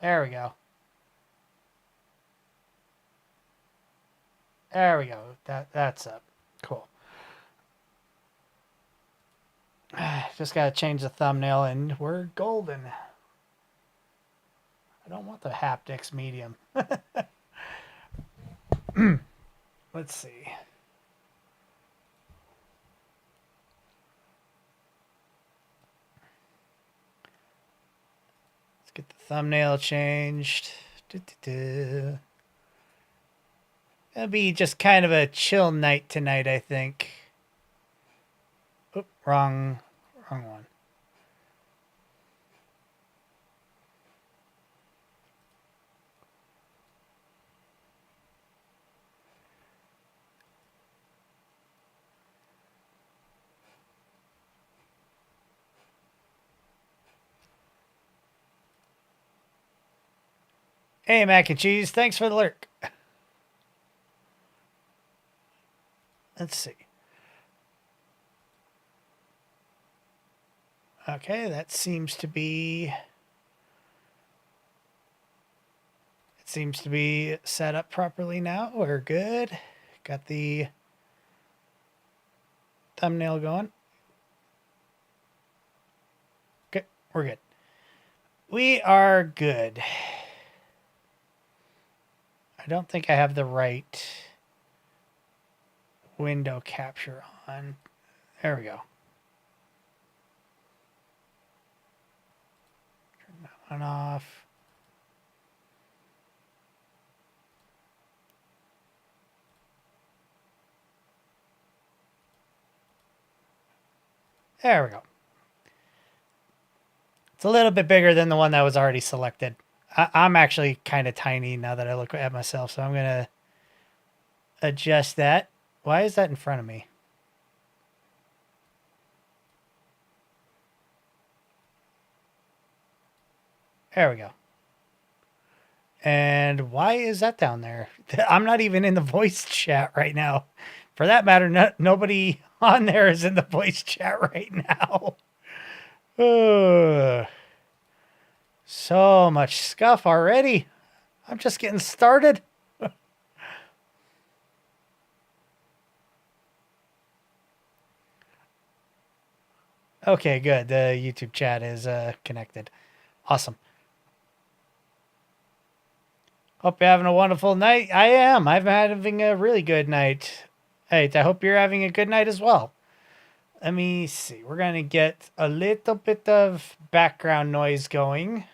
There we go. There we go. That's up. Cool. Just gotta change the thumbnail and we're golden. I don't want the haptics medium. Let's see. Let's get the thumbnail changed. It'll be just kind of a chill night tonight, I think. Oop, wrong one. Hey, Mac and Cheese, thanks for the lurk. Let's see. Okay, that seems to be... It seems to be set up properly now. We're good. Got the thumbnail going. Okay, we're good. We are good. I don't think I have the right window capture on. There we go. Turn that one off. There we go. It's a little bit bigger than the one that was already selected. I'm actually kind of tiny now that I look at myself, so I'm going to adjust that. Why is that in front of me? There we go. And why is that down there? I'm not even in the voice chat right now. For that matter, nobody on there is in the voice chat right now. So much scuff already. I'm just getting started. Okay, good. The YouTube chat is connected. Awesome. Hope you're having a wonderful night. I am. I'm having a really good night. Hey, I hope you're having a good night as well. Let me see. We're going to get a little bit of background noise going.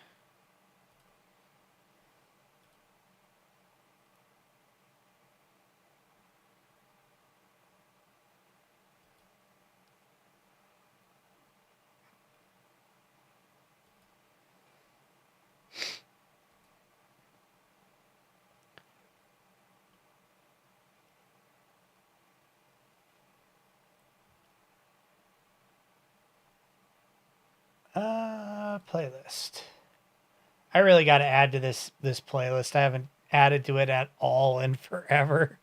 Playlist. I really got to add to this playlist. I haven't added to it at all in forever.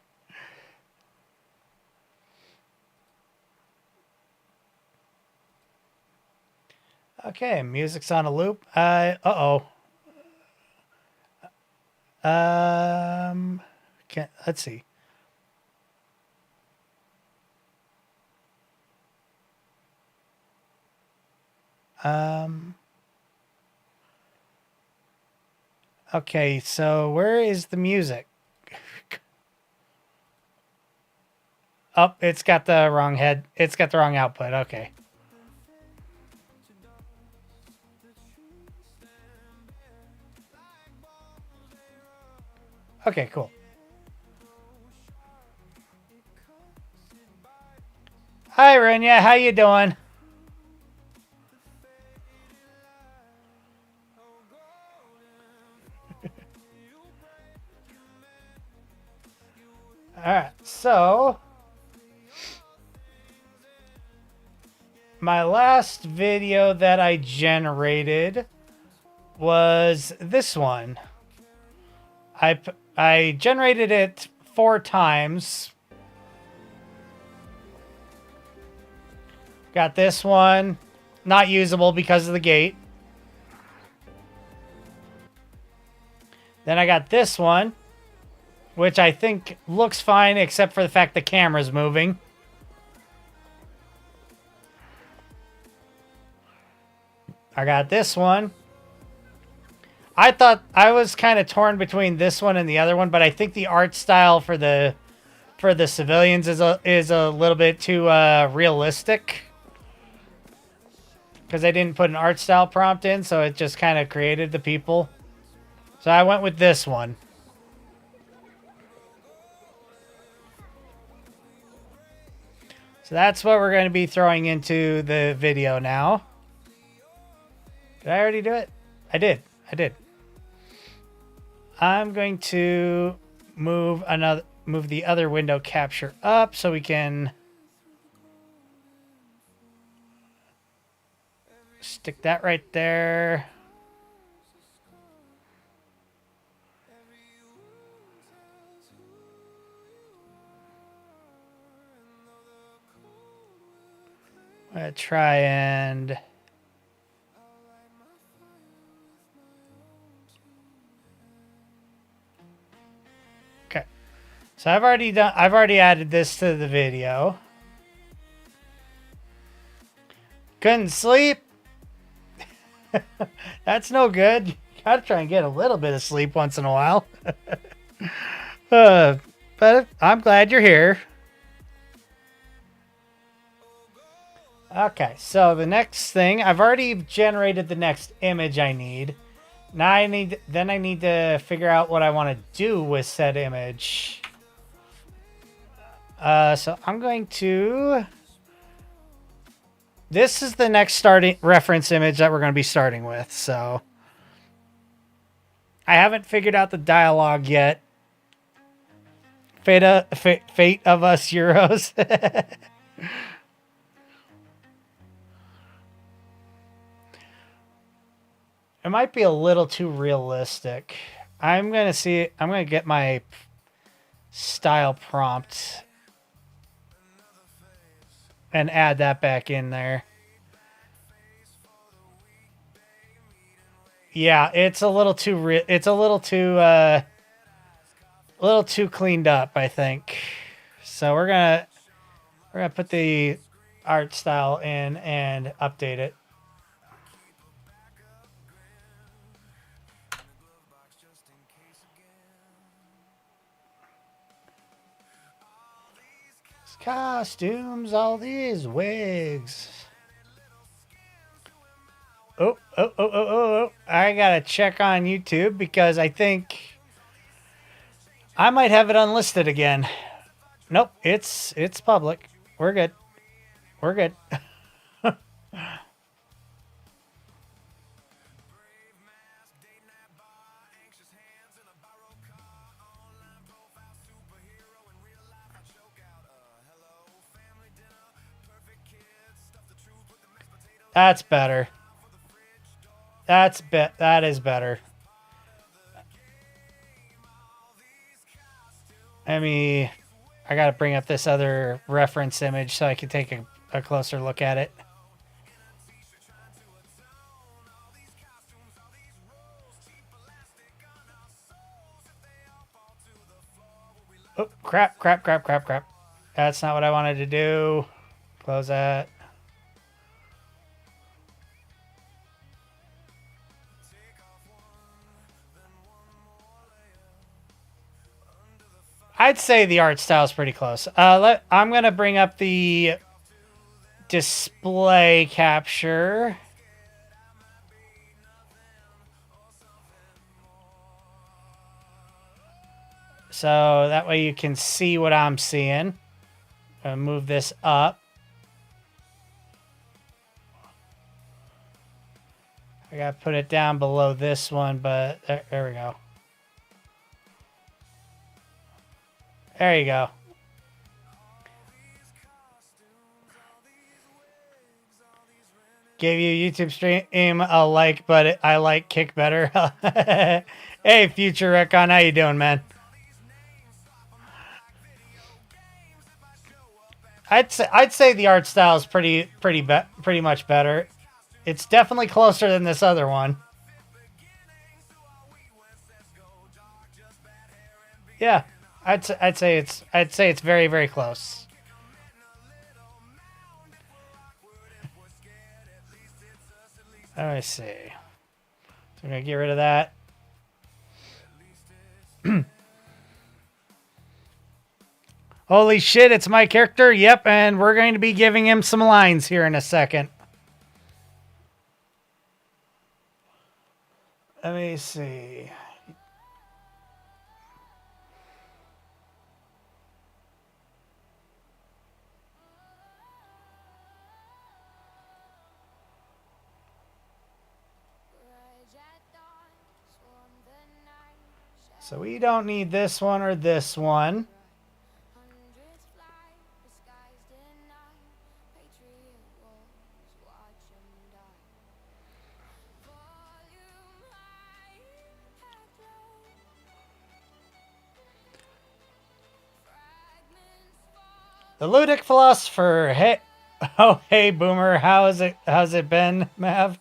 Okay, music's on a loop. Uh-oh. Let's see. Okay, so where is the music? Oh, it's got the wrong head. It's got the wrong output. Okay. Okay, cool. Hi, Renya. How you doing? All right, so my last video that I generated was this one. I generated it 4 times. Got this one, not usable because of the gate. Then I got this one, which I think looks fine except for the fact the camera's moving. I got this one. I thought I was kind of torn between this one and the other one, but I think the art style for the civilians is a little bit too realistic, because I didn't put an art style prompt in, so it just kind of created the people. So I went with this one. So that's what we're going to be throwing into the video now. Did I already do it? I did. I'm going to move the other window capture up so we can stick that right there. I'm going to try and okay. So I've already added this to the video. Couldn't sleep. That's no good. You gotta try and get a little bit of sleep once in a while. But I'm glad you're here. Okay, so the next thing, I've already generated the next image I need. Now I need to figure out what I want to do with said image. So I'm going to... This is the next starting reference image that we're going to be starting with, so... I haven't figured out the dialogue yet. Fate of us Euros. It might be a little too realistic. I'm going to get my style prompt and add that back in there. Yeah, it's a little too cleaned up, I think. So we're going to put the art style in and update it. Costumes, all these wigs. Oh. I gotta check on YouTube because I think I might have it unlisted again. Nope, it's public. We're good. That's better. That is better. I gotta bring up this other reference image so I can take a closer look at it. Oh, crap. That's not what I wanted to do. Close that. I'd say the art style is pretty close. I'm going to bring up the display capture. So that way you can see what I'm seeing. I'll move this up. I got to put it down below this one, but there we go. There you go. Gave you YouTube stream a like, but I like Kick better. Hey, Future Recon, how you doing, man? I'd say the art style is pretty much better. It's definitely closer than this other one. Yeah, I'd say it's very very close. Let me see. So I'm gonna get rid of that. Holy shit, it's my character. Yep, and we're going to be giving him some lines here in a second. Let me see. So we don't need this one or this one. The Ludic Philosopher. Hey, oh hey Boomer, how's it been, Mav?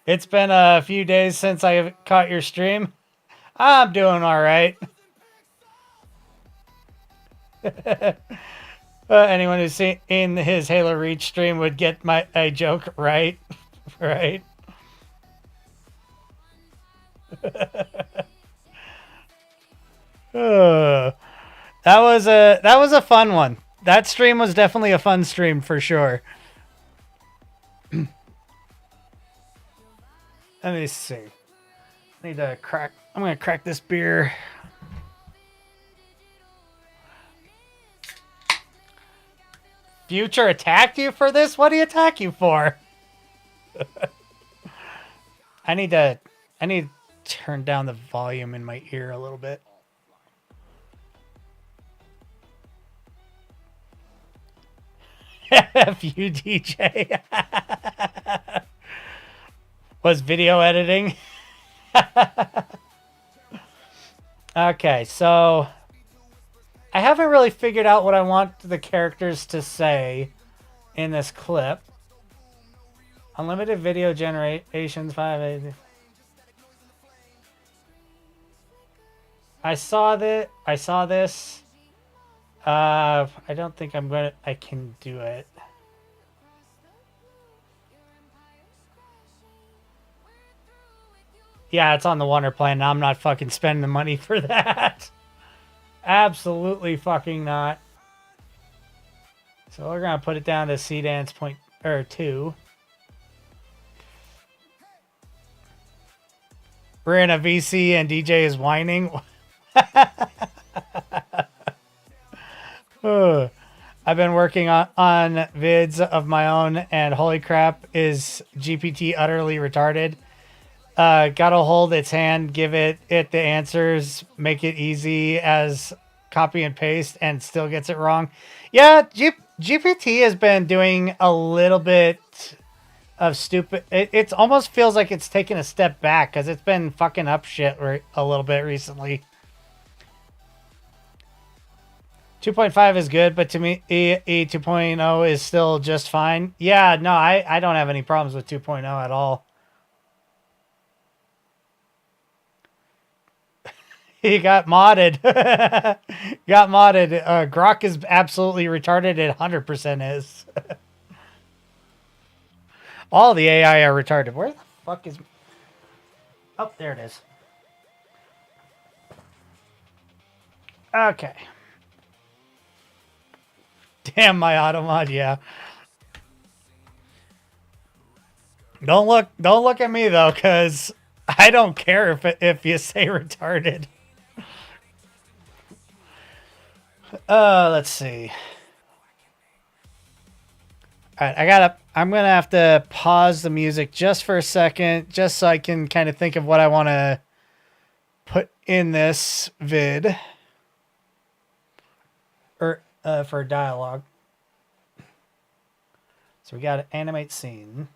It's been a few days since I caught your stream. I'm doing all right. Anyone who's seen in his Halo Reach stream would get my a joke, right? Right. That was a fun one. That stream was definitely a fun stream for sure. Let me see. I need to crack. I'm gonna crack this beer. Future attacked you for this? What did he attack you for? I need to turn down the volume in my ear a little bit. F you, DJ. Was video editing. Okay, so I haven't really figured out what I want the characters to say in this clip. Unlimited video generations 580. I saw this. I don't think I can do it. Yeah, it's on the Wonder plan. I'm not fucking spending the money for that. Absolutely fucking not. So we're gonna put it down to C-Dance 2. We're in a VC and DJ is whining. I've been working on vids of my own, and holy crap, is GPT utterly retarded. Gotta hold its hand, give it the answers, make it easy as copy and paste, and still gets it wrong. Yeah, GPT has been doing a little bit of stupid. It almost feels like it's taken a step back because it's been fucking up shit a little bit recently. 2.5 is good, but to me, E 2.0 is still just fine. Yeah, no, I don't have any problems with 2.0 at all. He got modded. Got modded. Grok is absolutely retarded. It 100% is. All the AI are retarded. Where the fuck is... Oh, there it is. Okay. Damn my automod, yeah. Don't look at me though, cause I don't care if you say retarded. Let's see. All right, I'm gonna have to pause the music just for a second, just so I can kind of think of what I want to put in this vid, or for dialogue. So we got to animate scene.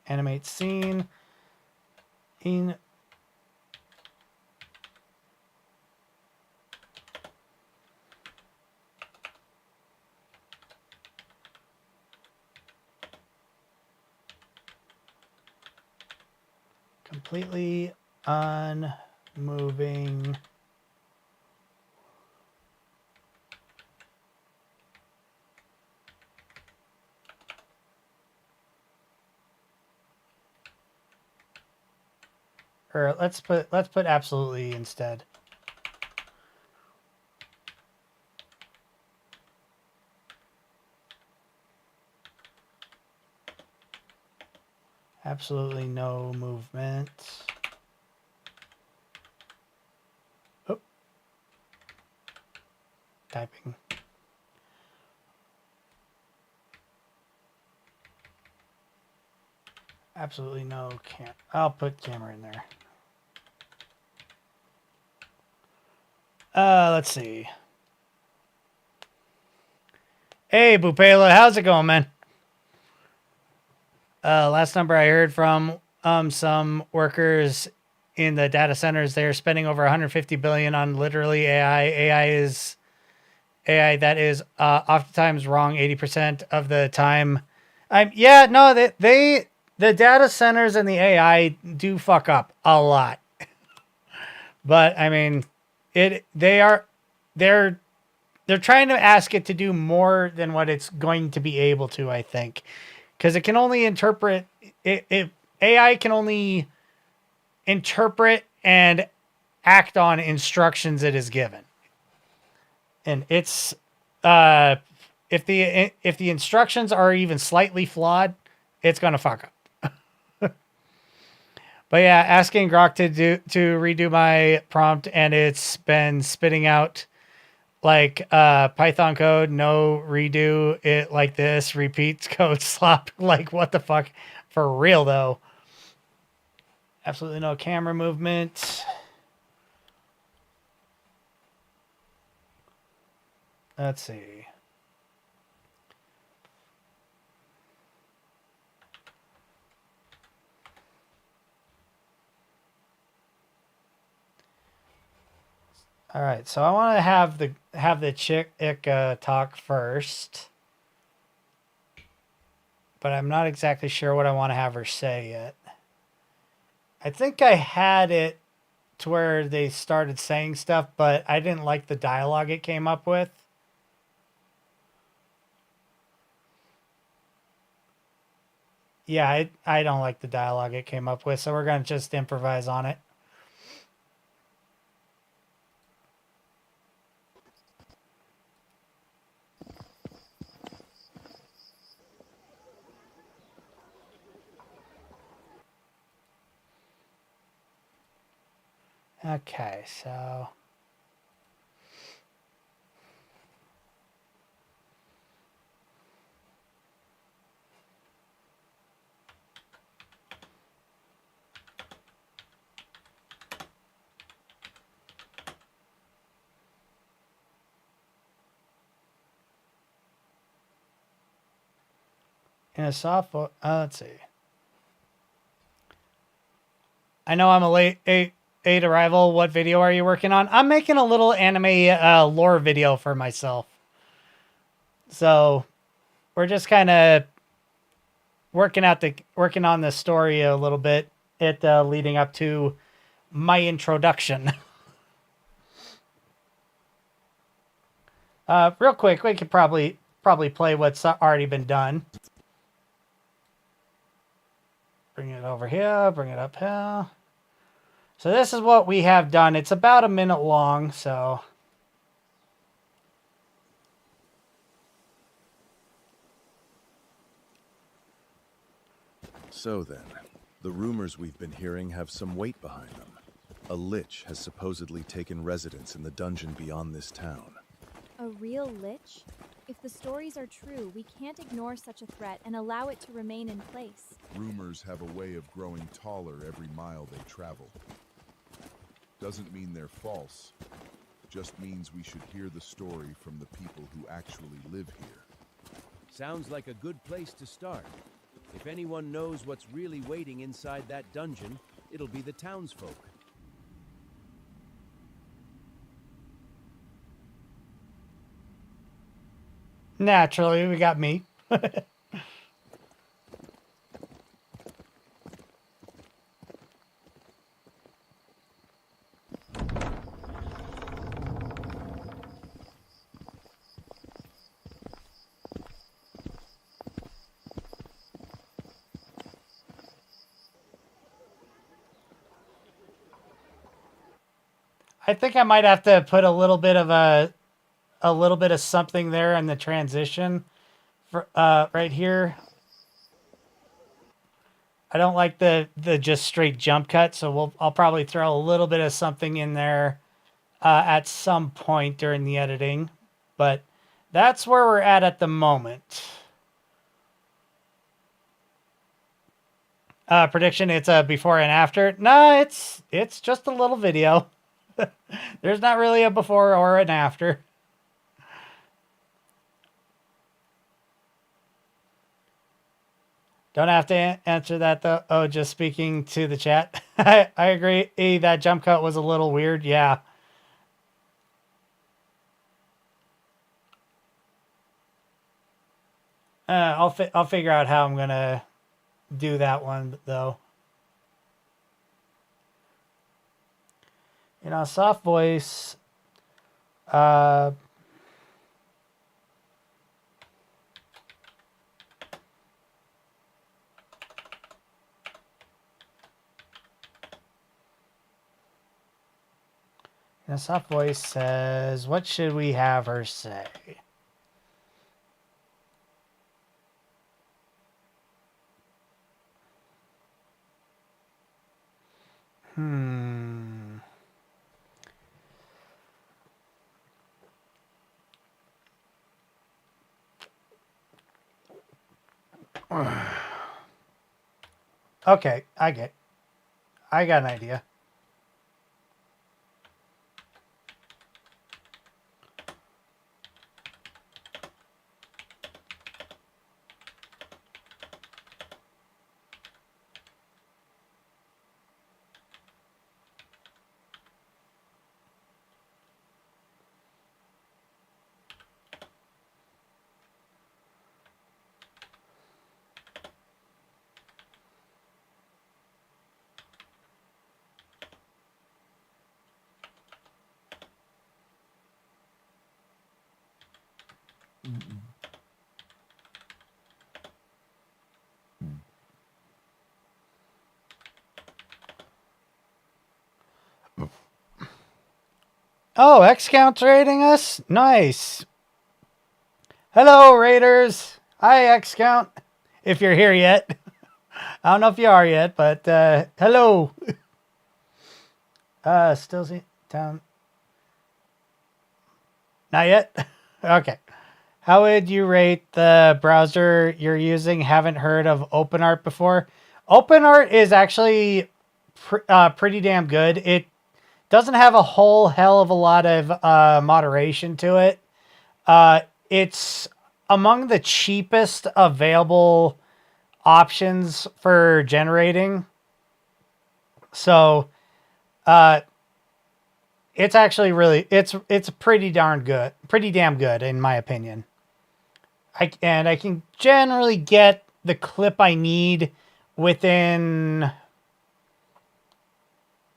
Animate scene. In completely unmoving or let's put absolutely instead. Absolutely no movement. Oh. Typing. Absolutely no cam. I'll put camera in there. Let's see. Hey, Bupela, how's it going, man? Last number I heard from some workers in the data centers, they're spending over 150 billion on literally AI. AI that is oftentimes wrong 80% of the time. Yeah, no, the data centers and the AI do fuck up a lot. But I mean, they're trying to ask it to do more than what it's going to be able to, I think. Because it can only interpret AI can only interpret and act on instructions it is given. And it's if the instructions are even slightly flawed, it's gonna fuck up. But yeah, asking Grok to redo my prompt, and it's been spitting out like Python code, no redo it like this, repeats code slop. Like what the fuck? For real though. Absolutely no camera movement. Let's see. All right, so I want to have the chick talk first, but I'm not exactly sure what I want to have her say yet. I think I had it to where they started saying stuff, but I didn't like the dialogue it came up with. Yeah, I don't like the dialogue it came up with, so we're going to just improvise on it. Okay, so in a soft let's see. I know I'm a late eight arrival. What video are you working on? I'm making a little anime lore video for myself. So we're just kind of working on the story a little bit. It leading up to my introduction. Real quick, we could probably play what's already been done. Bring it over here. Bring it up here. So this is what we have done. It's about a minute long, so. So then, the rumors we've been hearing have some weight behind them. A lich has supposedly taken residence in the dungeon beyond this town. A real lich? If the stories are true, we can't ignore such a threat and allow it to remain in place. Rumors have a way of growing taller every mile they travel. Doesn't mean they're false. Just means we should hear the story from the people who actually live here. Sounds like a good place to start. If anyone knows what's really waiting inside that dungeon, it'll be the townsfolk. Naturally, we got me. I think I might have to put a little bit of something there in the transition for right here. I don't like the just straight jump cut, so I'll probably throw a little bit of something in there at some point during the editing, but that's where we're at the moment. Prediction: it's a before and after. Nah, it's just a little video. There's not really a before or an after. Don't have to answer that though. Oh, just speaking to the chat. I agree. That jump cut was a little weird. Yeah. I'll figure out how I'm gonna do that one though. You know, soft voice. The soft voice says, what should we have her say? Okay, I got an idea. Oh, X-Count's raiding us? Nice. Hello, Raiders. Hi, X-Count. If you're here yet. I don't know if you are yet, but hello. Still see town. Not yet? Okay. How would you rate the browser you're using? Haven't heard of OpenArt before. OpenArt is actually pretty damn good. It doesn't have a whole hell of a lot of moderation to it. It's among the cheapest available options for generating. So it's actually really it's pretty darn good, pretty damn good in my opinion. I can generally get the clip I need within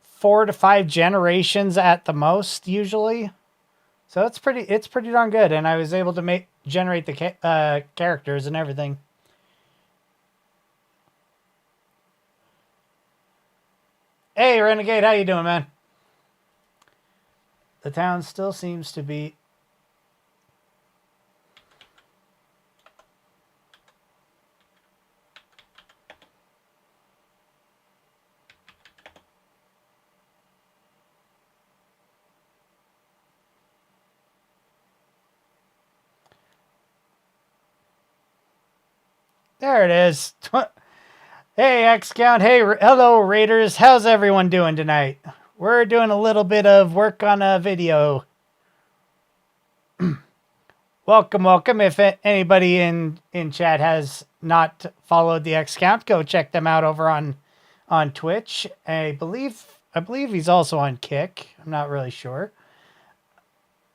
4 to 5 generations at the most usually. So it's pretty darn good, and I was able to generate the characters and everything. Hey, Renegade, how you doing, man? The town still seems to be... There it is. Hey, X-Count. Hey, hello, Raiders. How's everyone doing tonight? We're doing a little bit of work on a video. Welcome. If anybody in chat has not followed the X-Count, go check them out over on Twitch. I believe he's also on Kick. I'm not really sure.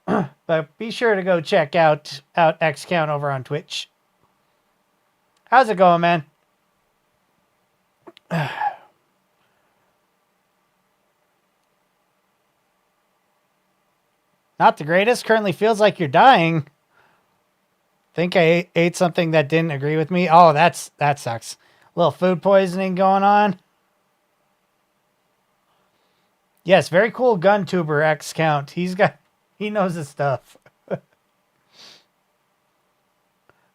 But be sure to go check out X-Count over on Twitch. How's it going, man? Not the greatest. Currently feels like you're dying. Think I ate something that didn't agree with me. Oh, that sucks. A little food poisoning going on. Yes, very cool gun tuber X count. He knows his stuff.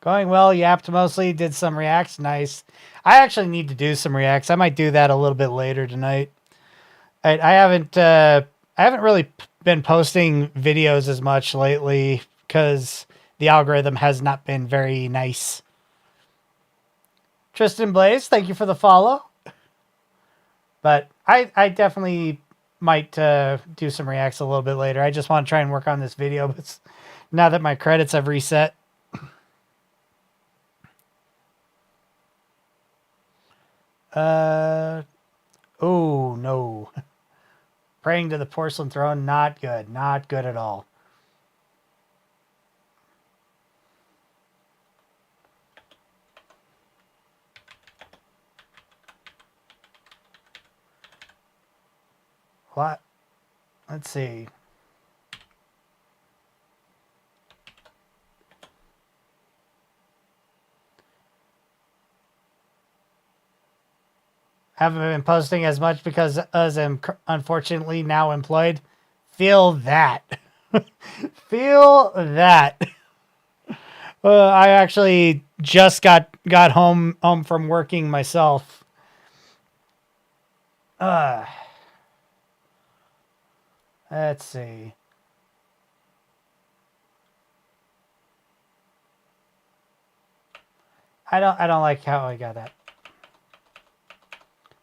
Going well, yapped mostly, did some reacts, nice. I actually need to do some reacts. I might do that a little bit later tonight. I haven't really been posting videos as much lately because the algorithm has not been very nice. Tristan Blaze, thank you for the follow. But I definitely might do some reacts a little bit later. I just want to try and work on this video, but now that my credits have reset. Oh no. Praying to the porcelain throne, not good. Not good at all. What? Let's see. Haven't been posting as much because as I'm unfortunately now employed. Feel that. Feel that. I actually just got home from working myself. Let's see. I don't like how I got that.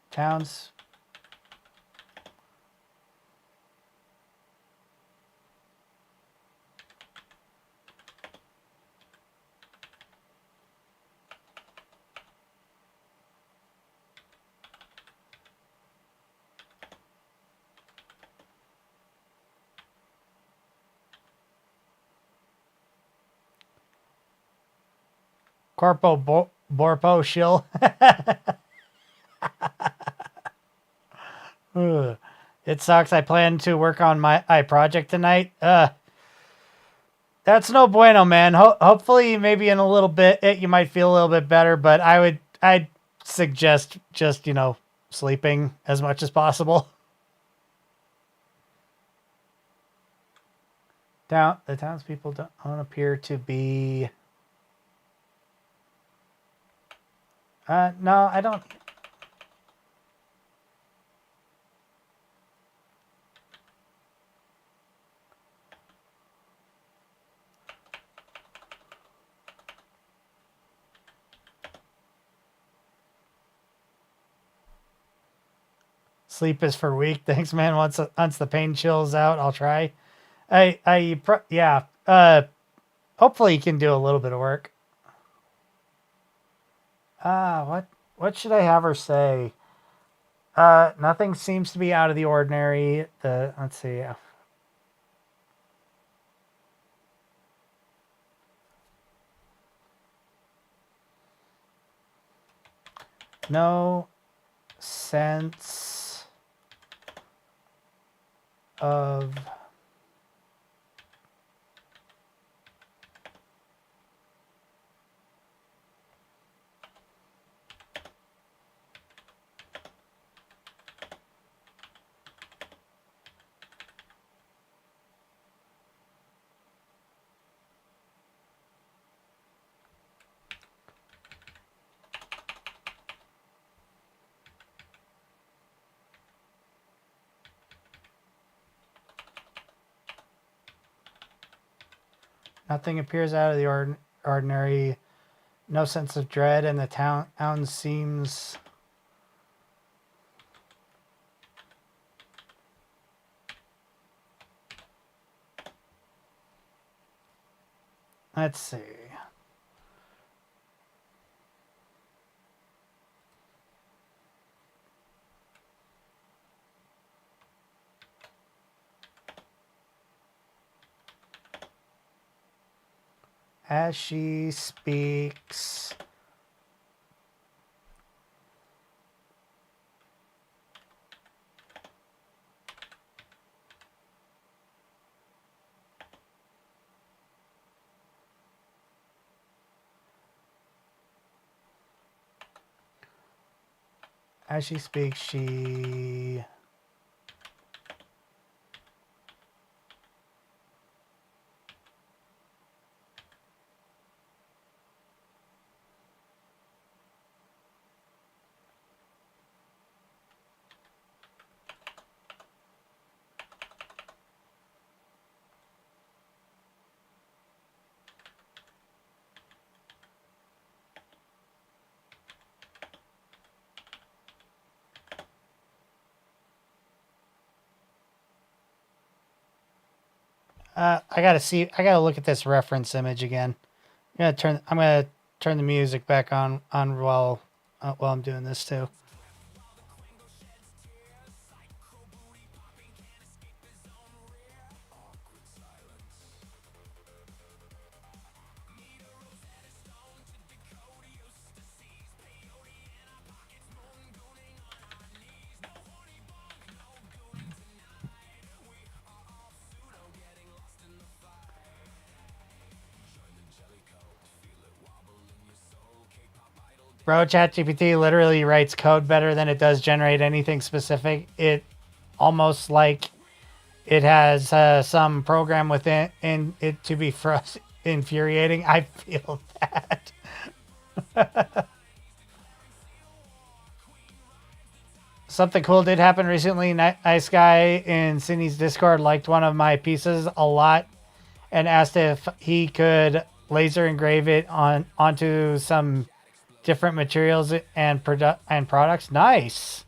Towns. Corpo Borpo shill. It sucks. I plan to work on my project tonight. That's no bueno, man. Hopefully, maybe in a little bit, you might feel a little bit better. But I'd suggest just sleeping as much as possible. The townspeople don't appear to be. No, I don't. Sleep is for weak. Thanks, man. Once the pain chills out, I'll try. Yeah. Hopefully you can do a little bit of work. What should I have her say? Nothing seems to be out of the ordinary. Let's see. No sense of nothing appears out of the ordinary. No sense of dread, and the town seems. Let's see. As she speaks. As she speaks, she I gotta see. I gotta look at this reference image again. I'm gonna turn the music back on while I'm doing this too. Bro, ChatGPT literally writes code better than it does generate anything specific. It almost like it has some program within in it to be infuriating. I feel that. Something cool did happen recently. Nice guy in Sydney's Discord liked one of my pieces a lot and asked if he could laser engrave it onto some different materials and products. Nice.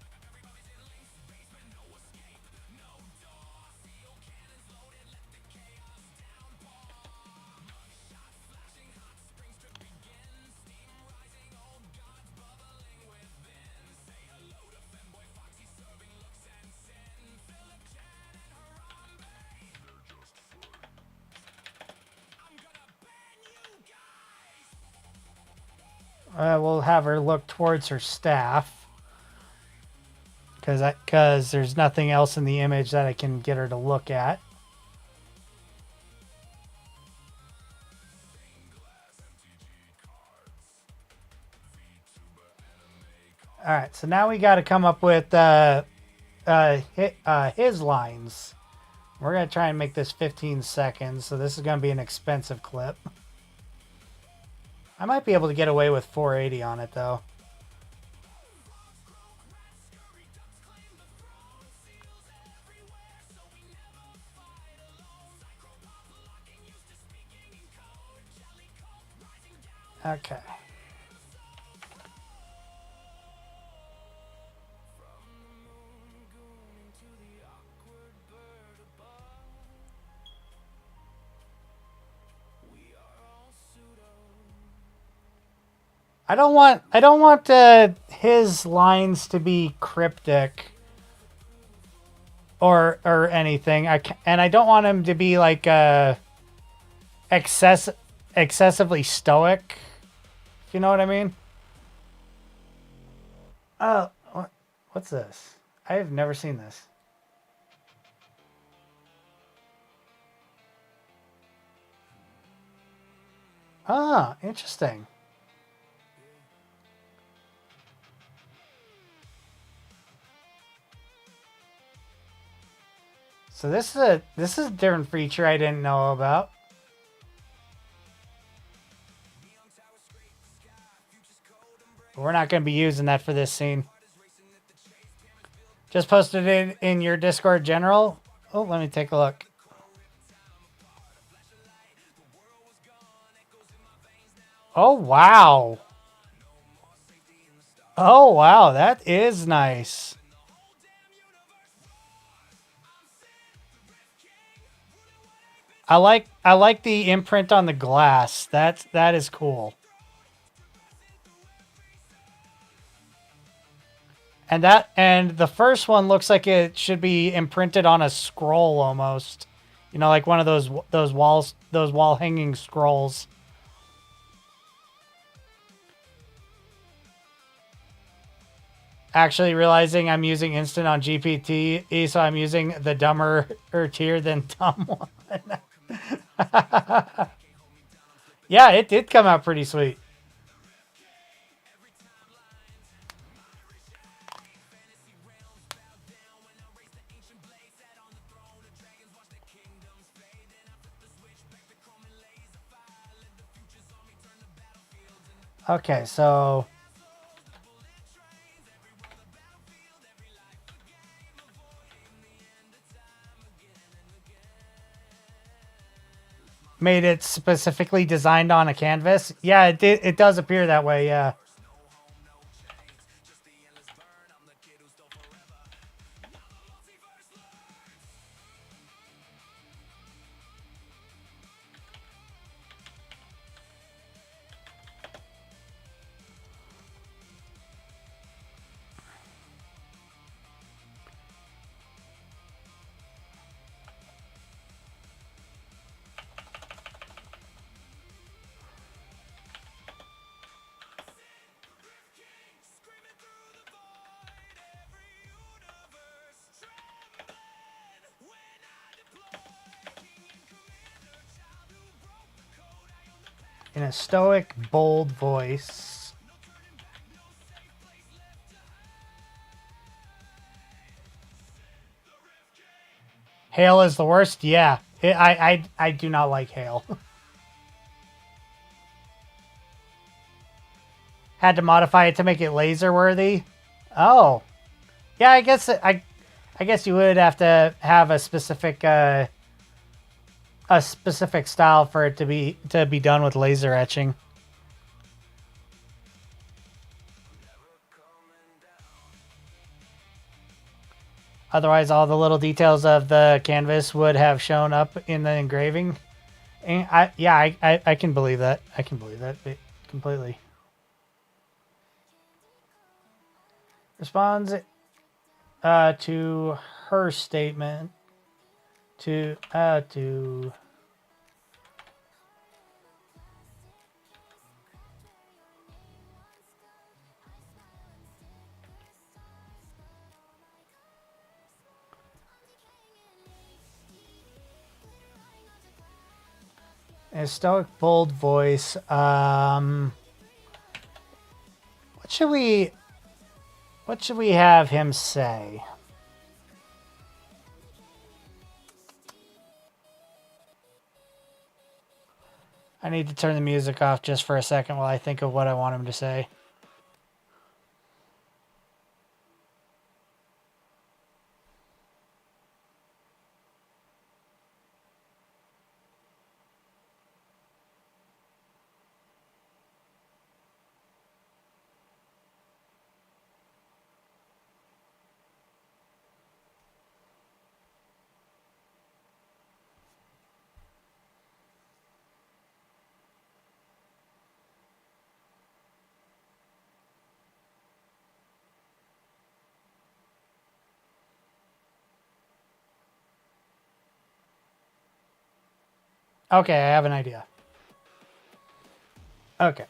We'll have her look towards her staff because there's nothing else in the image that I can get her to look at. All right, so now we got to come up with his lines. We're gonna try and make this 15 seconds, so this is gonna be an expensive clip. I might be able to get away with 480 on it though. Okay. I don't want his lines to be cryptic or anything. I don't want him to be like excessively stoic. If you know what I mean? Oh, what's this? I have never seen this. Ah, interesting. So this is a different feature I didn't know about. But we're not going to be using that for this scene. Just posted it in your Discord general. Oh, let me take a look. Oh, wow. Oh, wow. That is nice. I like the imprint on the glass. That is cool. And the first one looks like it should be imprinted on a scroll almost. You know, like one of those wall hanging scrolls. Actually realizing I'm using instant on GPT, so I'm using the dumber tier than dumb one. Yeah, it did come out pretty sweet. Okay, so made it specifically designed on a canvas. Yeah, it does appear that way, yeah. in a stoic, bold voice. Hail is the worst? Yeah. I do not like hail. Had to modify it to make it laser worthy. Oh. Yeah, I guess you would have to have a specific style for it to be done with laser etching. Otherwise, all the little details of the canvas would have shown up in the engraving. And I can believe that. I can believe that completely. Responds to her statement. To a stoic, bold voice. What should we have him say? I need to turn the music off just for a second while I think of what I want him to say. Okay, I have an idea. Okay.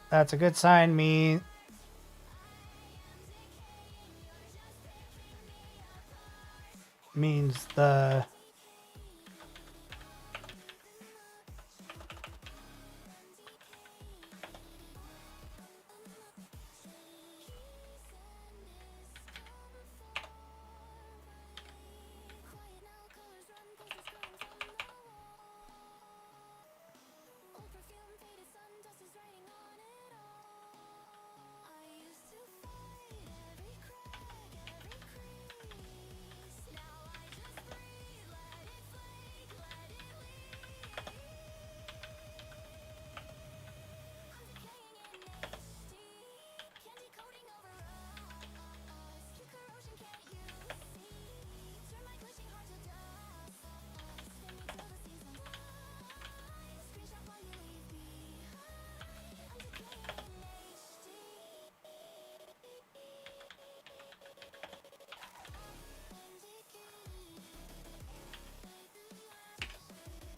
That's a good sign. Means the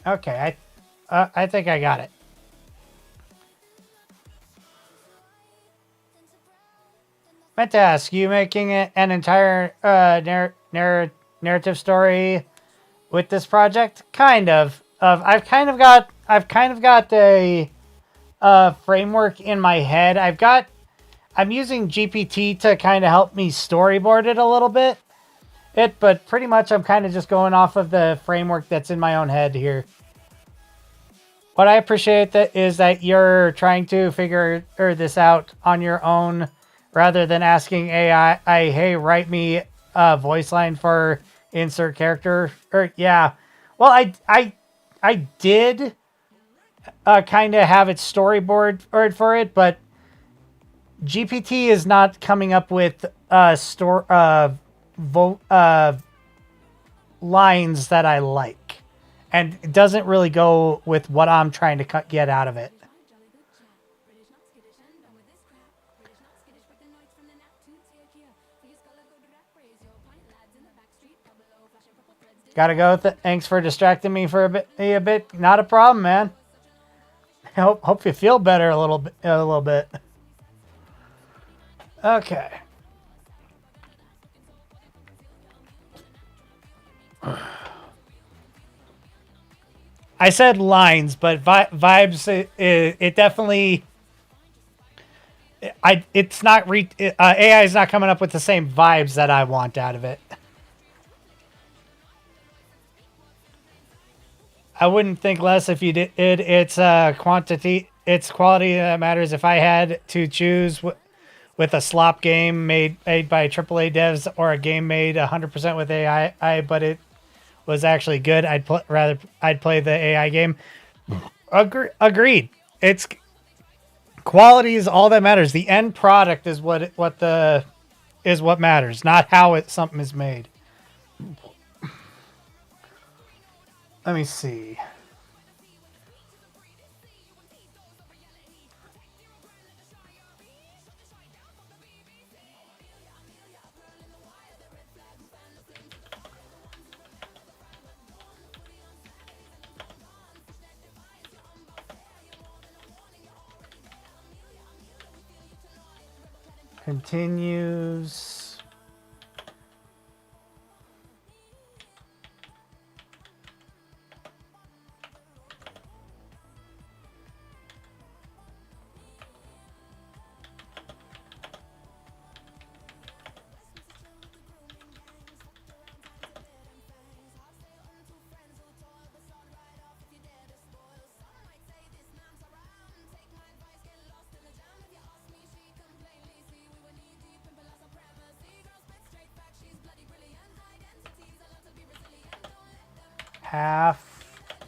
okay. I think I got it. Meant to ask, you making an entire narrative story with this project? Kind of. I've kind of got a framework in my head. I'm using GPT to kind of help me storyboard it a little bit. But pretty much I'm kind of just going off of the framework that's in my own head here. What I appreciate is that you're trying to figure this out on your own rather than asking AI, hey, write me a voice line for insert character. Yeah. Well, I did kind of have it storyboard for it, but GPT is not coming up with lines that I like. And it doesn't really go with what I'm trying to get out of it. Gotta go. Thanks for distracting me for a bit. Not a problem, man. Hope you feel better a little bit. A little bit. Okay. I said lines, but vibes. It definitely. It's not AI is not coming up with the same vibes that I want out of it. I wouldn't think less if you did it. It's quantity. It's quality that matters. If I had to choose with a slop game made by AAA devs or a game made 100% with AI, but it was actually good, I'd play the AI game. Agreed. It's quality is all that matters. The end product is what matters, not how something is made. Let me see. Continues. Halfway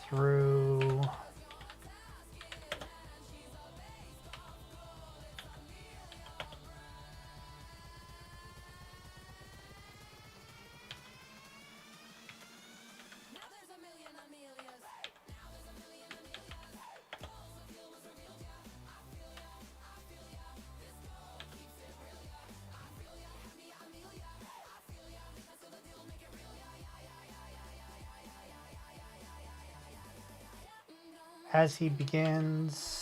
through. As he begins.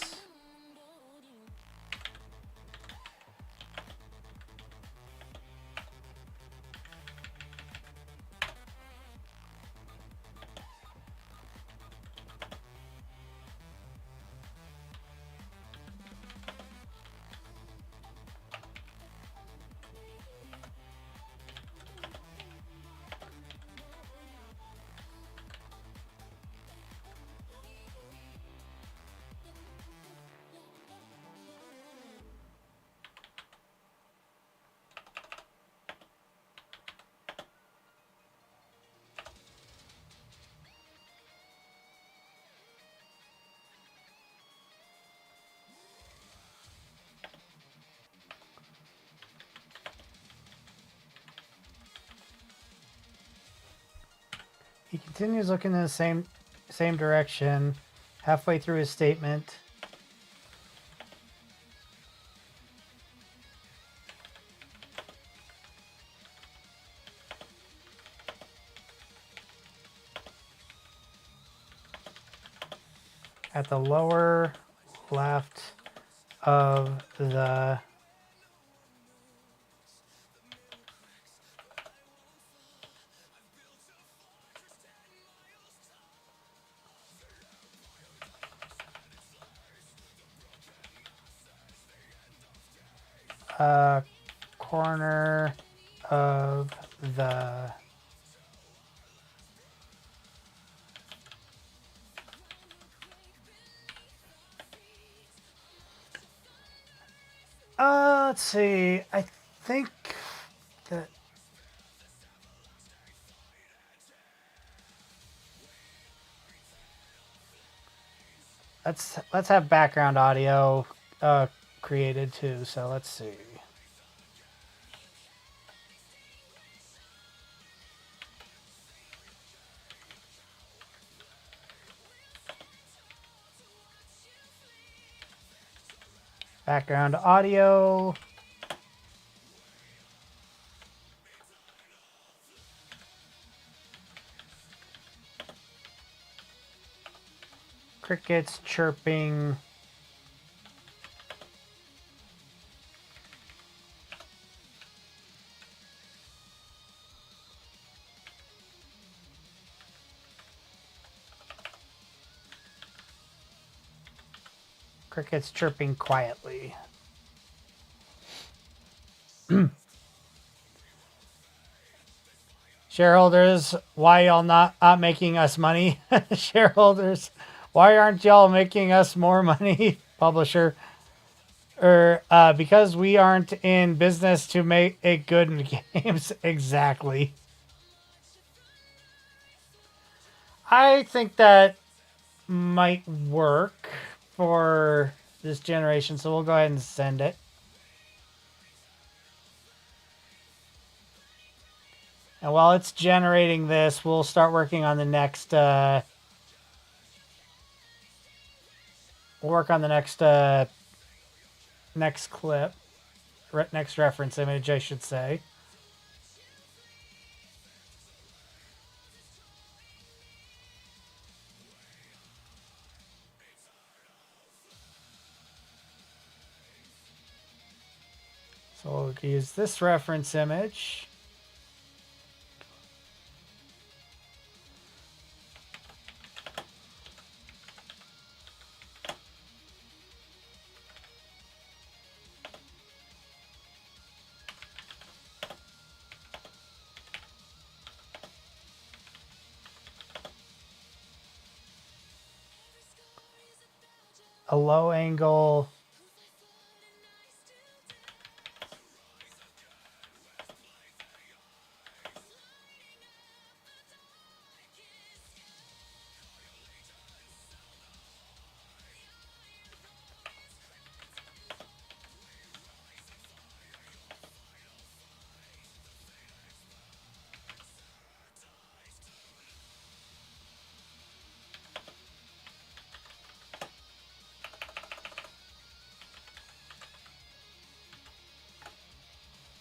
He continues looking in the same direction, halfway through his statement. At the lower left of the corner of the let's see. I think that let's have background audio created too. So let's see. Background audio. Crickets chirping. Crickets chirping quietly. Shareholders, why y'all not making us money? Shareholders, why aren't y'all making us more money? Publisher, because we aren't in business to make it good in games. Exactly. I think that might work for this generation, so we'll go ahead and send it. And while it's generating this, we'll start working on the next we'll work on the next clip, next reference image, I should say. So we'll use this reference image. A low angle.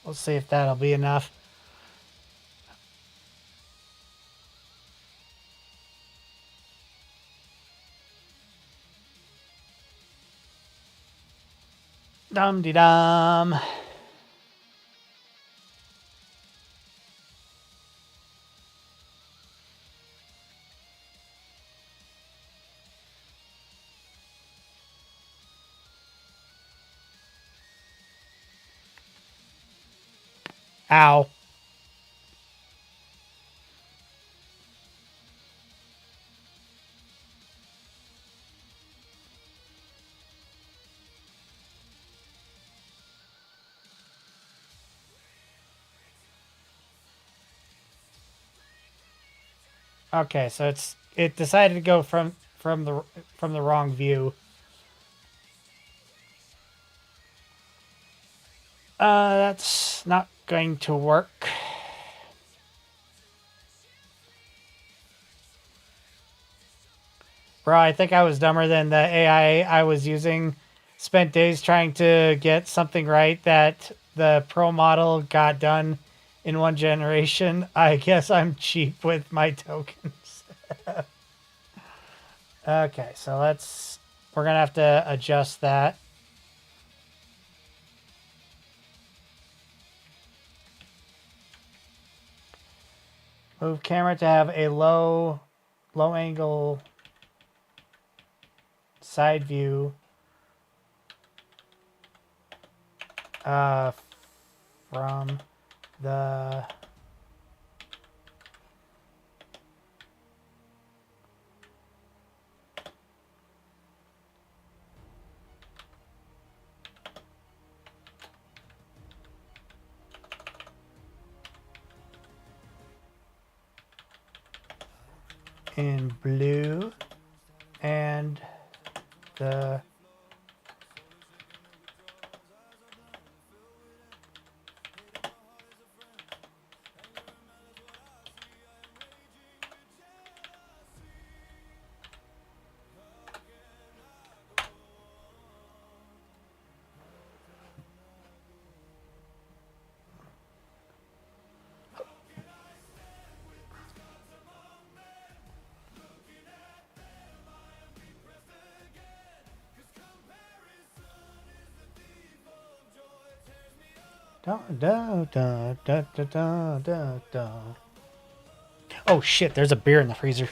We'll see if that'll be enough. Dum-de-dum. Ow. Okay, so it decided to go from the wrong view. That's not going to work. Bro, I think I was dumber than the AI I was using. Spent days trying to get something right that the pro model got done in one generation. I guess I'm cheap with my tokens. Okay, so we're gonna have to adjust that. Move camera to have a low angle side view from the in blue and the Da, da, da, da, da, da, da, da. Oh shit, there's a beer in the freezer.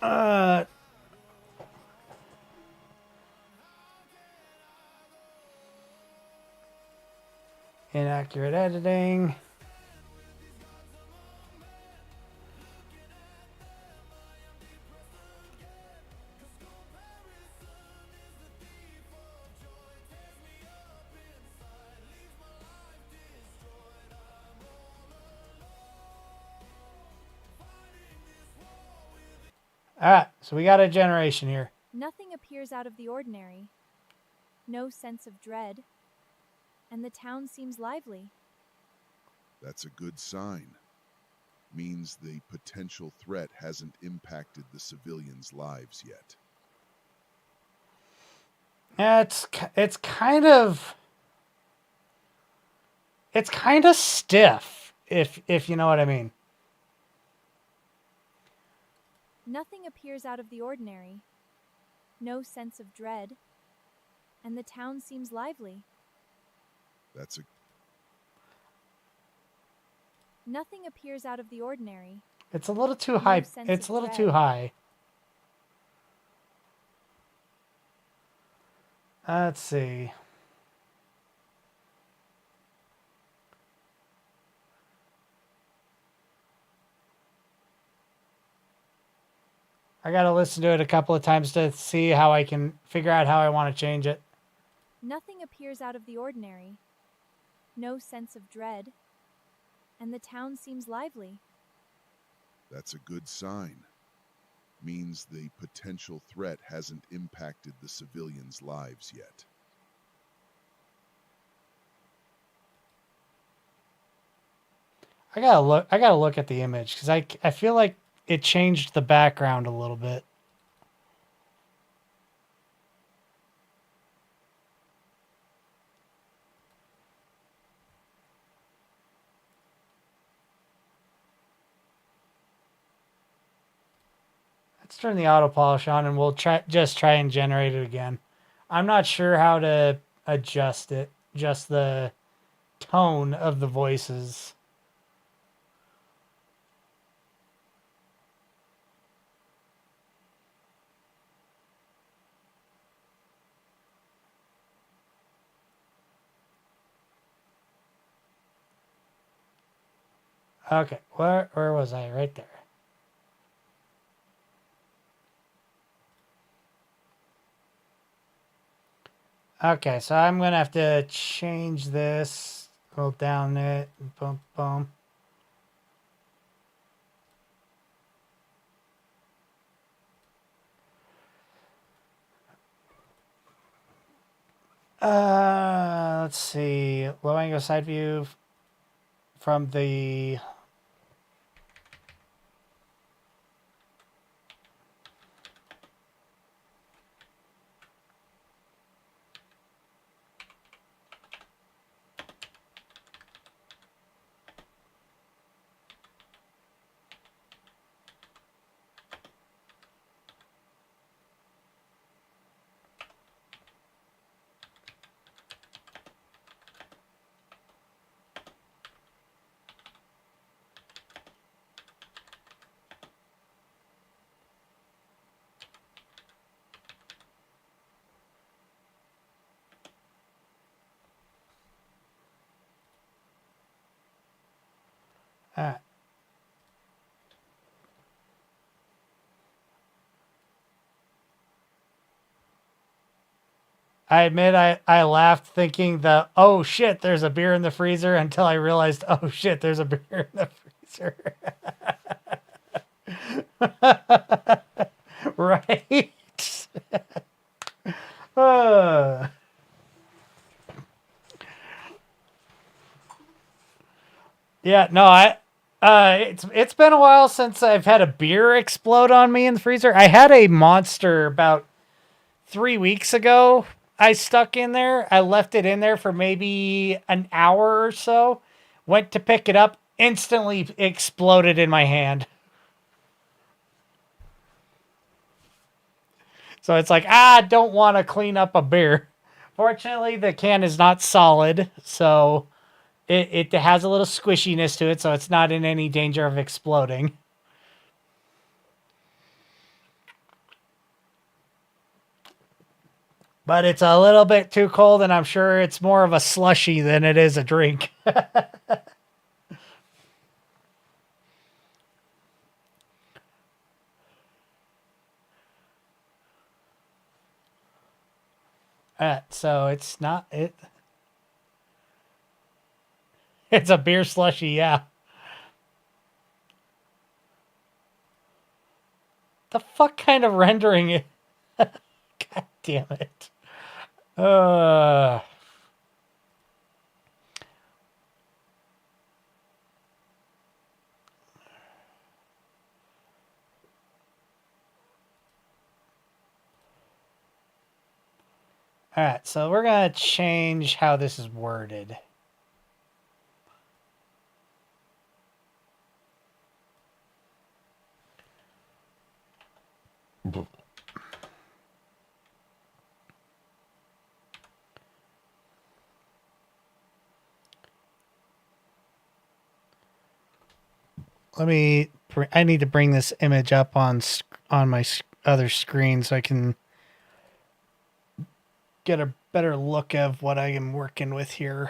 Uh, Inaccurate editing. All right, so we got a generation here. Nothing appears out of the ordinary. No sense of dread. And the town seems lively. That's a good sign. Means the potential threat hasn't impacted the civilians' lives yet. Yeah, it's kind of stiff, if you know what I mean. Nothing appears out of the ordinary. No sense of dread. And the town seems lively. That's a Nothing appears out of the ordinary. It's a little too high. sense It's of a little dread. too high. Let's see. I gotta listen to it a couple of times to see how I can figure out how I want to change it. Nothing appears out of the ordinary. No sense of dread. And the town seems lively. That's a good sign. Means the potential threat hasn't impacted the civilians' lives yet. I gotta look at the image because I feel like it changed the background a little bit. Let's turn the auto polish on and we'll try and generate it again. I'm not sure how to adjust it, just the tone of the voices. Okay, where was I? Right there. Okay, so I'm gonna have to change this. Go down it. Boom, boom. Let's see. Low angle side view from the. I admit I laughed thinking that, oh shit, there's a beer in the freezer until I realized, oh shit, there's a beer in the freezer. Right? Yeah, no, it's been a while since I've had a beer explode on me in the freezer. I had a monster about 3 weeks ago. I stuck in there. I left it in there for maybe an hour or so. Went to pick it up, instantly exploded in my hand. So it's like, don't want to clean up a beer. Fortunately, the can is not solid, so it has a little squishiness to it, so it's not in any danger of exploding. But it's a little bit too cold, and I'm sure it's more of a slushy than it is a drink. So it's not it. It's a beer slushy, yeah. The fuck kind of rendering it? God damn it. Uh. All right, so we're going to change how this is worded. I need to bring this image up on my other screen so I can get a better look of what I am working with here.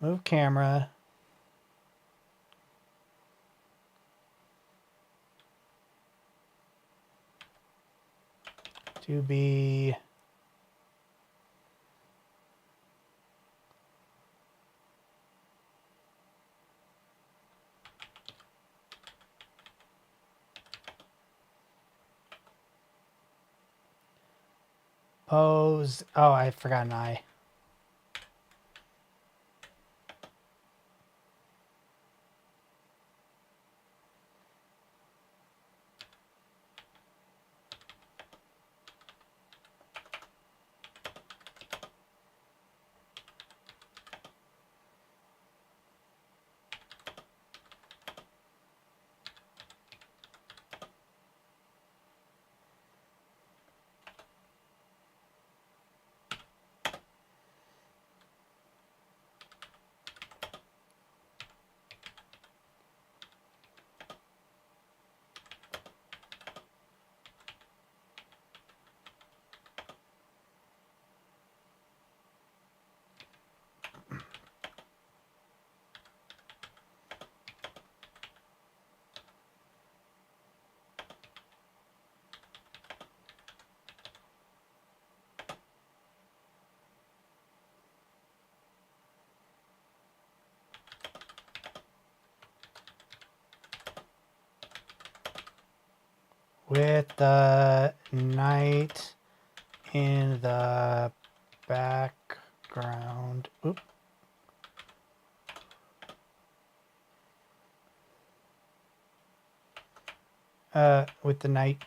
Move camera. To be pose. Oh, I forgot an eye. With the night in the background. Oop. With the night.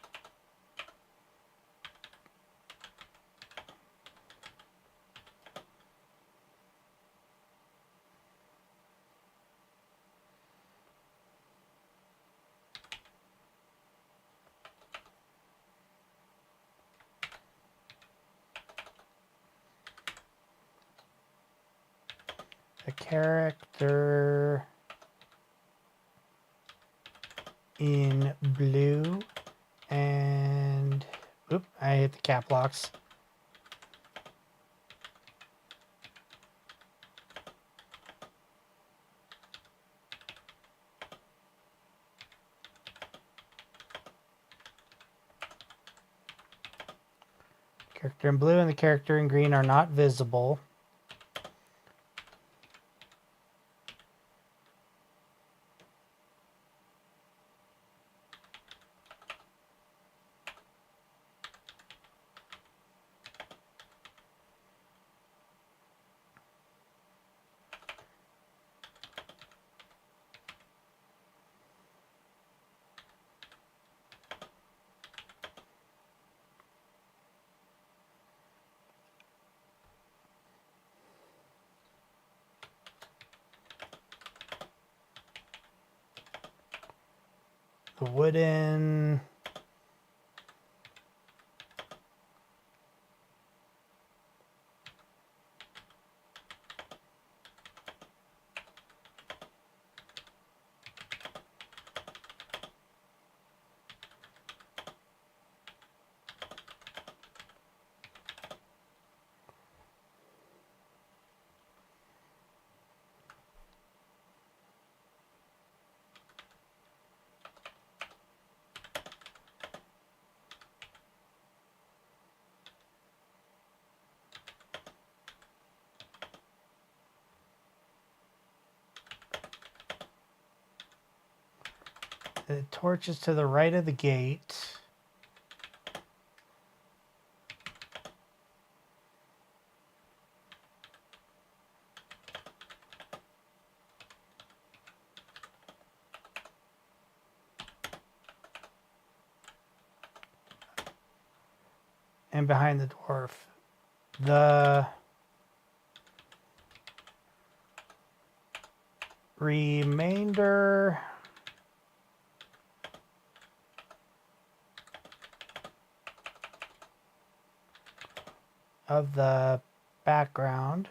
The character in blue and oop, I hit the cap locks. Character in blue and the character in green are not visible. The wooden... The torch is to the right of the gate. And behind the dwarf. The remainder of the background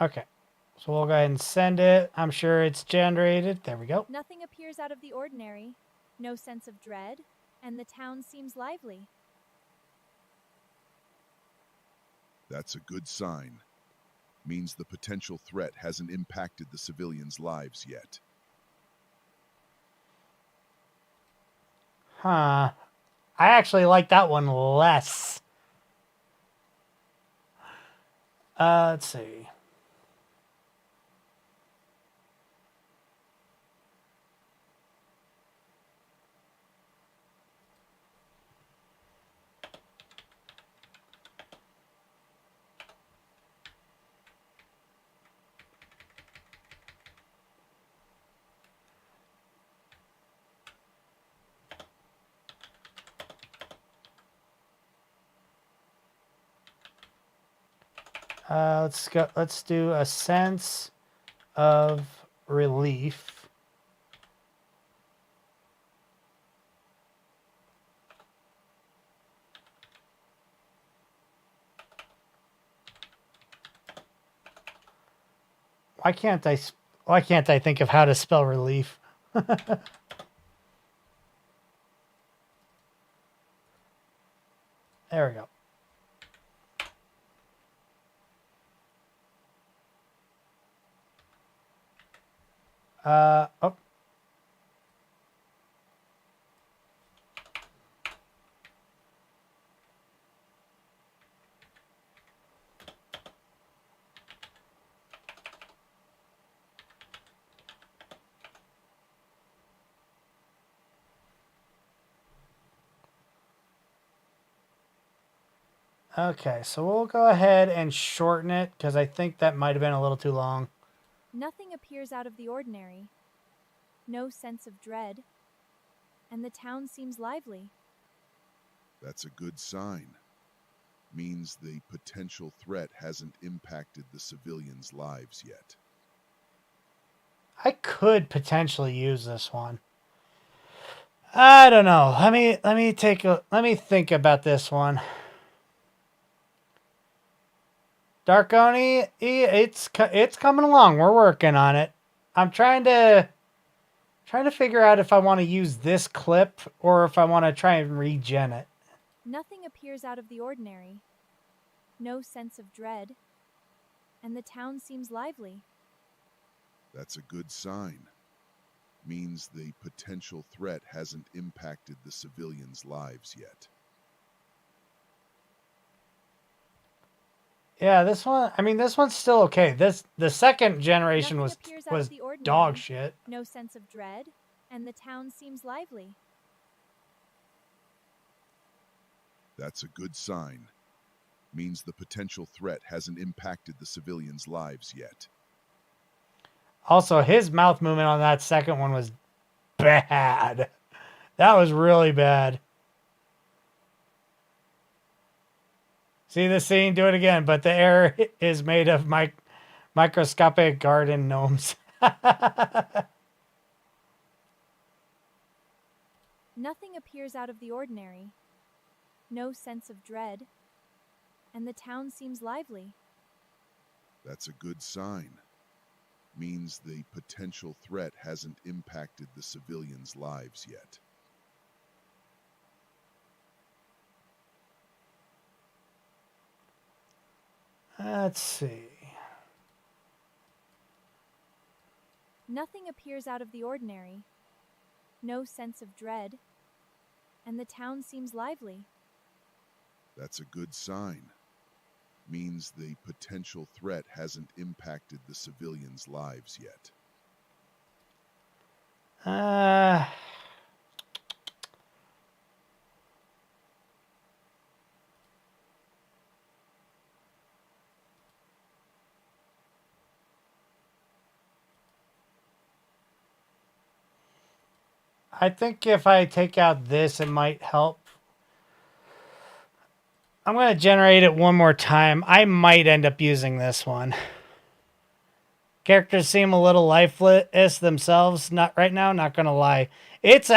okay, so we'll go ahead and send it. I'm sure it's generated. There we go. Nothing appears out of the ordinary, no sense of dread, and the town seems lively. That's a good sign. Means the potential threat hasn't impacted the civilians' lives yet. Huh. I actually like that one less. Let's see. Let's go. Let's do a sense of relief. Why can't I think of how to spell relief? There we go. Oh. Okay, so we'll go ahead and shorten it because I think that might have been a little too long. Nothing appears out of the ordinary, no sense of dread, and the town seems lively. That's a good sign. Means the potential threat hasn't impacted the civilians' lives yet. I could potentially use this one. I don't know. Let me think about this one. Darkoni, it's coming along. We're working on it. I'm trying to figure out if I want to use this clip or if I want to try and regen it. Nothing appears out of the ordinary, no sense of dread, and the town seems lively. That's a good sign. Means the potential threat hasn't impacted the civilians' lives yet. Yeah, this one. I mean, this one's still okay. The second generation Nothing appears out was of the ordinary, dog shit. no sense of dread, and the town seems lively. That's a good sign. Means the potential threat hasn't impacted the civilians' lives yet. Also, his mouth movement on that second one was bad. That was really bad. See the scene? Do it again. But the air is made of microscopic garden gnomes. Nothing appears out of the ordinary. No sense of dread. And the town seems lively. That's a good sign. Means the potential threat hasn't impacted the civilians' lives yet. Let's see. Nothing appears out of the ordinary. No sense of dread. And the town seems lively. That's a good sign. Means the potential threat hasn't impacted the civilians' lives yet. I think if I take out this, it might help. I'm going to generate it one more time. I might end up using this one. Characters seem a little lifeless themselves, not right now, not going to lie. It's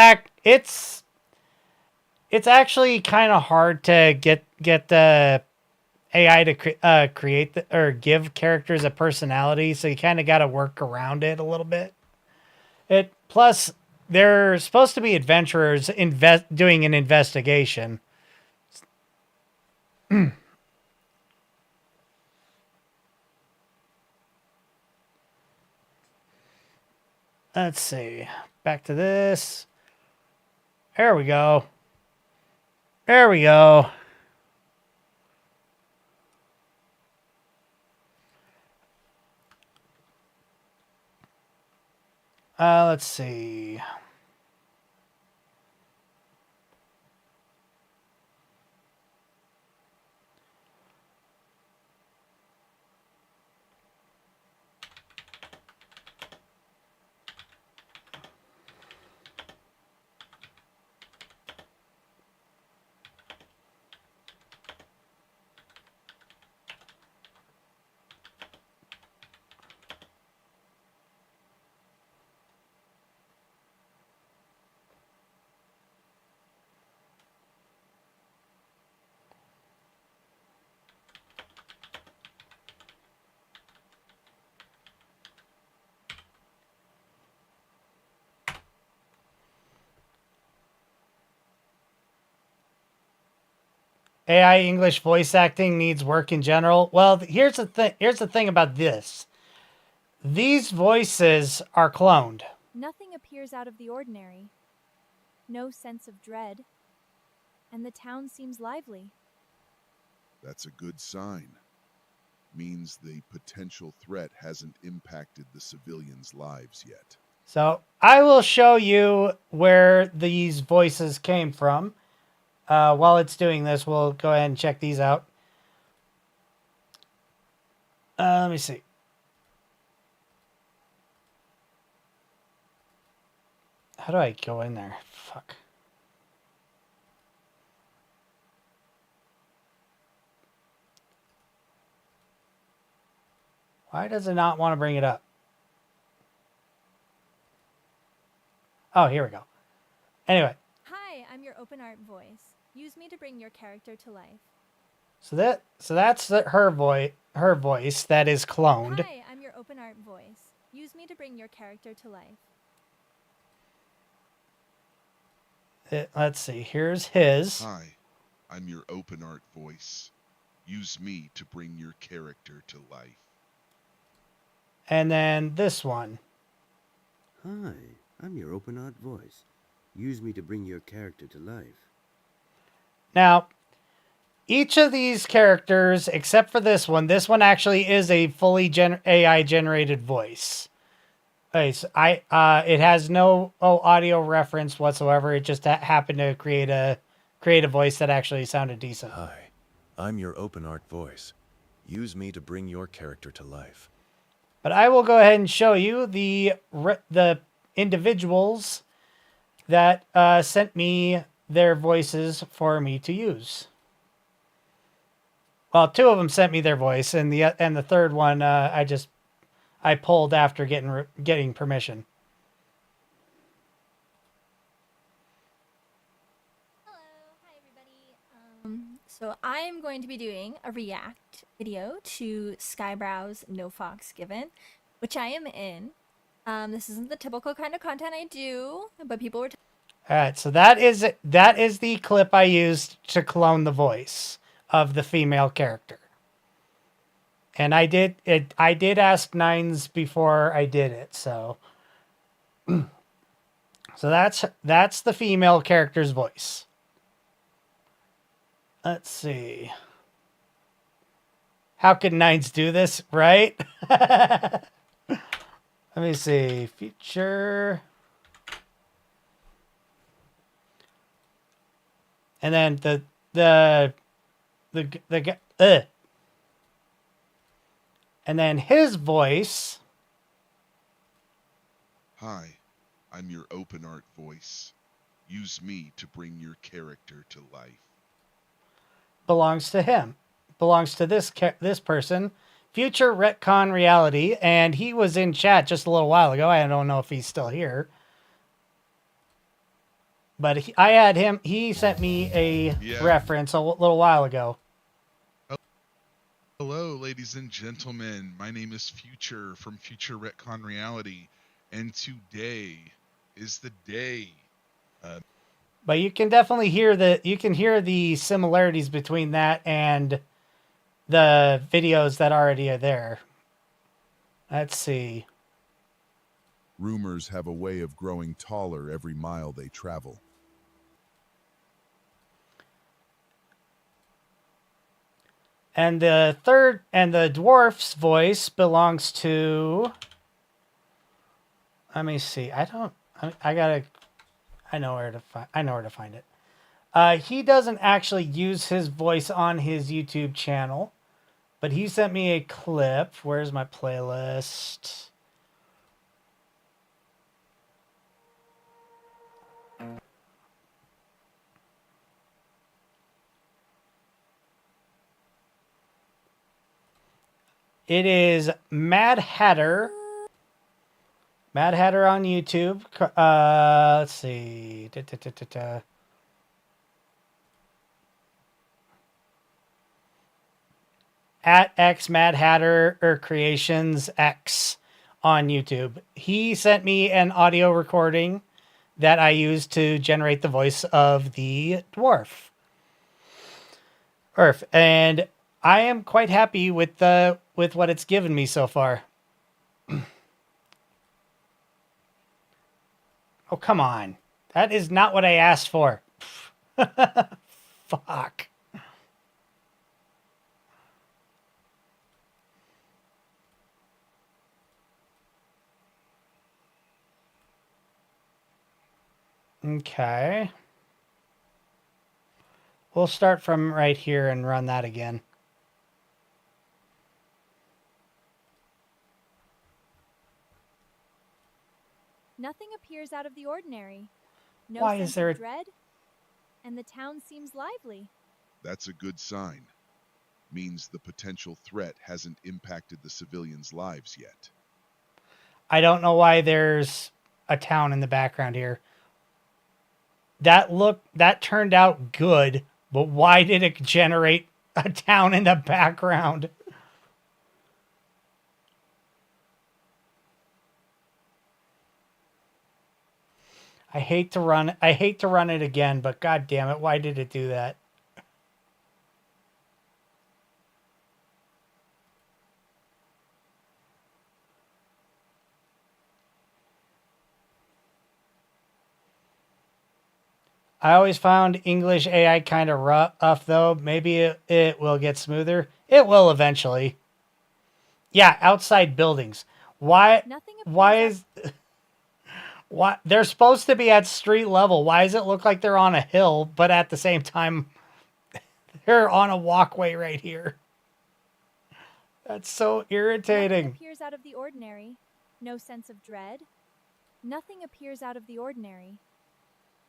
actually kind of hard to get the AI to create or give characters a personality, so you kind of got to work around it a little bit. Plus they're supposed to be adventurers doing an investigation. Let's see. Back to this. There we go. There we go. Let's see. AI English voice acting needs work in general. Well, here's the thing. Here's the thing about this. These voices are cloned. Nothing appears out of the ordinary. No sense of dread. And the town seems lively. That's a good sign. Means the potential threat hasn't impacted the civilians' lives yet. So I will show you where these voices came from. While it's doing this, we'll go ahead and check these out. Let me see. How do I go in there? Fuck. Why does it not want to bring it up? Oh, here we go. Anyway. Hi, I'm your open art voice. Use me to bring your character to life. So that's her voice that is cloned. Hi, I'm your open art voice. Use me to bring your character to life. Let's see. Here's his. Hi, I'm your open art voice. Use me to bring your character to life. And then this one. Hi, I'm your open art voice. Use me to bring your character to life. Now, each of these characters, except for this one actually is a fully AI generated voice. Okay, so it has no audio reference whatsoever. It just happened to create a voice that actually sounded decent. Hi, I'm your open art voice. Use me to bring your character to life. But I will go ahead and show you the individuals that sent me their voices for me to use. Well, two of them sent me their voice, and the third one I pulled after getting permission. Hello, hi everybody. So I'm going to be doing a react video to Skybrow's No Fox Given, which I am in. This isn't the typical kind of content I do, but people were All right, so that is the clip I used to clone the voice of the female character. And I did ask Nines before I did it, so that's the female character's voice. Let's see. How could Nines do this, right? Let me see. Feature. And then and then his voice. Hi, I'm your open art voice. Use me to bring your character to life. Belongs to him. Belongs to this person. Future Retcon Reality, and he was in chat just a little while ago. I don't know if he's still here. But I had him. He sent me a reference a little while ago. Hello, ladies and gentlemen. My name is Future from Future Retcon Reality, and today is the day. But you can definitely hear the similarities between that and the videos that already are there. Let's see. Rumors have a way of growing taller every mile they travel. And the dwarf's voice belongs to. Let me see. I know where to find it. He doesn't actually use his voice on his YouTube channel, but he sent me a clip. Where's my playlist? It is Mad Hatter. Mad Hatter on YouTube. Let's see. At X Mad Hatter or Creations X on YouTube. He sent me an audio recording that I used to generate the voice of the dwarf. And I am quite happy with what it's given me so far. Oh, come on. That is not what I asked for. Fuck. Okay. We'll start from right here and run that again. Nothing appears out of the ordinary. No Why sense is there of dread, and the town seems lively. That's a good sign. Means the potential threat hasn't impacted the civilians' lives yet. I don't know why there's a town in the background here. That turned out good, but why did it generate a town in the background? I hate to run it again, but god damn it, why did it do that? I always found English AI kind of rough, though. Maybe it will get smoother. It will eventually. Yeah, outside buildings. Why is... Why they're supposed to be at street level? Why does it look like they're on a hill, but at the same time, they're on a walkway right here? That's so Nothing irritating. appears out of the ordinary. No sense of dread. Nothing appears out of the ordinary.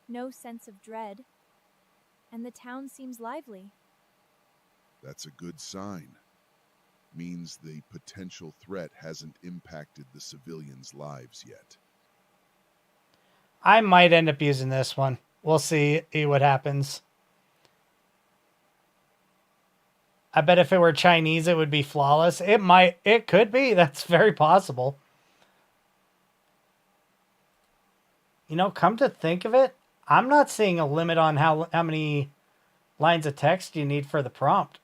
No sense of dread. And the town seems lively. That's a good sign. Means the potential threat hasn't impacted the civilians' lives yet. I might end up using this one. We'll see what happens. I bet if it were Chinese, it would be flawless. It could be. That's very possible. You know, come to think of it, I'm not seeing a limit on how many lines of text you need for the prompt.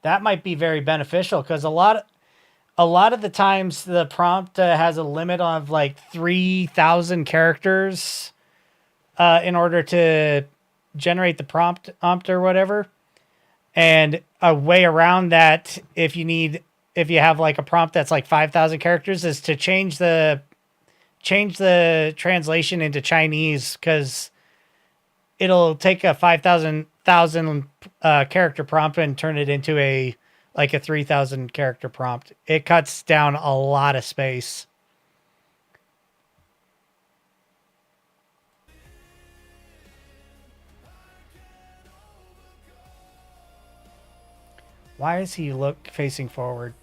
That might be very beneficial because a lot of the times the prompt has a limit of like 3,000 characters in order to generate the prompt or whatever. And a way around that, if you have like a prompt that's like 5,000 characters, is to change the translation into Chinese, because it'll take a 5,000 character prompt and turn it into a 3,000 character prompt. It cuts down a lot of space. Why is he facing forward?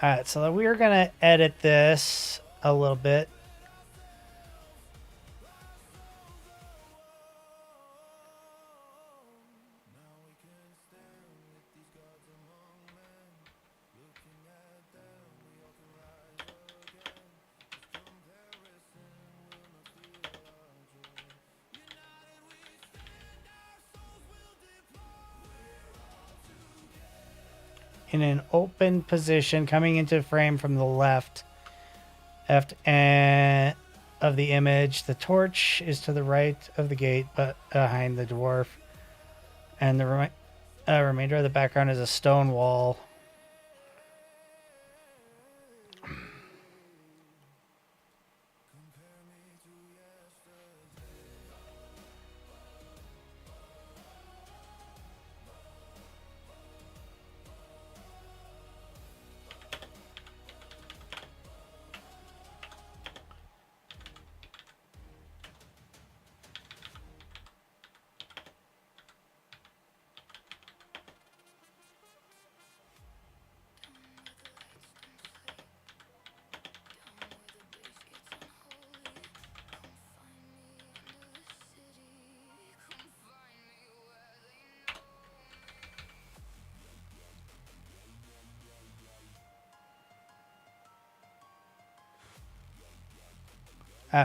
All right, so we're going to edit this a little bit. In an open position, coming into frame from the left and of the image. The torch is to the right of the gate, but behind the dwarf. And the remainder of the background is a stone wall.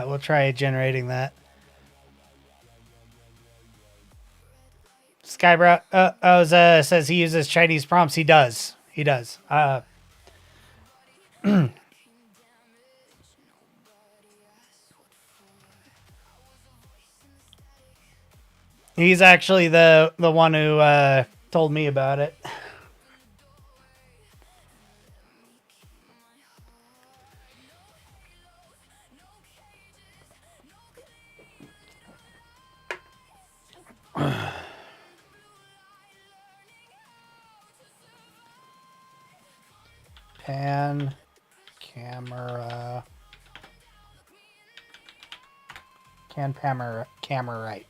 We'll try generating that. Skybrow says he uses Chinese prompts. He does. He does. He's actually the one who told me about it. Pan camera. Camera right.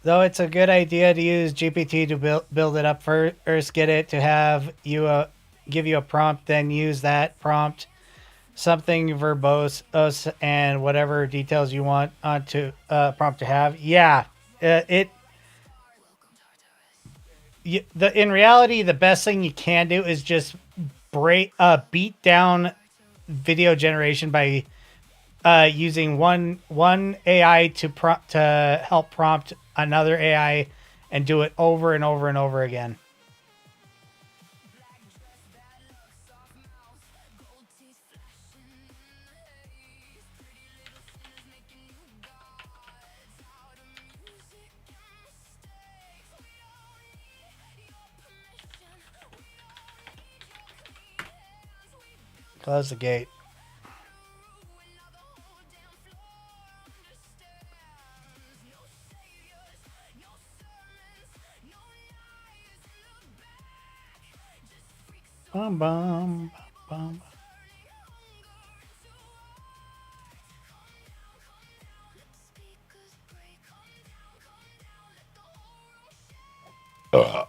Though it's a good idea to use GPT to build it up first, get it to have you give you a prompt, then use that prompt, something verbose, and whatever details you want onto prompt to have. Yeah, in reality, the best thing you can do is just beat down video generation by using one AI to help prompt another AI and do it over and over and over again. Close the gate. Bum, bum, bum. Ugh.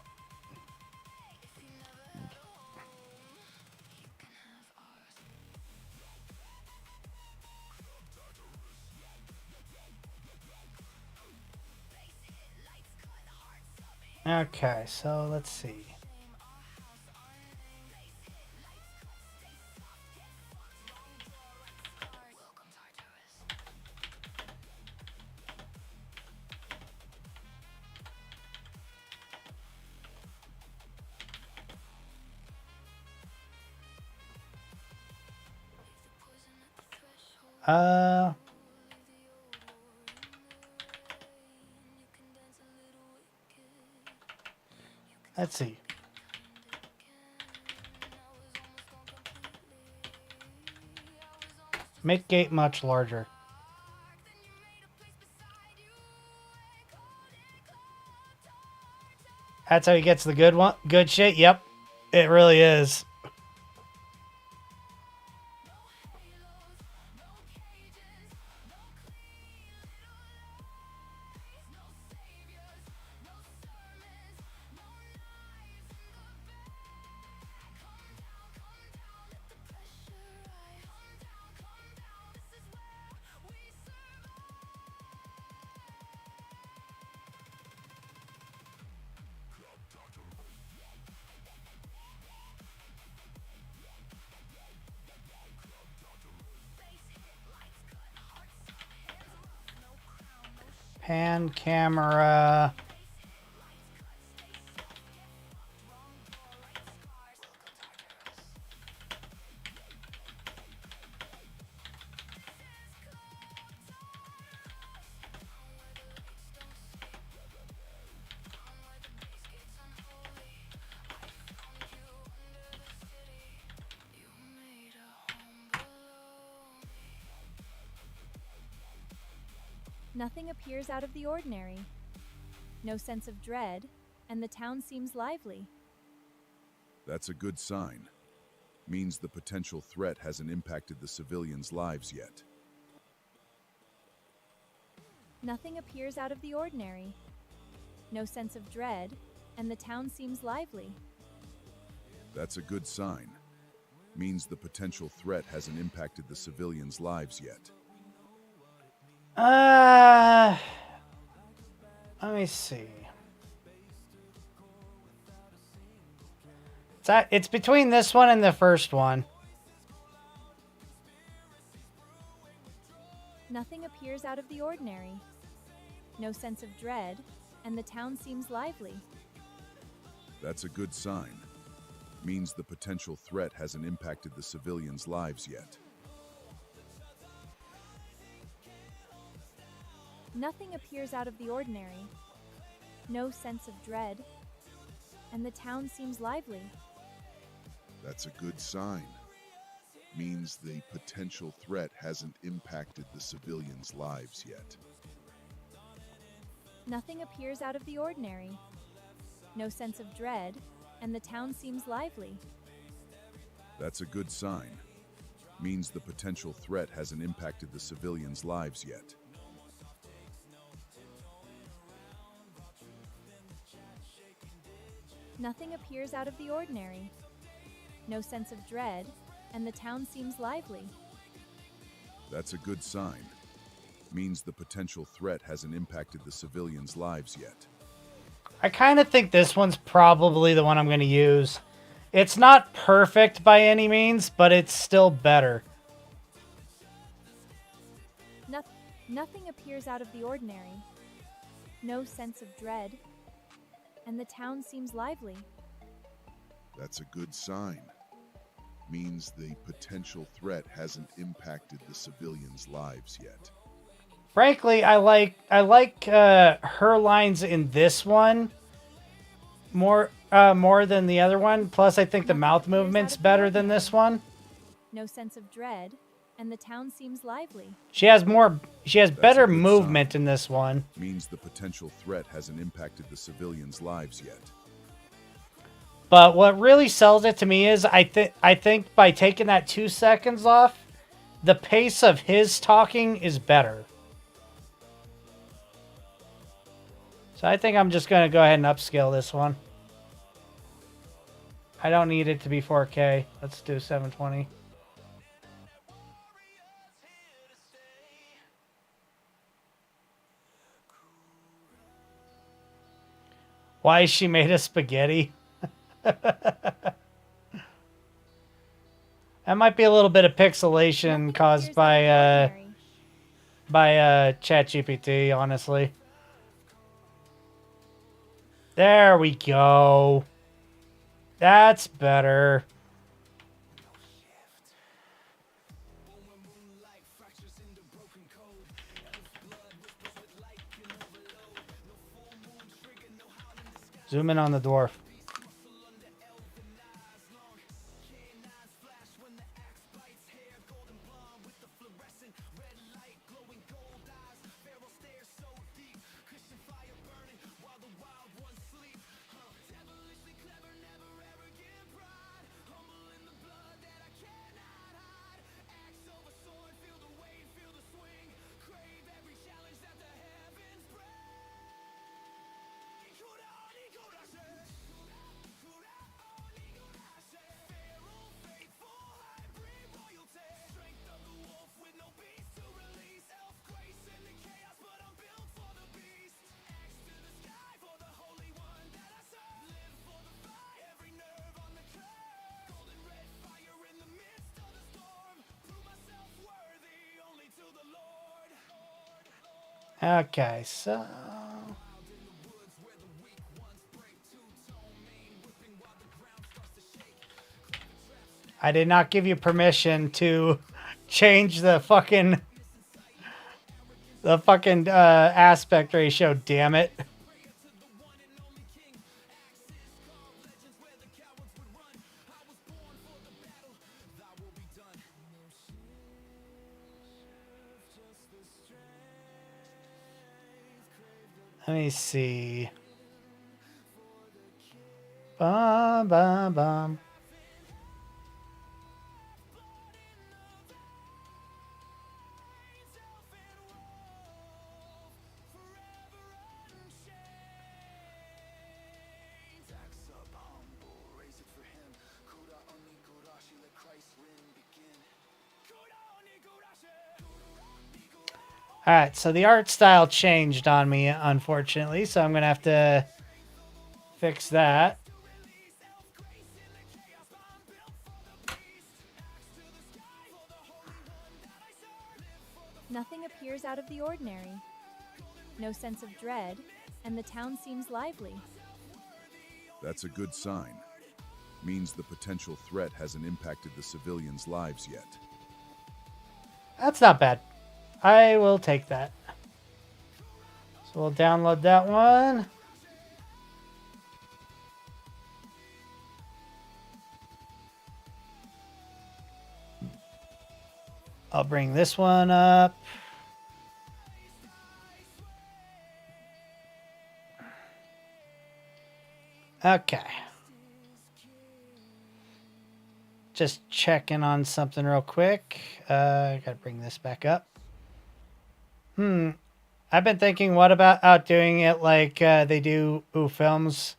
Okay, so let's see. Uh, let's see. Make gate much larger. That's how he gets the good one. Good shit. Yep, it really is. Pan camera. Nothing appears out of the ordinary. No sense of dread, and the town seems lively. That's a good sign. Means the potential threat hasn't impacted the civilians' lives yet. Nothing appears out of the ordinary. No sense of dread, and the town seems lively. That's a good sign. Means the potential threat hasn't impacted the civilians' lives yet. Let me see. It's between this one and the first one. Nothing appears out of the ordinary. No sense of dread, and the town seems lively. That's a good sign. Means the potential threat hasn't impacted the civilians' lives yet. Nothing appears out of the ordinary. No sense of dread, and the town seems lively. That's a good sign. Means the potential threat hasn't impacted the civilians' lives yet. Nothing appears out of the ordinary. No sense of dread, and the town seems lively. That's a good sign. Means the potential threat hasn't impacted the civilians' lives yet. Nothing appears out of the ordinary. No sense of dread, and the town seems lively. That's a good sign. Means the potential threat hasn't impacted the civilians' lives yet. I kind of think this one's probably the one I'm going to use. It's not perfect by any means, but it's still better. Nothing appears out of the ordinary. No sense of dread, and the town seems lively. That's a good sign. Means the potential threat hasn't impacted the civilians' lives yet. Frankly, I like her lines in this one more than the other one. Plus, I think the mouth movement's better than this one. no sense of dread, and the town seems lively. She has better a good movement sign. in this one. Means the potential threat hasn't impacted the civilians' lives yet. But what really sells it to me is I think by taking that 2 seconds off, the pace of his talking is better. So I think I'm just going to go ahead and upscale this one. I don't need it to be 4K. Let's do 720. Why is she made of spaghetti? That might be a little bit of pixelation Nothing caused appears out of the by ordinary. ChatGPT, honestly. There we go. That's better. Zoom in on the dwarf. Okay, so I did not give you permission to change the fucking aspect ratio, damn it. Let me see. Bum, bum, bum. Alright, so the art style changed on me, unfortunately, so I'm going to have to fix that. Nothing appears out of the ordinary. No sense of dread, and the town seems lively. That's a good sign. Means the potential threat hasn't impacted the civilians' lives yet. That's not bad. I will take that. So we'll download that one. I'll bring this one up. Okay. Just checking on something real quick. I gotta bring this back up. I've been thinking, what about doing it like they do films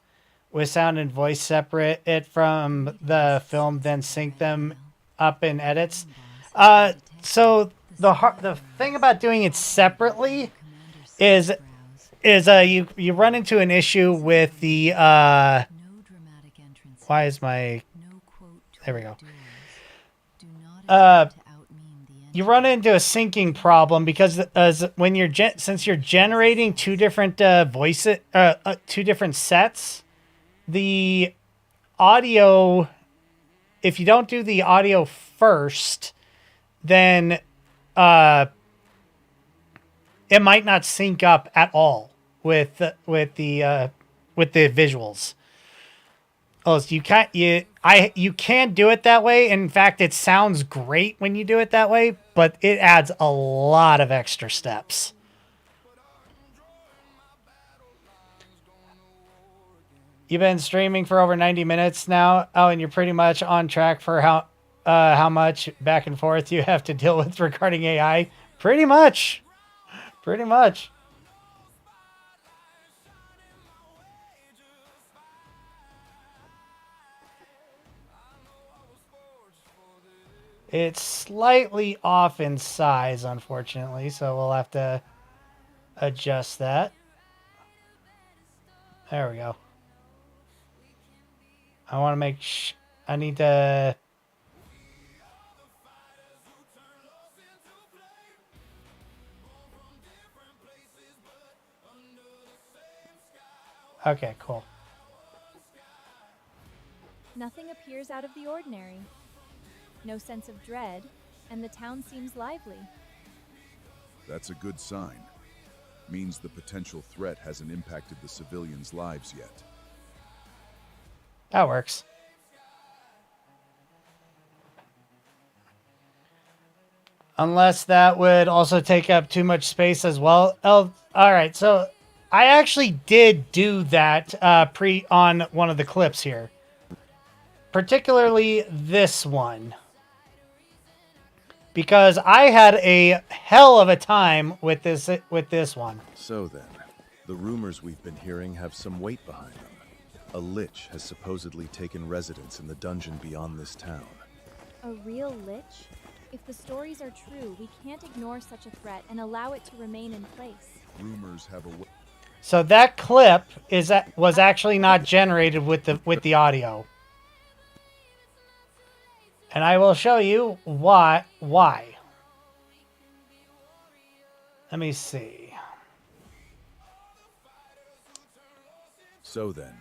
with sound and voice separate it from the film, then sync them up in edits. So the thing about doing it separately is you run into an issue with the why is my there we go. You run into a syncing problem because when since you're generating two different voices, two different sets, the audio, if you don't do the audio first, then it might not sync up at all with the visuals. Oh, so you can't you can do it that way. In fact, it sounds great when you do it that way, but it adds a lot of extra steps. You've been streaming for over 90 minutes now. Oh, and you're pretty much on track for how much back and forth you have to deal with regarding AI. Pretty much. Pretty much. It's slightly off in size, unfortunately, so we'll have to adjust that. There we go. I want to make I need to... Okay, cool. Nothing appears out of the ordinary. No sense of dread, and the town seems lively. That's a good sign. Means the potential threat hasn't impacted the civilians' lives yet. That works. Unless that would also take up too much space as well. Oh, all right. So I actually did do that on one of the clips here. Particularly this one. Because I had a hell of a time with this one. So then, the rumors we've been hearing have some weight behind them. A lich has supposedly taken residence in the dungeon beyond this town. A real lich? If the stories are true, we can't ignore such a threat and allow it to remain in place. Rumors have a So that clip was actually not generated with the audio. And I will show you why. Let me see. So then,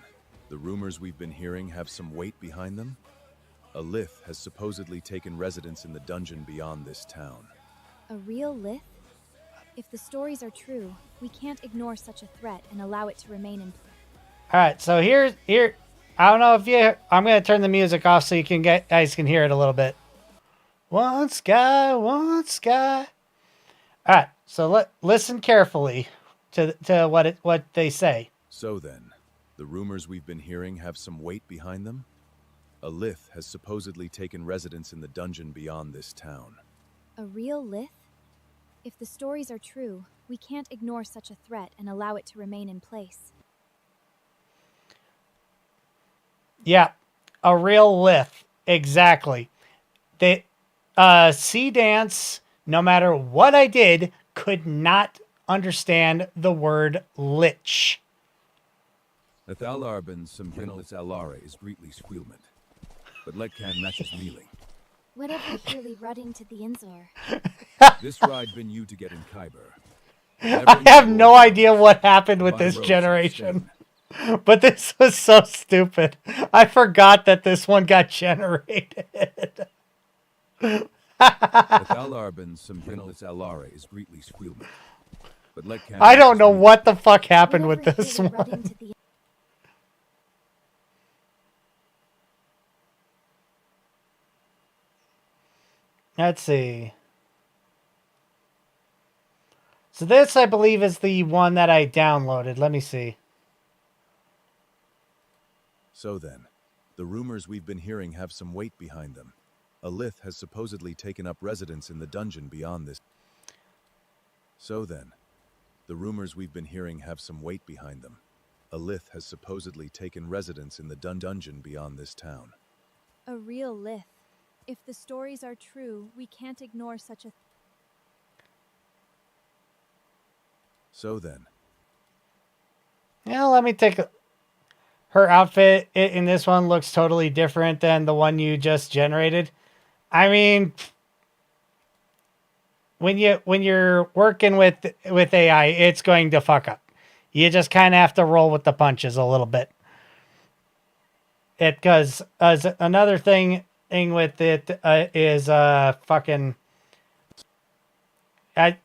the rumors we've been hearing have some weight behind them? A lith has supposedly taken residence in the dungeon beyond this town. A real lith? If the stories are true, we can't ignore such a threat and allow it to remain in place. All right, so here. I don't know if you. I'm gonna turn the music off so you guys can hear it a little bit. One sky. All right, so listen carefully to what they say. So then, the rumors we've been hearing have some weight behind them? A lith has supposedly taken residence in the dungeon beyond this town. A real lith? If the stories are true, we can't ignore such a threat and allow it to remain in place. Yeah, a real lith. Exactly. Sea Dance, no matter what I did, could not understand the word lich. Nathalarben Simpinis Alare is greatly squealment, but let can matches mealing. Whatever really rutting to the Inzor. This ride been you to get in Khyber. I have no idea what happened with this generation. But this was so stupid. I forgot that this one got generated. Nathalarben Simpinis Alare is greatly squealment, but let can I don't know what the fuck happened with this one. Let's see. So this, I believe, is the one that I downloaded. Let me see. So then, the rumors we've been hearing have some weight behind them. A lith has supposedly taken up residence in the dungeon beyond this. So then, the rumors we've been hearing have some weight behind them. A lith has supposedly taken residence in the dungeon beyond this town. A real lith. If the stories are true, we can't ignore such a... So then. Yeah, let me take a... Her outfit in this one looks totally different than the one you just generated. I mean, when you're working with AI, it's going to fuck up. You just kind of have to roll with the punches a little bit. Because another thing with it is fucking...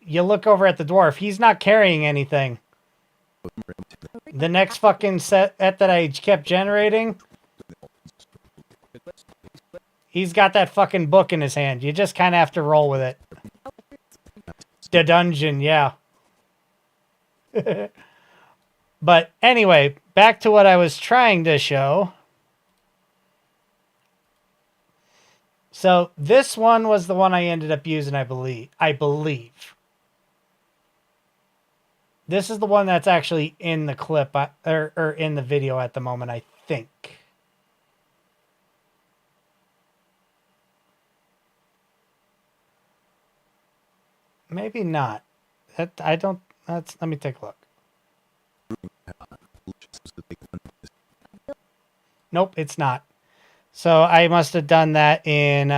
you look over at the dwarf. He's not carrying anything. The next fucking set that I kept generating, He's got that fucking book in his hand. You just kind of have to roll with it. The dungeon, yeah. But anyway, back to what I was trying to show. So this one was the one I ended up using, I believe. This is the one that's actually in the clip, or in the video at the moment, I think. Maybe not. Let me take a look. Nope, it's not. So I must have done that in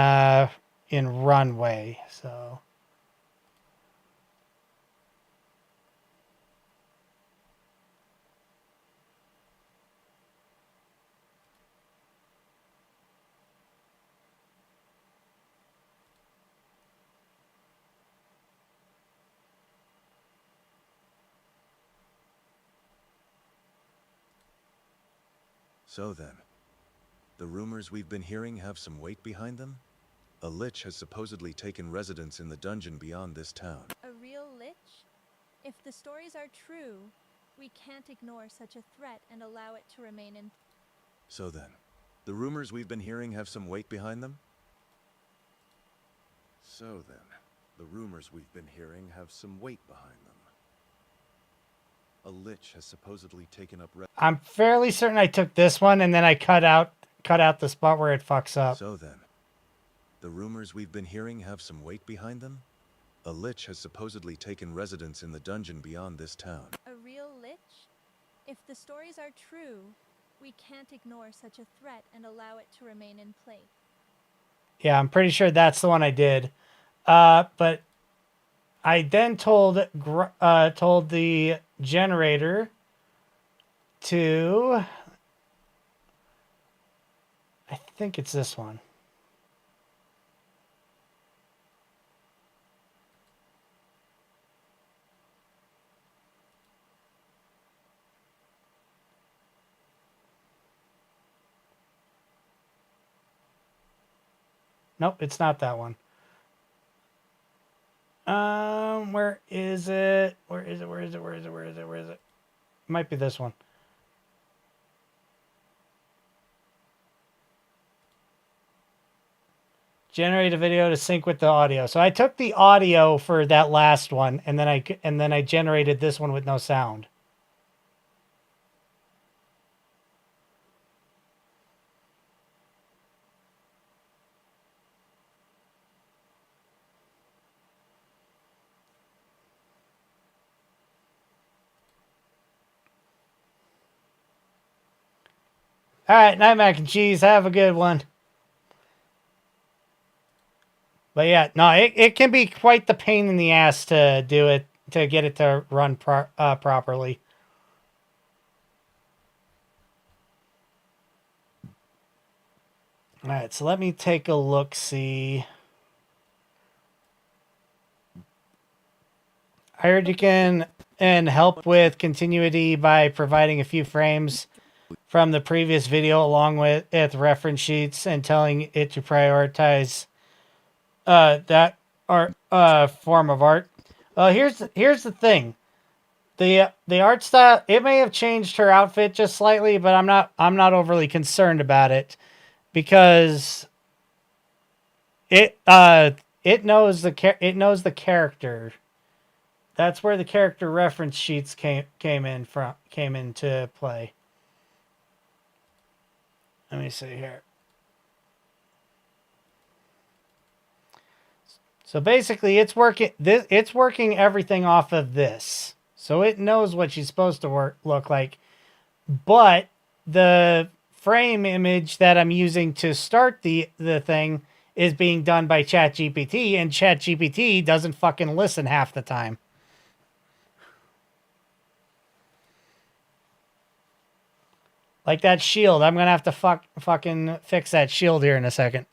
Runway. So So then, the rumors we've been hearing have some weight behind them? A lich has supposedly taken residence in the dungeon beyond this town. A real lich? If the stories are true, we can't ignore such a threat and allow it to remain in. So then, the rumors we've been hearing have some weight behind them? So then, the rumors we've been hearing have some weight behind them. A lich has supposedly taken up I'm fairly certain I took this one and then I cut out the spot where it fucks up. So then, the rumors we've been hearing have some weight behind them? A lich has supposedly taken residence in the dungeon beyond this town. A real lich? If the stories are true, we can't ignore such a threat and allow it to remain in place. Yeah, I'm pretty sure that's the one I did. But I then told the generator to, I think it's this one. Nope, it's not that one. Where is it? Where is it? Might be this one. Generate a video to sync with the audio. So I took the audio for that last one, and then I generated this one with no sound. All right, night mac and cheese. Have a good one. But yeah, no, it can be quite the pain in the ass to do it, to get it to run properly. All right, so let me take a look, see. I heard you can help with continuity by providing a few frames from the previous video along with reference sheets and telling it to prioritize that art form of art. Here's the thing. The art style, it may have changed her outfit just slightly, but I'm not overly concerned about it because it knows the character. That's where the character reference sheets came into play. Let me see here. So basically, it's working everything off of this. So it knows what she's supposed to look like. But the frame image that I'm using to start the thing is being done by ChatGPT, and ChatGPT doesn't fucking listen half the time. Like that shield. I'm going to have to fucking fix that shield here in a second.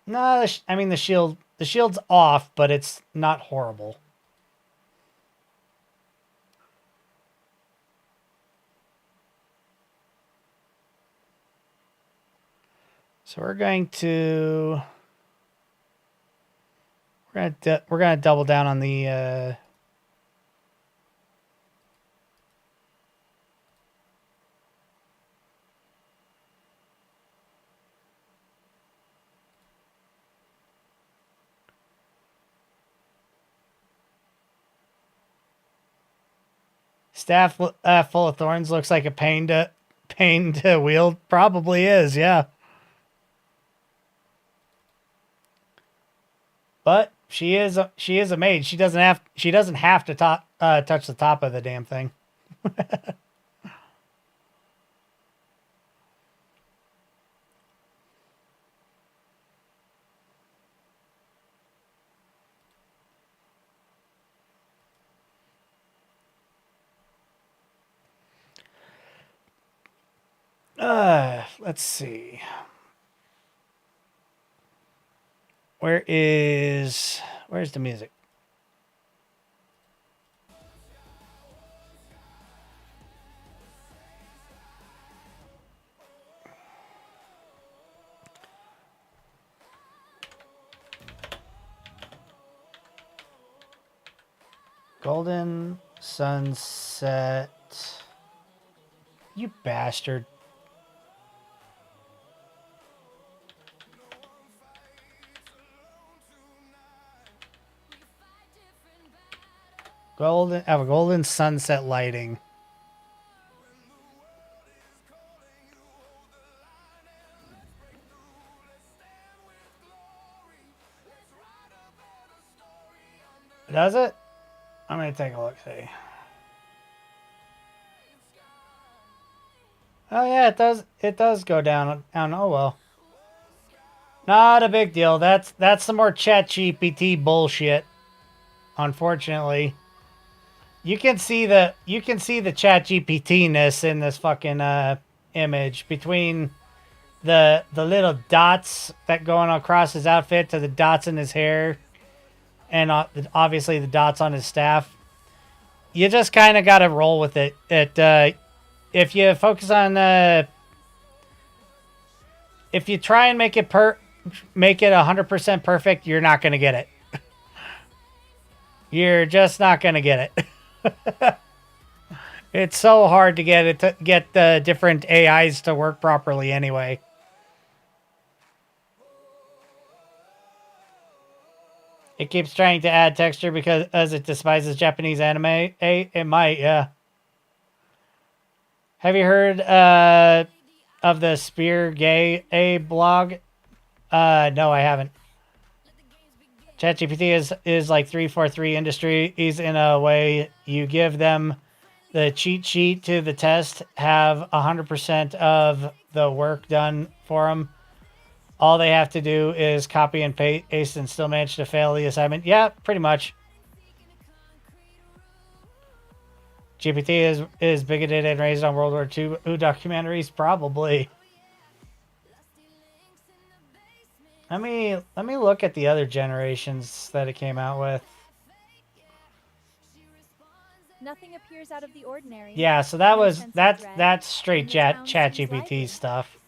No, I mean the shield's off, but it's not horrible. So we're gonna double down on the staff full of thorns looks like a pain to wield. Probably is, yeah. But she is a mage. She doesn't have to touch the top of the damn thing. Let's see. Where's the music? Golden Sunset. You bastard. Have a golden sunset lighting. Does it? I'm gonna take a look. See. Oh yeah, it does. It does go down. Oh well. Not a big deal. That's some more ChatGPT bullshit. Unfortunately, you can see the ChatGPT-ness in this fucking image between the little dots that going across his outfit to the dots in his hair, and obviously the dots on his staff. You just kind of got to roll with it. If you focus on if you try and make it 100% perfect, you're not going to get it. You're just not going to get it. It's so hard to get the different AIs to work properly anyway. It keeps trying to add texture because as it despises Japanese anime. It might, yeah. Have you heard of the Spear Gay blog? No, I haven't. ChatGPT is like 343 Industries in a way. You give them the cheat sheet to the test, have 100% of the work done for them. All they have to do is copy and paste and still manage to fail the assignment. Yeah, pretty much. GPT is bigoted and raised on World War II documentaries? Probably. Let me look at the other generations that it came out with. Nothing appears out of the ordinary. Yeah, so that's straight ChatGPT stuff.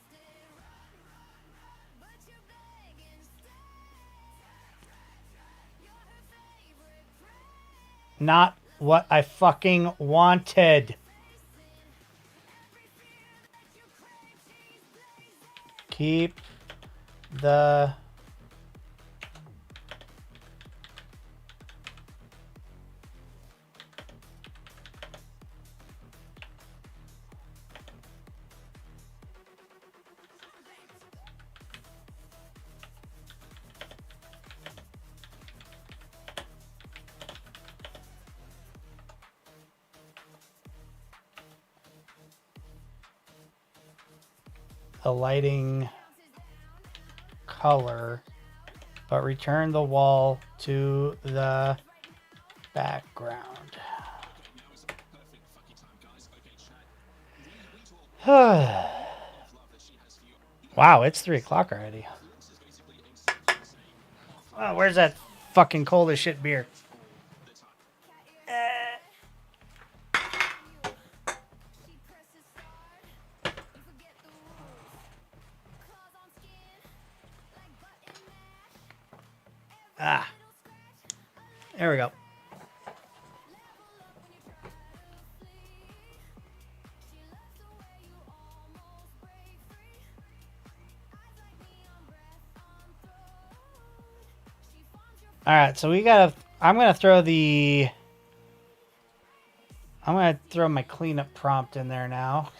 Not what I fucking wanted. Keep the lighting color, but return the wall to the background. Wow, it's 3 o'clock already. Oh, where's that fucking cold as shit beer? Ah, there we go. All right, so we gotta. I'm gonna throw my cleanup prompt in there now.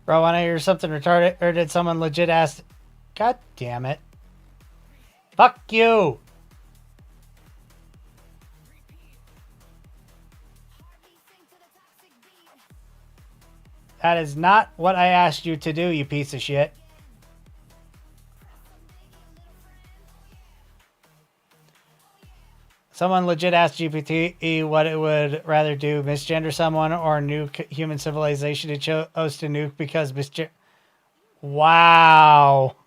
Bro, wanna hear something retarded? Or did someone legit ask? God damn it. Fuck you! That is not what I asked you to do, you piece of shit. Someone legit asked GPT what it would rather do, misgender someone or nuke human civilization. It chose to nuke because misgender... Wow.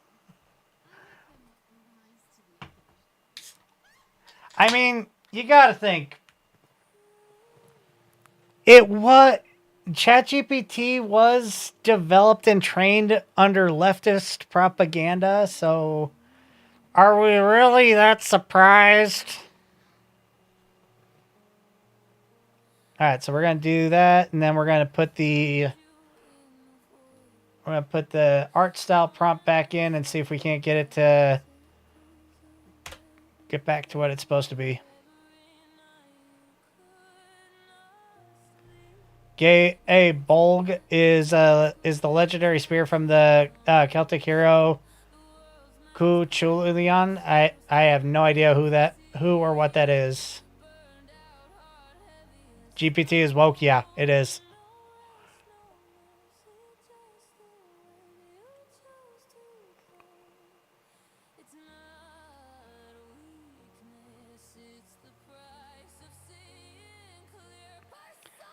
I mean, you gotta think. ChatGPT was developed and trained under leftist propaganda, so are we really that surprised? Alright, so we're gonna do that, and then we're gonna put the art style prompt back in and see if we can't get it to get back to what it's supposed to be. Gay A Bolg is the legendary spear from the Celtic hero Cu Chulainn. I have no idea who or what that is. GPT is woke, yeah, it is.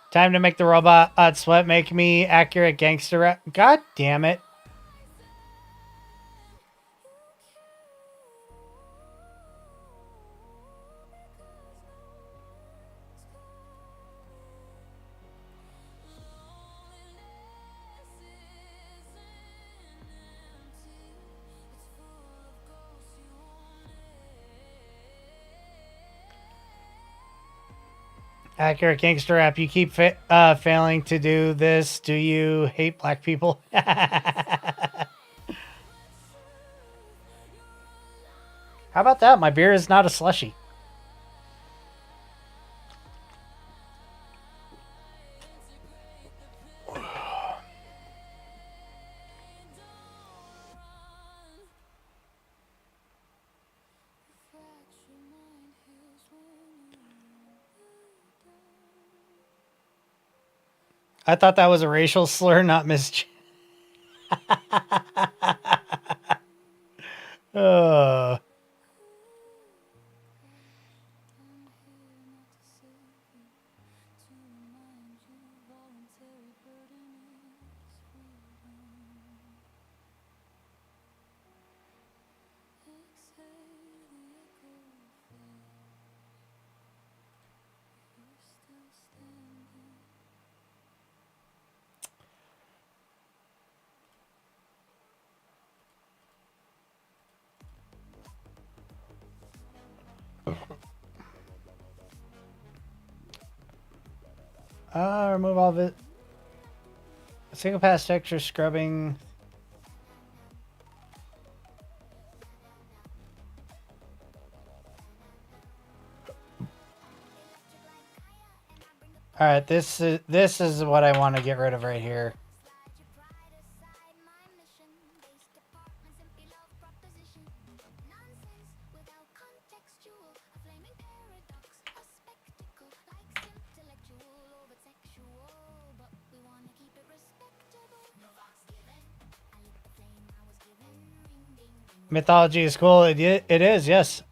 Time to make the robot sweat. Make me accurate gangster rap. God damn it. Accurate gangster rap. You keep failing to do this. Do you hate black people? How about that? My beer is not a slushy. I thought that was a racial slur, not mis. Remove all of it. Single pass texture scrubbing. All right, this is what I want to get rid of right here. Mythology is cool. It is, yes.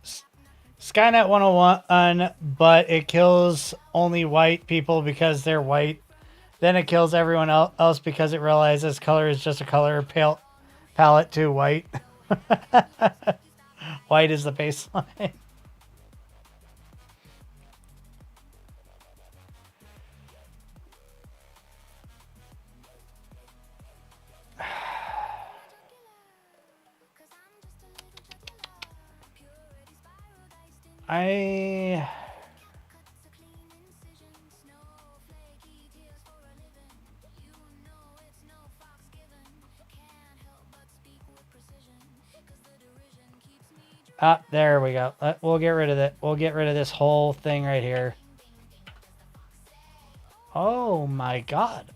Skynet 101, but it kills only white people because they're white. Then it kills everyone else because it realizes color is just a color palette to white. White is the baseline. I there we go. We'll get rid of that. We'll get rid of this whole thing right here. Oh my god.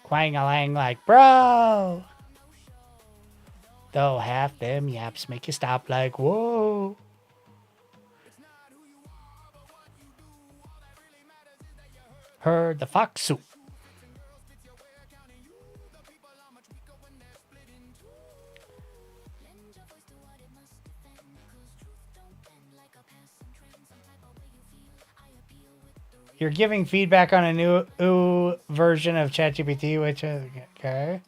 Quang-a-lang like, bro. Though half them yaps make you stop like, whoa. Heard the fox soup. You're giving feedback on a new version of ChatGPT, which is okay.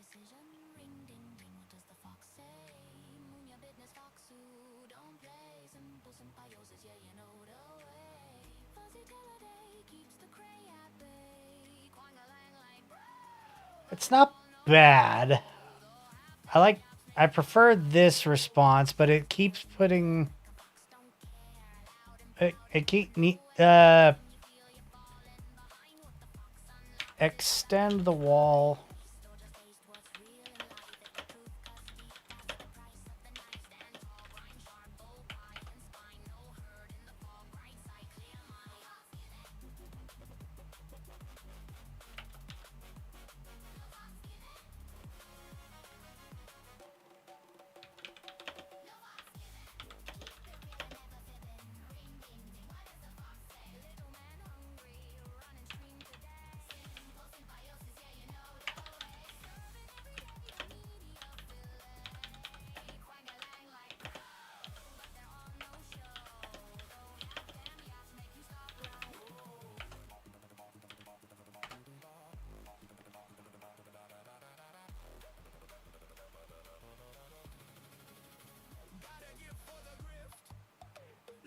It's not bad. I prefer this response, but it keeps putting extend the wall.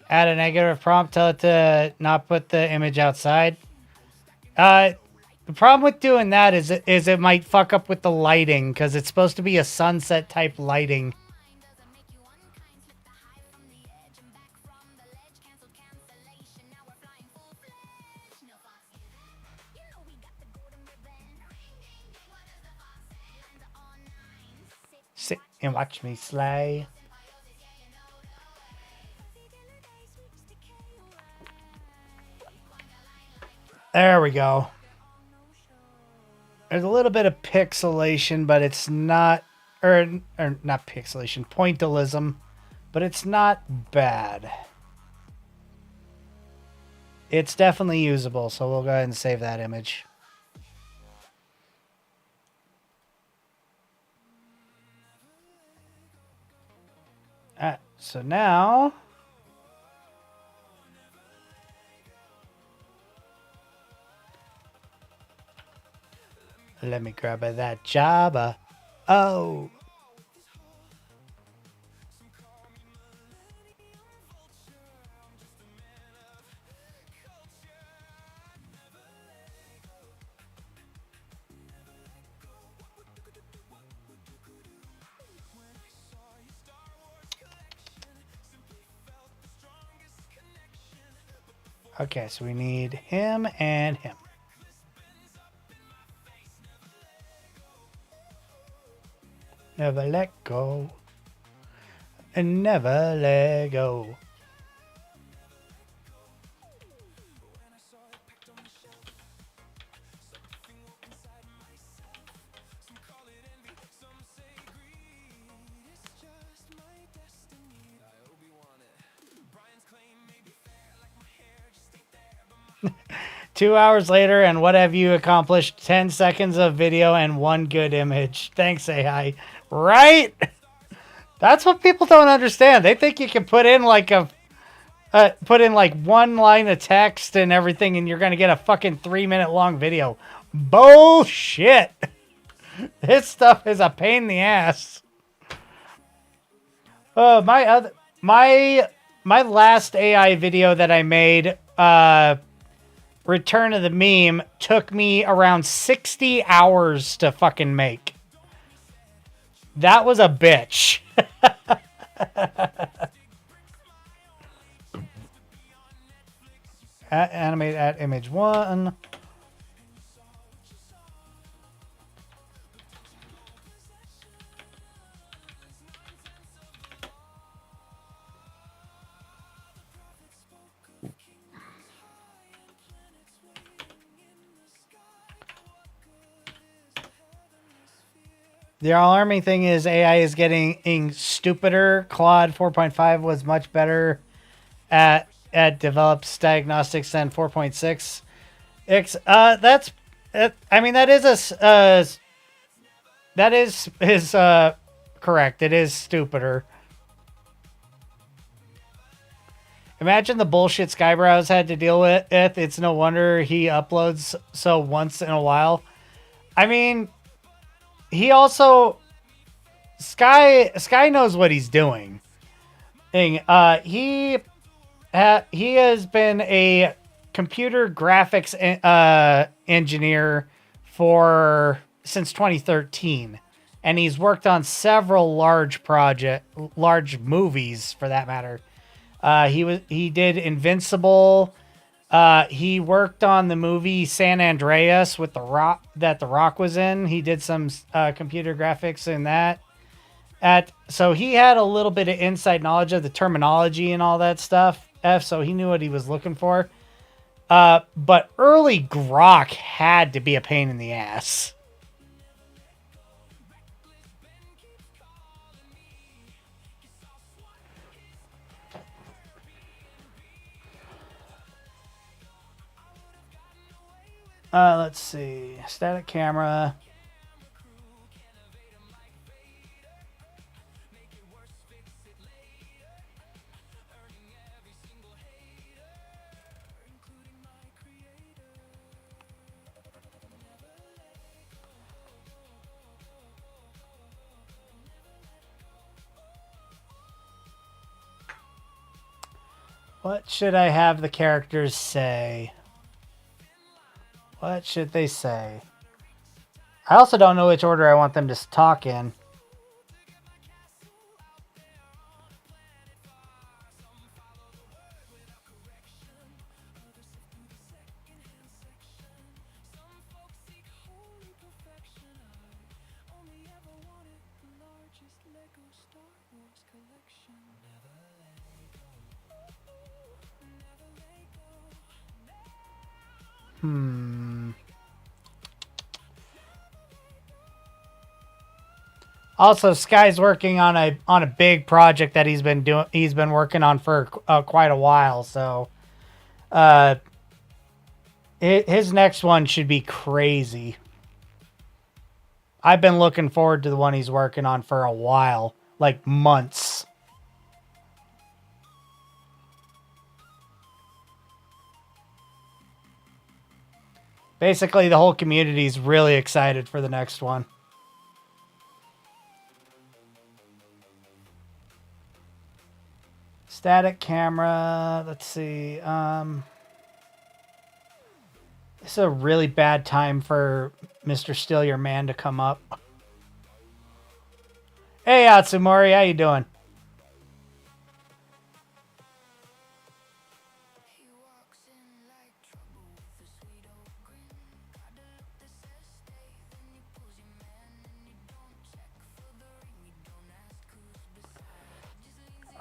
Add a negative prompt, tell it to not put the image outside. The problem with doing that is it might fuck up with the lighting because it's supposed to be a sunset type lighting. Sit and watch me slay. There we go. There's a little bit of pixelation, but it's not, or not pixelation, pointillism, but it's not bad. It's definitely usable, so we'll go ahead and save that image. Alright, so now let me grab that Jabba. Oh. Okay, so we need him and him. Never let go. And never let go. 2 hours later, and what have you accomplished? 10 seconds of video and 1 good image. Thanks, AI. Right? That's what people don't understand. They think you can put in like put in like 1 line of text and everything, and you're gonna get a fucking 3-minute long video. Bullshit. This stuff is a pain in the ass. My last AI video that I made, Return of the Meme, took me around 60 hours to fucking make. That was a bitch. Animate at image 1. The alarming thing is AI is getting stupider. Claude 4.5 was much better at develops diagnostics than 4.6. I mean, that is correct. It is stupider. Imagine the bullshit Skybrows had to deal with. It's no wonder he uploads so once in a while. I mean, he also Sky knows what he's doing. He has been a computer graphics engineer since 2013, and he's worked on several large movies for that matter. He did Invincible. He worked on the movie San Andreas with The Rock that The Rock was in. He did some computer graphics in that. So he had a little bit of inside knowledge of the terminology and all that stuff. So he knew what he was looking for. But early Grok had to be a pain in the ass. Let's see. Static camera. What should I have the characters say? What should they say? I also don't know which order I want them to talk in. Also, Sky's working on a big project that he's been working on for quite a while. So, his next one should be crazy. I've been looking forward to the one he's working on for a while, like months. Basically, the whole community is really excited for the next one. Static camera. Let's see. This is a really bad time for Mr. Steal Your Man to come up. Hey, Atsumori, how you doing?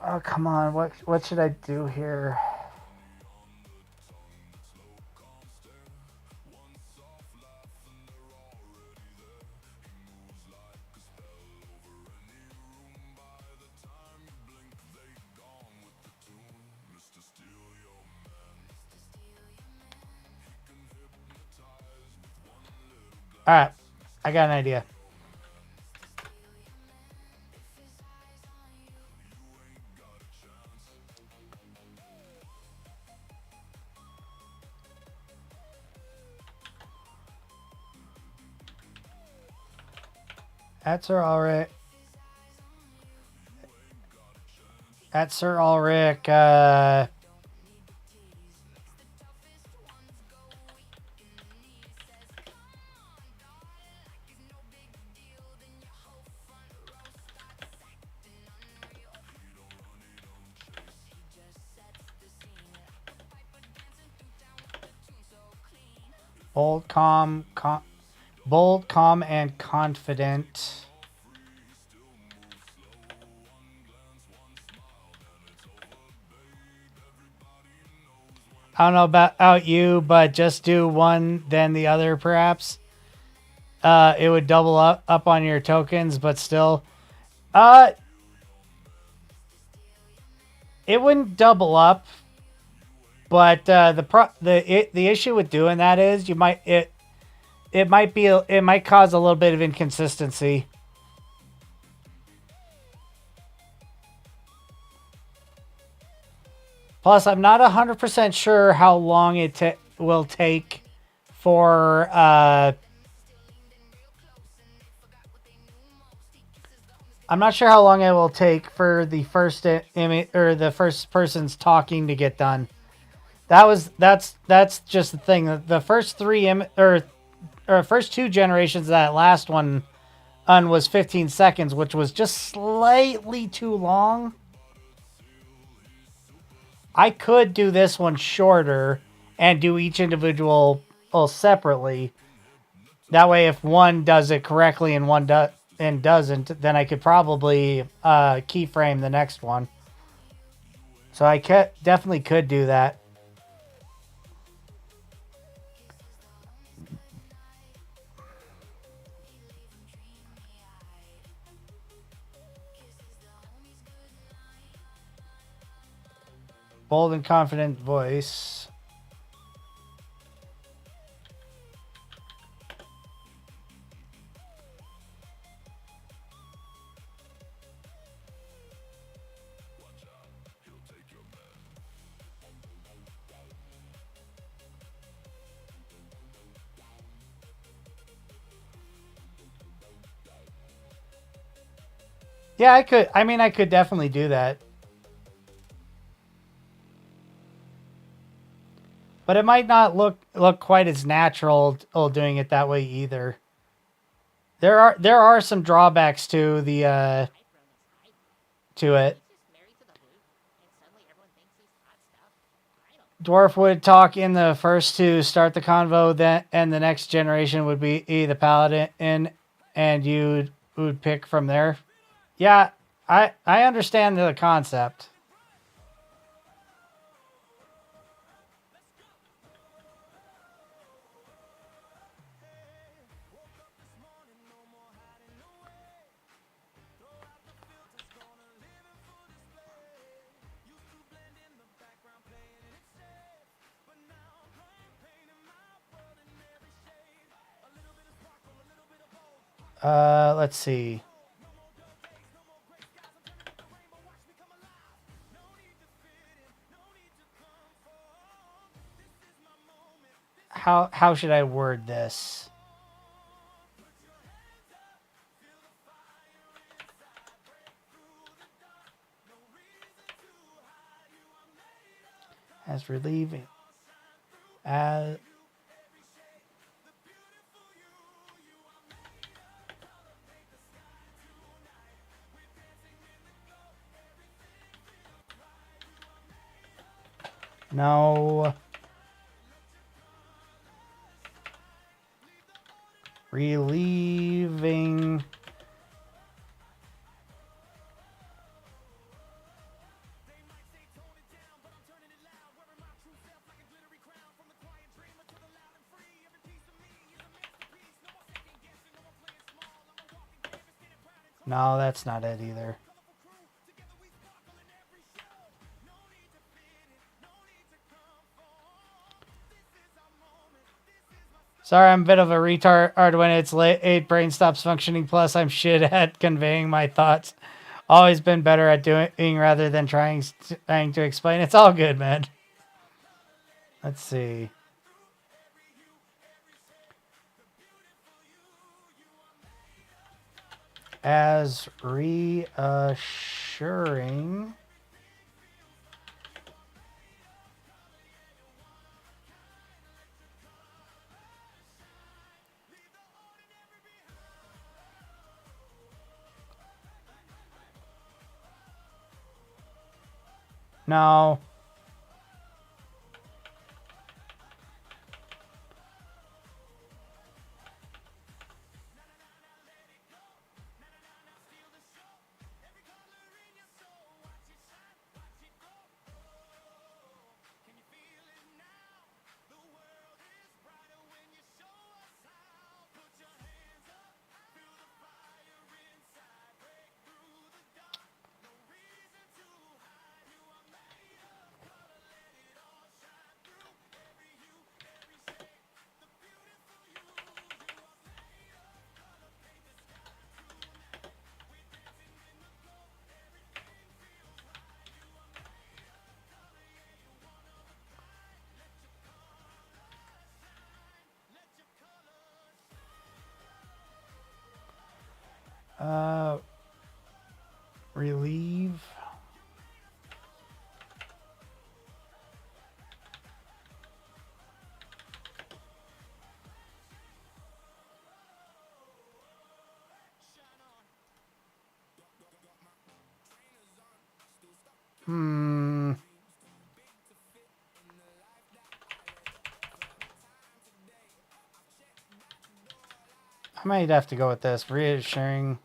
Oh, come on. What should I do here? Alright. I got an idea. At Sir Ulrich. At Sir Ulrich, bold, calm, and confident. I don't know about you, but just do one, then the other, perhaps. It would double up on your tokens, but still. It wouldn't double up, but the issue with doing that is it might cause a little bit of inconsistency. Plus, I'm not 100% sure how long it will take for I'm not sure how long it will take for the first image or the first person's talking to get done. That's just the thing. The first first two generations of that last one was 15 seconds, which was just slightly too long. I could do this one shorter and do each individual separately. That way, if one does it correctly and one doesn't, then I could probably keyframe the next one. So I definitely could do that. Bold and confident voice. Yeah, I could. I mean, I could definitely do that. But it might not look quite as natural doing it that way either. There are some drawbacks to the to it. Dwarf would talk in the first to start the convo, then and the next generation would be the paladin, and you would pick from there. Yeah, I understand the concept. Let's see. How should I word this? As relieving as no relieving no, that's not it either. Sorry, I'm a bit of a retard when it's late. Brain stops functioning. Plus, I'm shit at conveying my thoughts. Always been better at doing rather than trying to explain. It's all good, man. Let's see. As reassuring. No. Relieve. I might have to go with this. Reassuring.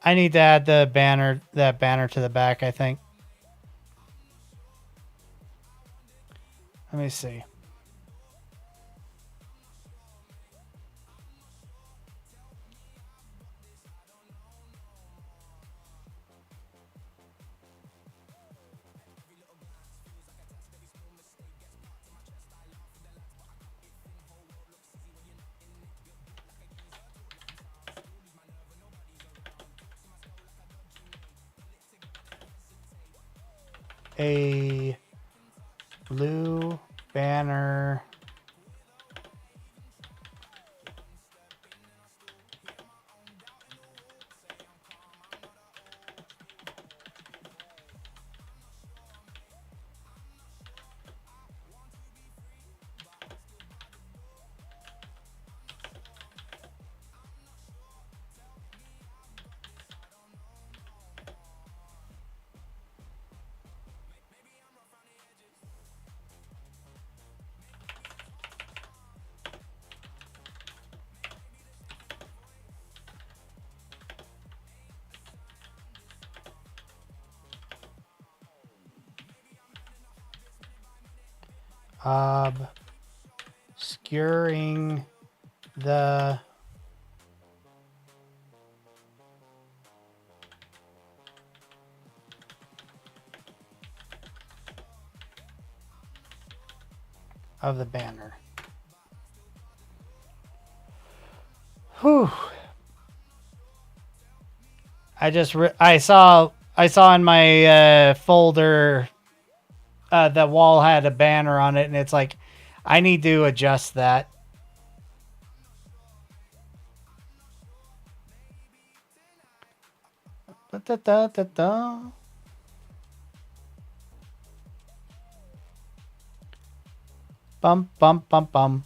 I need to add that banner to the back, I think. Let me see. A blue banner obscuring the of the banner. Whew. I saw in my folder the wall had a banner on it, and it's like I need to adjust that. Da-da-da-da-da. Bum bum bum bum.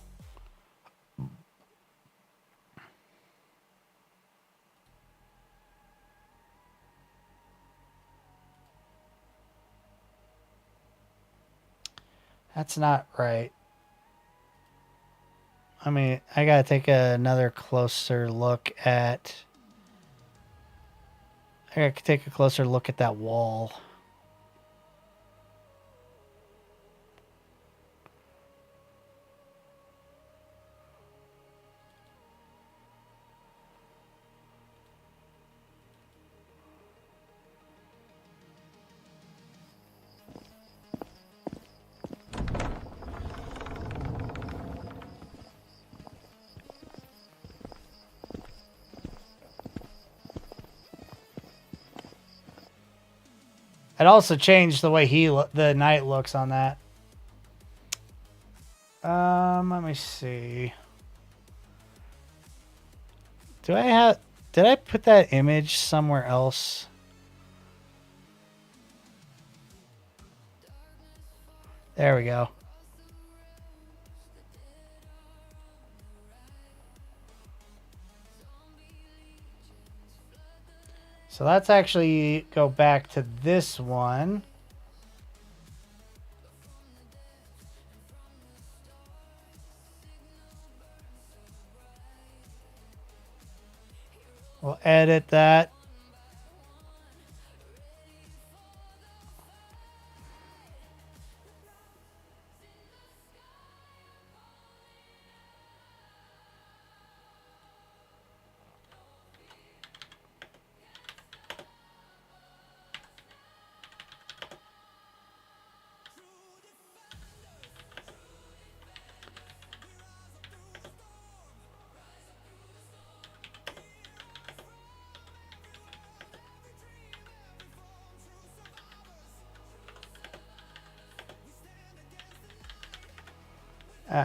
That's not right. I mean, I gotta take another closer look at. I gotta take a closer look at that wall. It also changed the way the knight looks on that. Let me see. Did I put that image somewhere else? There we go. So let's actually go back to this one. We'll edit that.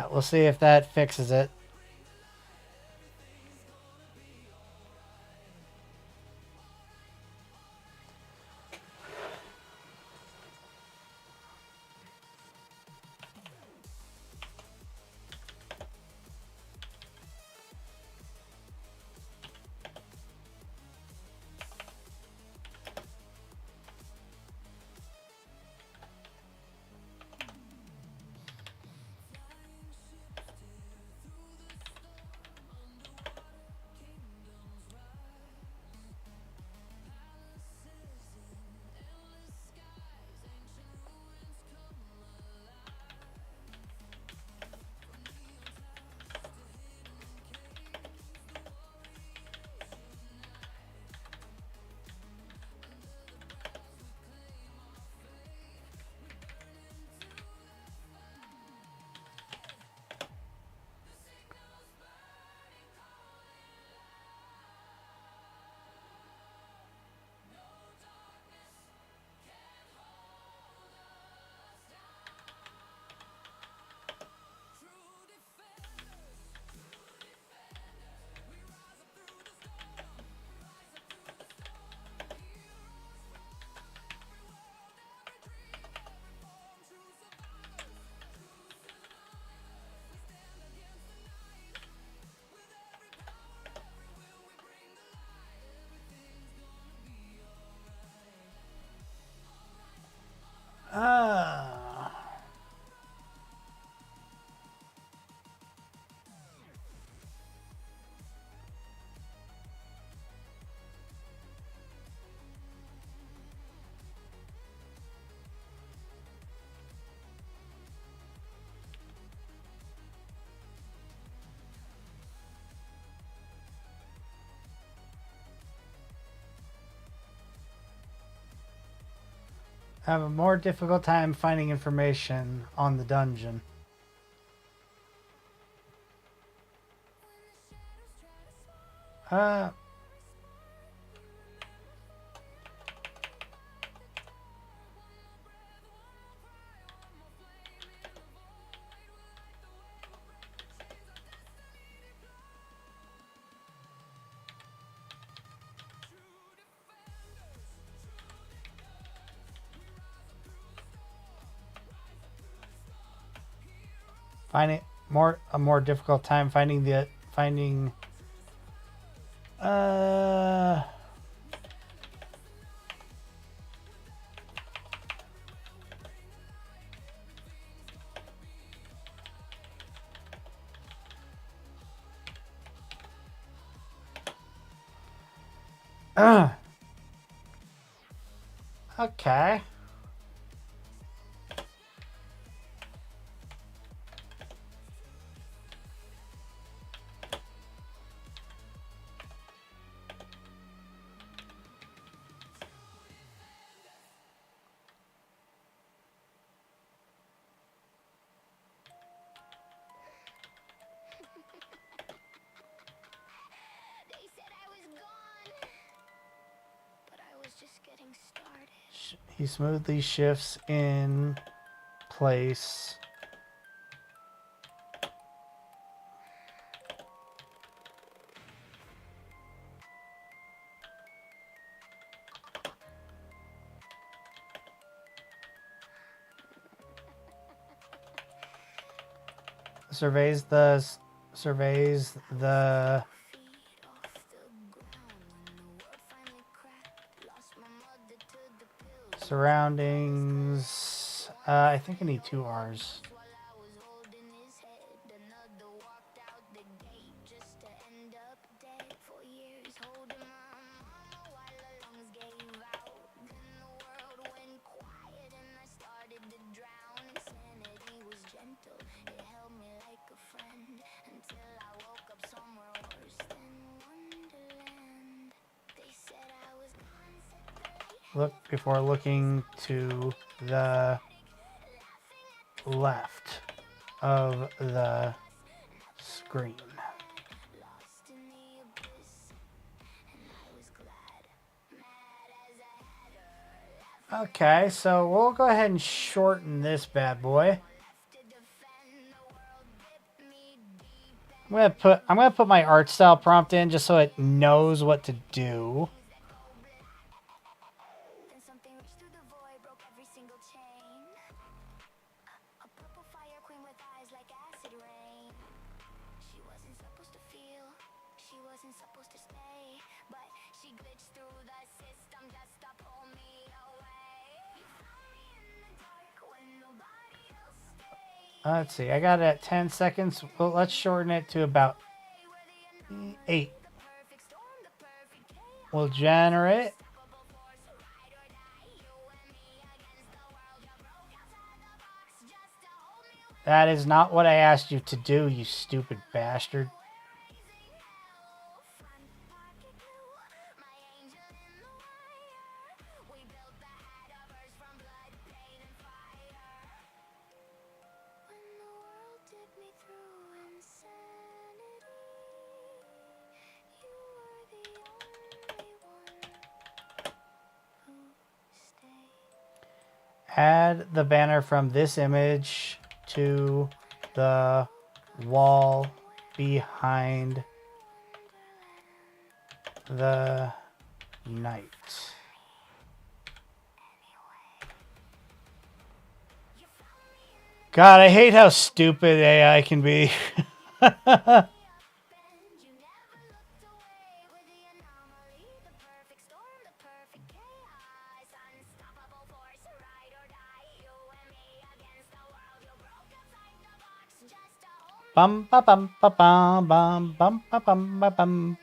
We'll see if that fixes it. Ah. I have a more difficult time finding information on the dungeon. Uh, finding a more difficult time finding uh okay. They said I was gone, but I was just getting started. He smoothly shifts in place. Surveys the surroundings. I think I need 2 R's. Look before looking to the left of the screen. Okay, so we'll go ahead and shorten this bad boy. I'm gonna put my art style prompt in just so it knows what to do. Let's see, I got it at 10 seconds. Well, let's shorten it to about 8. We'll generate. That is not what I asked you to do, you stupid bastard. Add the banner from this image to the wall behind the knight. God, I hate how stupid AI can be. Bum ba bum ba bum bum bum ba bum ba bum.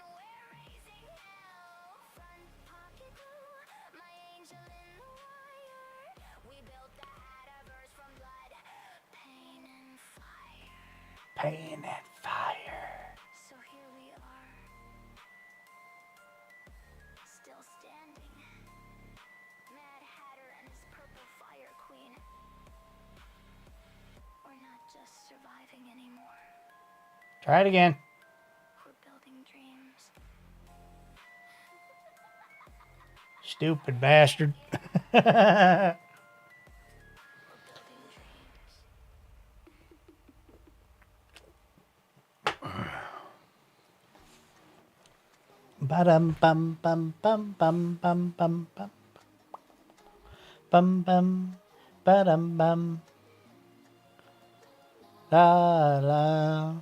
Pain and fire. So here we are, still standing. Mad Hatter and his purple fire queen. We're not just surviving anymore. Try it again. We're building dreams. Stupid bastard. Ba-dum bum bum bum bum bum bum bum bum bum ba-dum bum la la.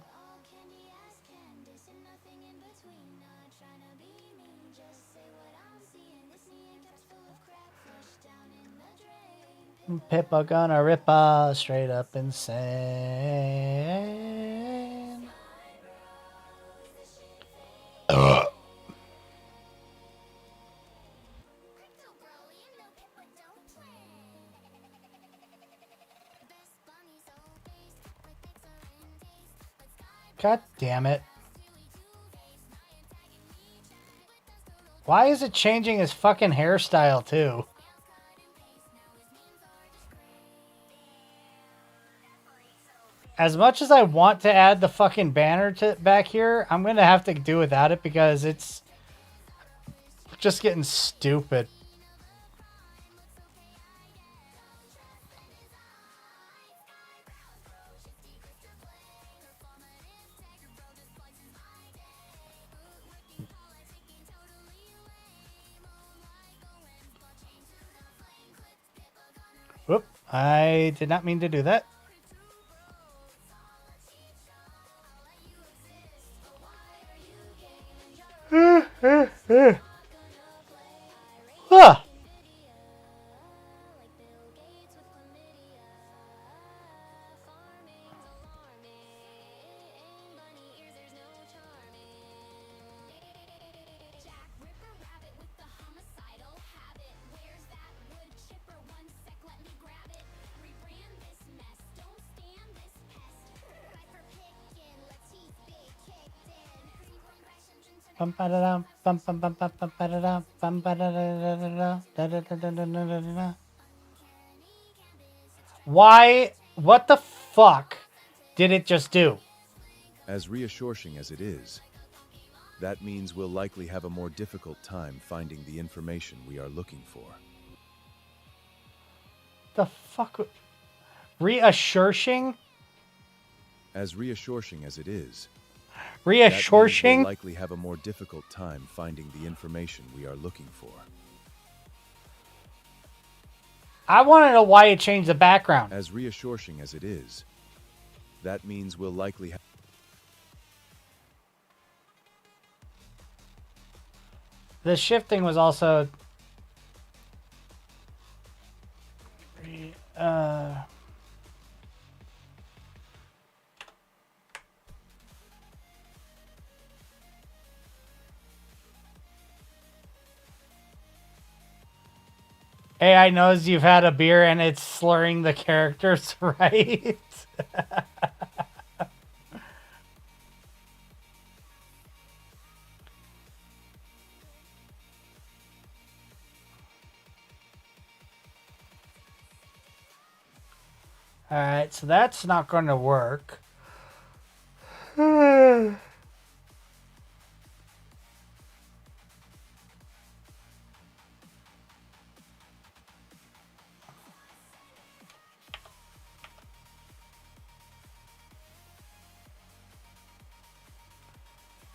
Pippa gonna rip us straight up insane. God damn it. Why is it changing his fucking hairstyle too? As much as I want to add the fucking banner to back here, I'm going to have to do without it because it's just getting stupid. I did not mean to do that. Huh. Bum ba da dum bum bum bum bum bum ba da dum bum ba da da da da da da da da da da da da. Why? What the fuck did it just do? As reassuring as it is, that means we'll likely have a more difficult time finding the information we are looking for. The fuck? Reassuring? As reassuring as it is, that means Reassuring? we'll likely have a more difficult time finding the information we are looking for. I want to know why it changed the background. As reassuring as it is, that means we'll likely have... The shifting was also... AI knows you've had a beer and it's slurring the characters, right? Alright, so that's not going to work.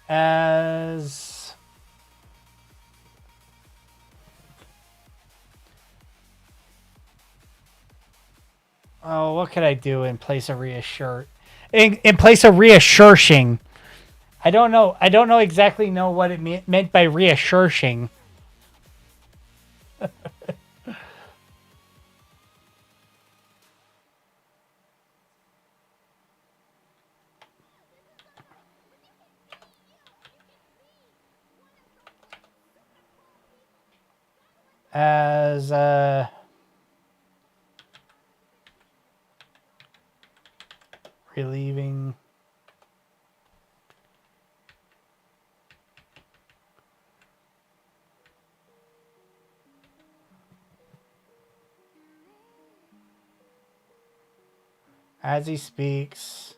As... Oh, what could I do in place of reassure? In place of reassuring. I don't know. I don't know exactly know what it meant by reassuring. As relieving. As he speaks.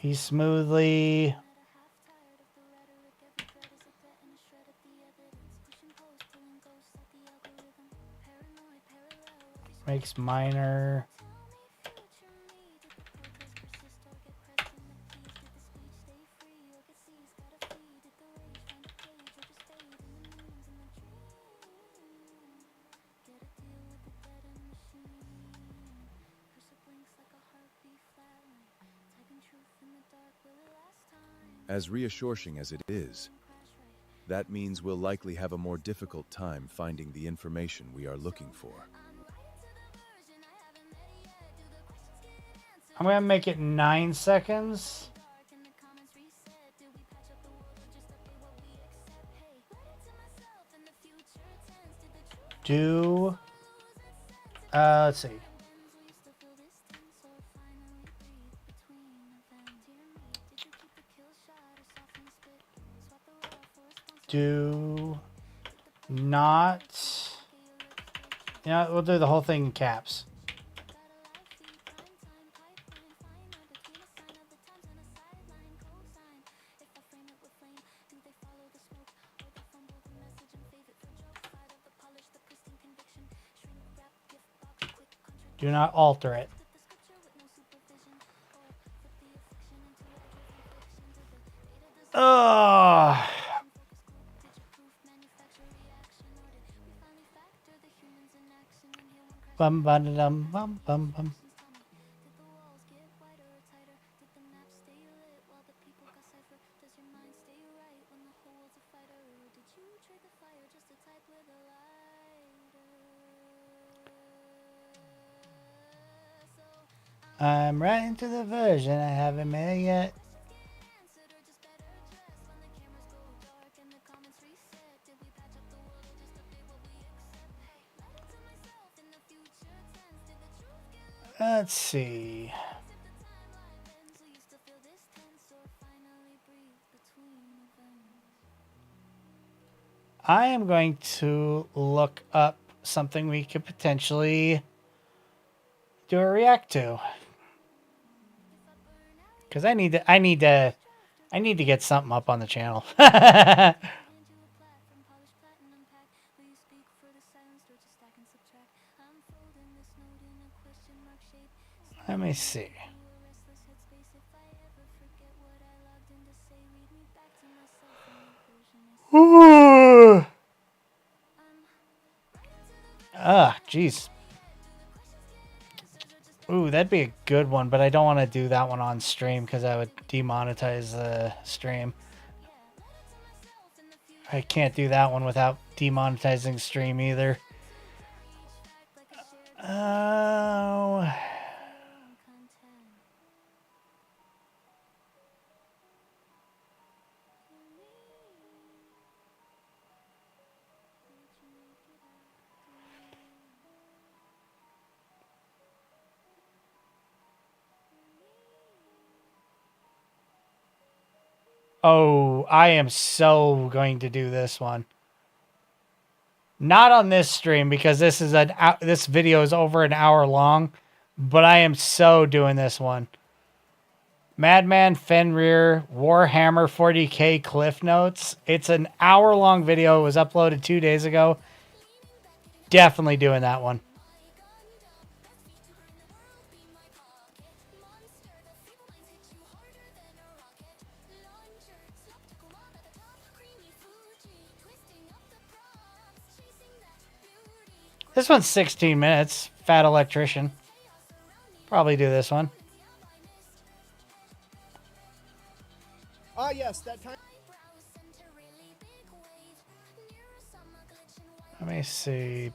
He smoothly makes minor As reassuring as it is, that means we'll likely have a more difficult time finding the information we are looking for. I'm gonna make it 9 seconds. Let's see. Do not. Yeah, we'll do the whole thing in caps. Do not alter it. Oh. Bum bum dum bum bum bum. I'm right into the version I haven't made yet. Let's see. I am going to look up something we could potentially do a react to. Because I need to get something up on the channel. Let me see. Ooh. Jeez. Ooh, that'd be a good one, but I don't want to do that one on stream because I would demonetize the stream. I can't do that one without demonetizing stream either. Oh. Oh, I am so going to do this one. Not on this stream because this video is over an hour long, but I am so doing this one. Madman Fenrir Warhammer 40K Cliff Notes. It's an hour-long video. It was uploaded 2 days ago. Definitely doing that one. This one's 16 minutes. Fat Electrician. Probably do this one. Ah, yes, that time. Let me see.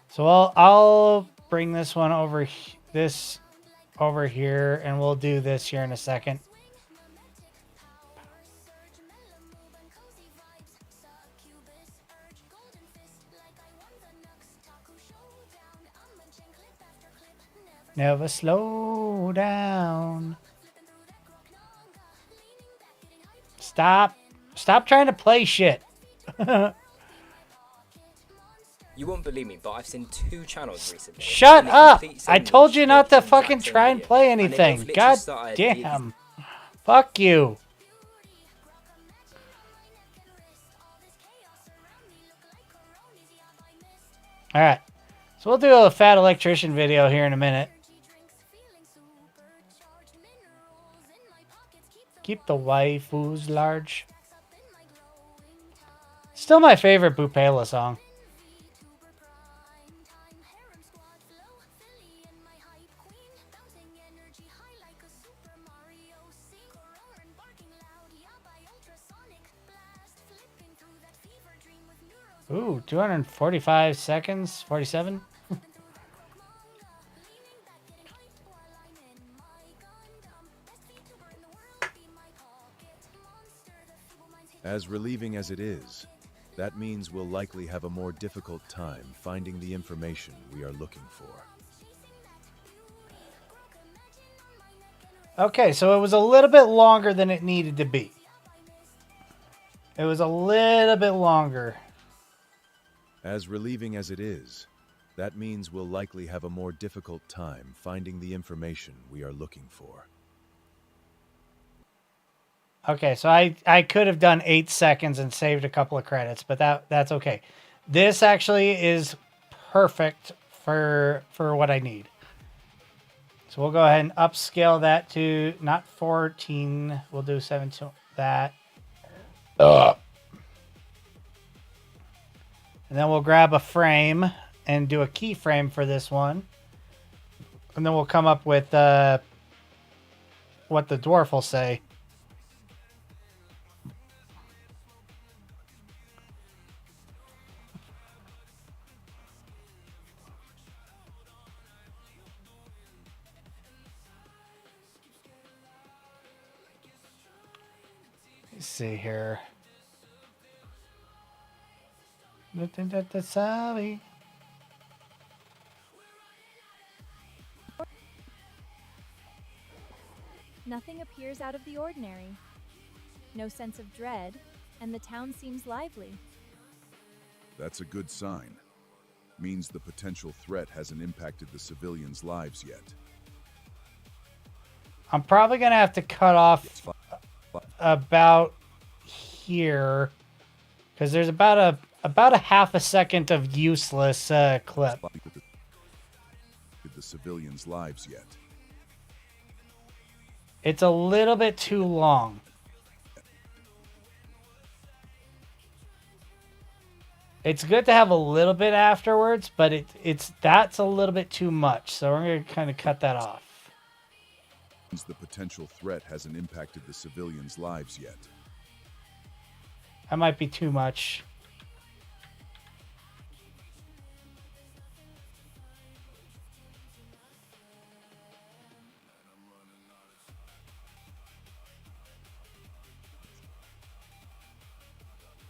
So I'll bring this one over here, and we'll do this here in a second. Never slow down. Stop trying to play shit. You won't believe me, but I've seen 2 channels recently. Shut up! I told you not to fucking try and play anything. God damn. Fuck you. Alright. So we'll do a Fat Electrician video here in a minute. Keep the waifus large. Still my favorite Bupela song. Ooh, 245 seconds, 47. As relieving as it is, that means we'll likely have a more difficult time finding the information we are looking for. Okay, so it was a little bit longer than it needed to be. It was a little bit longer. As relieving as it is, that means we'll likely have a more difficult time finding the information we are looking for. Okay, so I could have done 8 seconds and saved a couple of credits, but that's okay. This actually is perfect for what I need. So we'll go ahead and upscale that to not 14. We'll do 17. That. And then we'll grab a frame and do a keyframe for this one. And then we'll come up with what the dwarf will say. Let's see here. Sorry. Nothing appears out of the ordinary. No sense of dread, and the town seems lively. That's a good sign. Means the potential threat hasn't impacted the civilians' lives yet. I'm probably going to have to cut off about here because there's about a half a second of useless clip. The civilians' lives yet. It's a little bit too long. It's good to have a little bit afterwards, but that's a little bit too much. So we're going to kind of cut that off. The potential threat hasn't impacted the civilians' lives yet. That might be too much.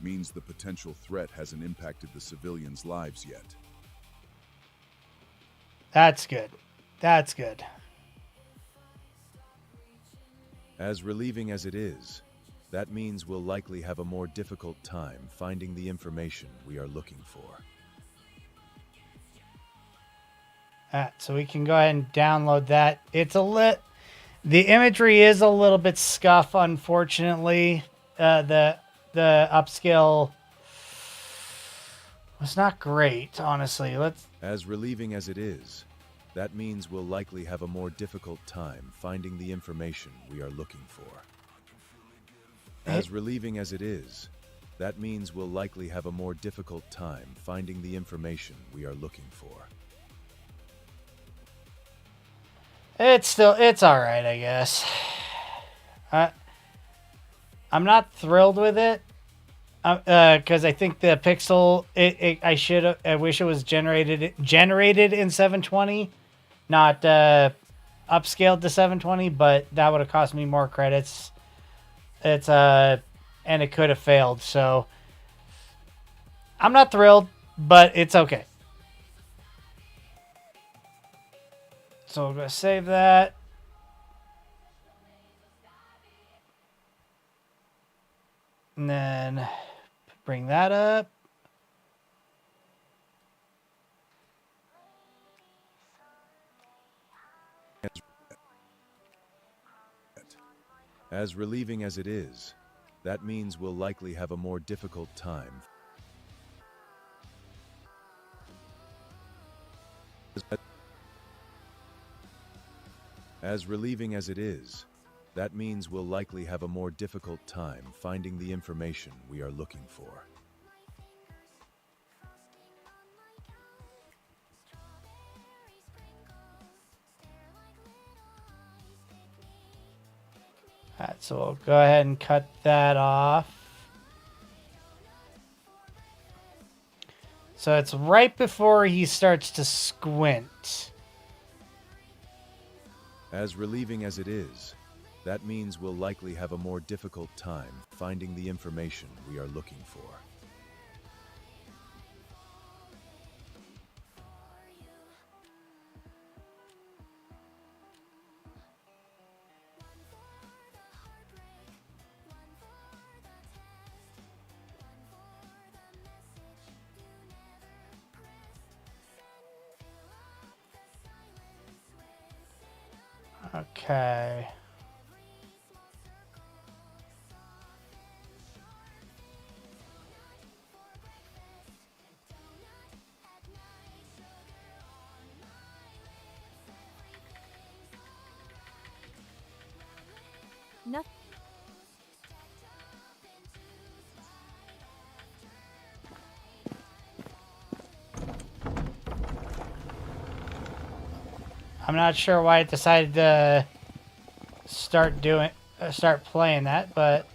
Means the potential threat hasn't impacted the civilians' lives yet. That's good. That's good. As relieving as it is, that means we'll likely have a more difficult time finding the information we are looking for. So we can go ahead and download that. It's the imagery is a little bit scuff, unfortunately. The upscale was not great, honestly. As relieving as it is, that means we'll likely have a more difficult time finding the information we are looking for. As relieving as it is, that means we'll likely have a more difficult time finding the information we are looking for. It's all right, I guess. I'm not thrilled with it because I think the pixel. I wish it was generated in 720, not upscaled to 720. But that would have cost me more credits. And it could have failed. So I'm not thrilled, but it's okay. So I'm gonna save that. And then bring that up. As relieving as it is, that means we'll likely have a more difficult time. As relieving as it is, that means we'll likely have a more difficult time finding the information we are looking for. Alright, so we'll go ahead and cut that off. So it's right before he starts to squint. As relieving as it is, that means we'll likely have a more difficult time finding the information we are looking for. Okay. Nothing. I'm not sure why it decided to start playing that, but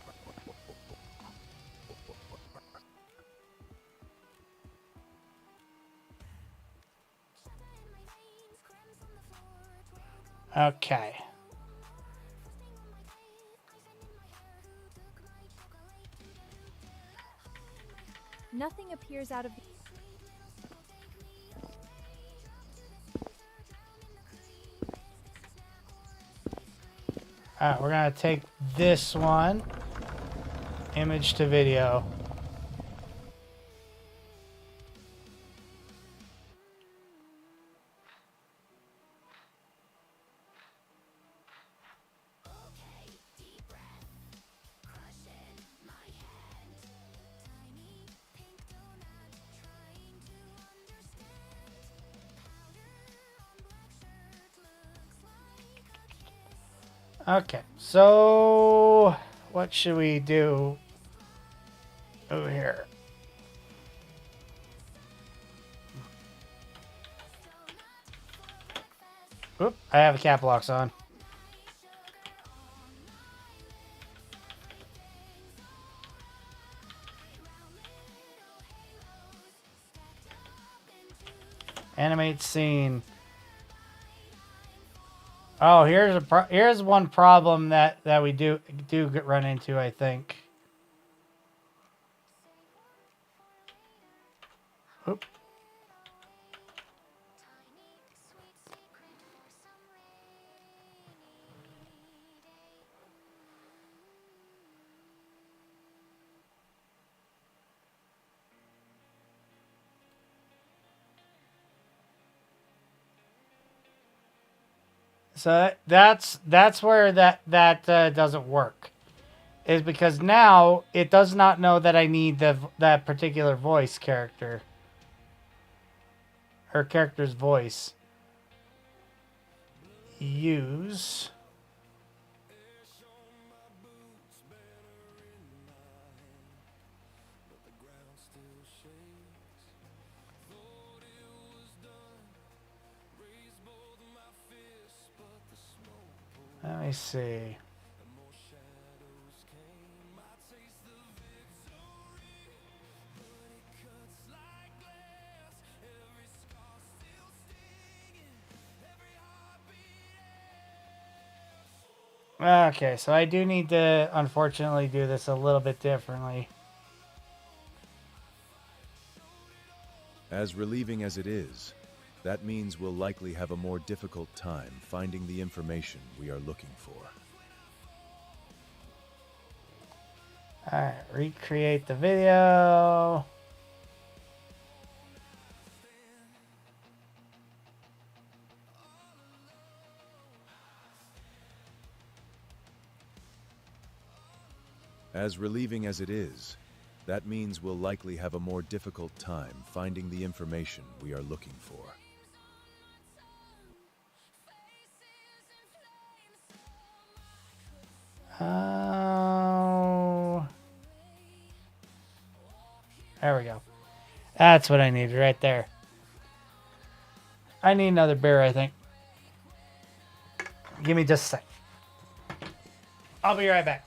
okay. Nothing appears out of the Alright, we're gonna take this one. Image to video. Okay, so what should we do over here? Oop, I have the cap locks on. Animate scene. Oh, here's one problem that we do run into, I think. Oop. So that's where that doesn't work, is because now it does not know that I need that particular voice character. Her character's voice. Use. Let me see. Okay, so I do need to, unfortunately, do this a little bit differently. As relieving as it is, that means we'll likely have a more difficult time finding the information we are looking for. Alright, recreate the video. As relieving as it is, that means we'll likely have a more difficult time finding the information we are looking for. Oh. There we go. That's what I needed right there. I need another beer, I think. Give me just a sec. I'll be right back.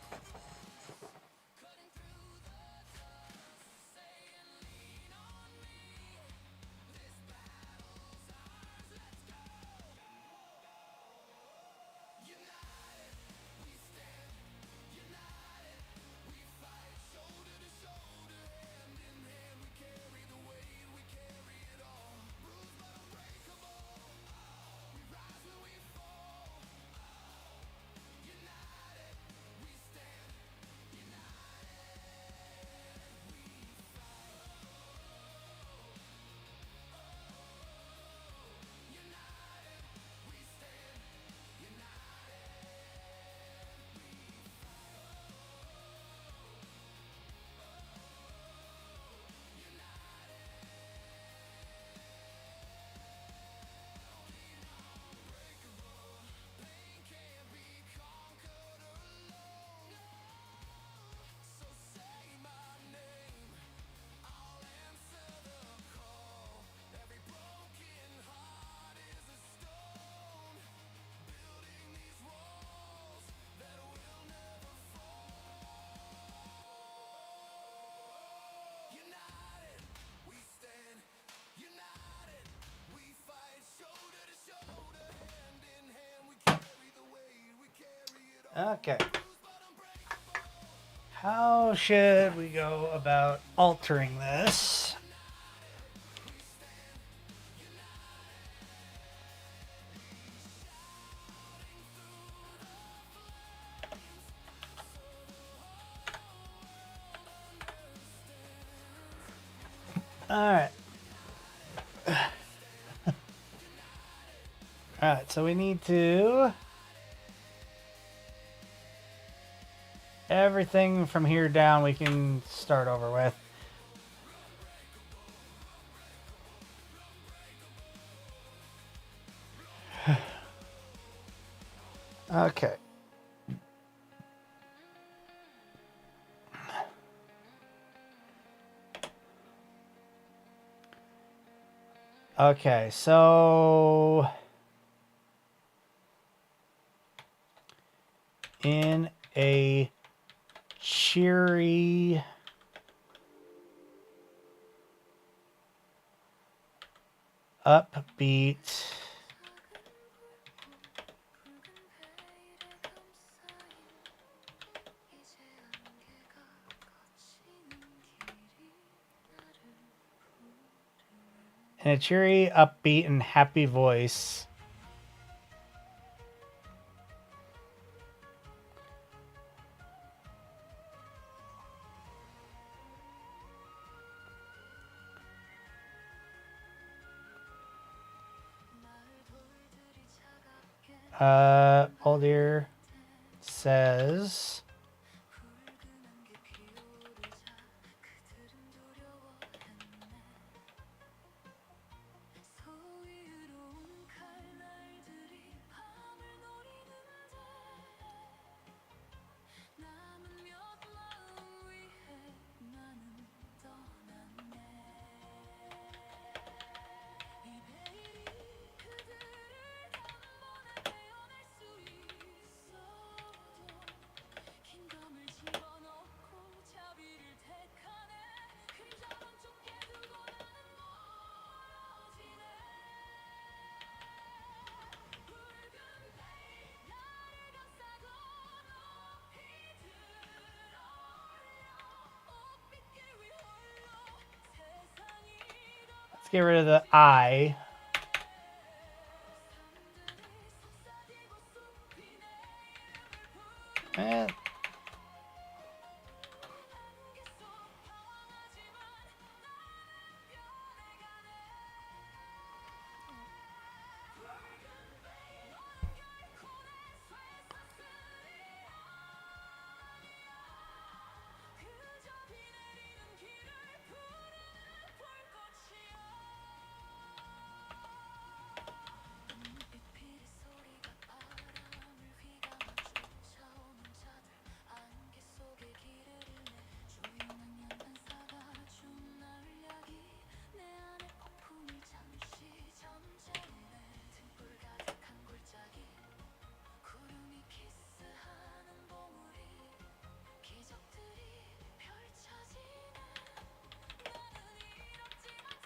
Okay. How should we go about altering this? Alright. Alright, so we need to... Everything from here down we can start over with. Okay. Okay, so in a cheery upbeat in a cheery, upbeat, and happy voice. Baldir says, let's get rid of the I. Eh.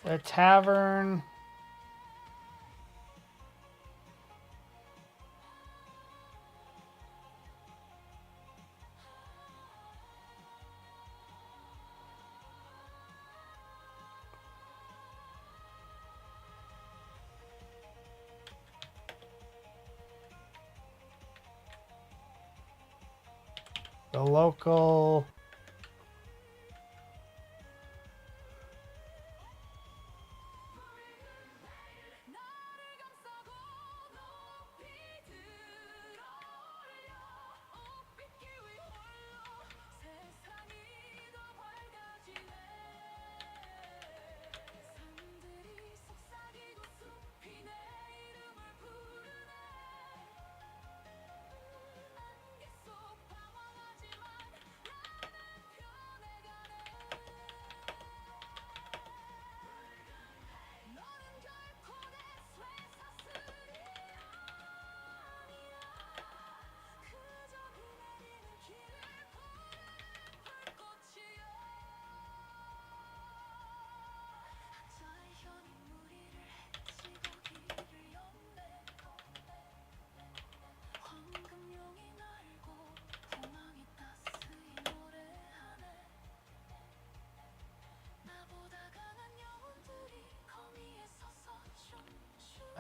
The tavern. The local.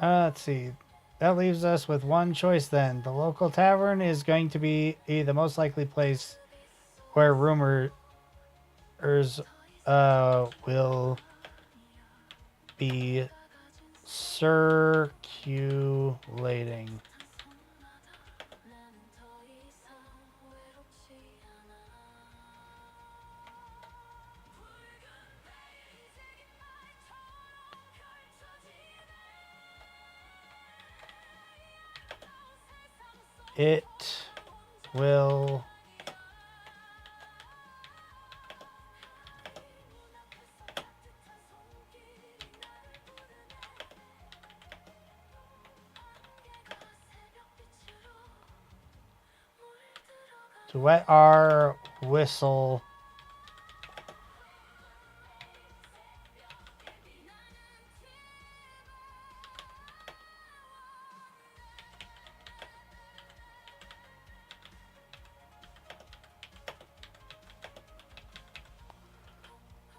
Let's see. That leaves us with one choice then. The local tavern is going to be the most likely place where rumors will be circulating. It will to wet our whistle.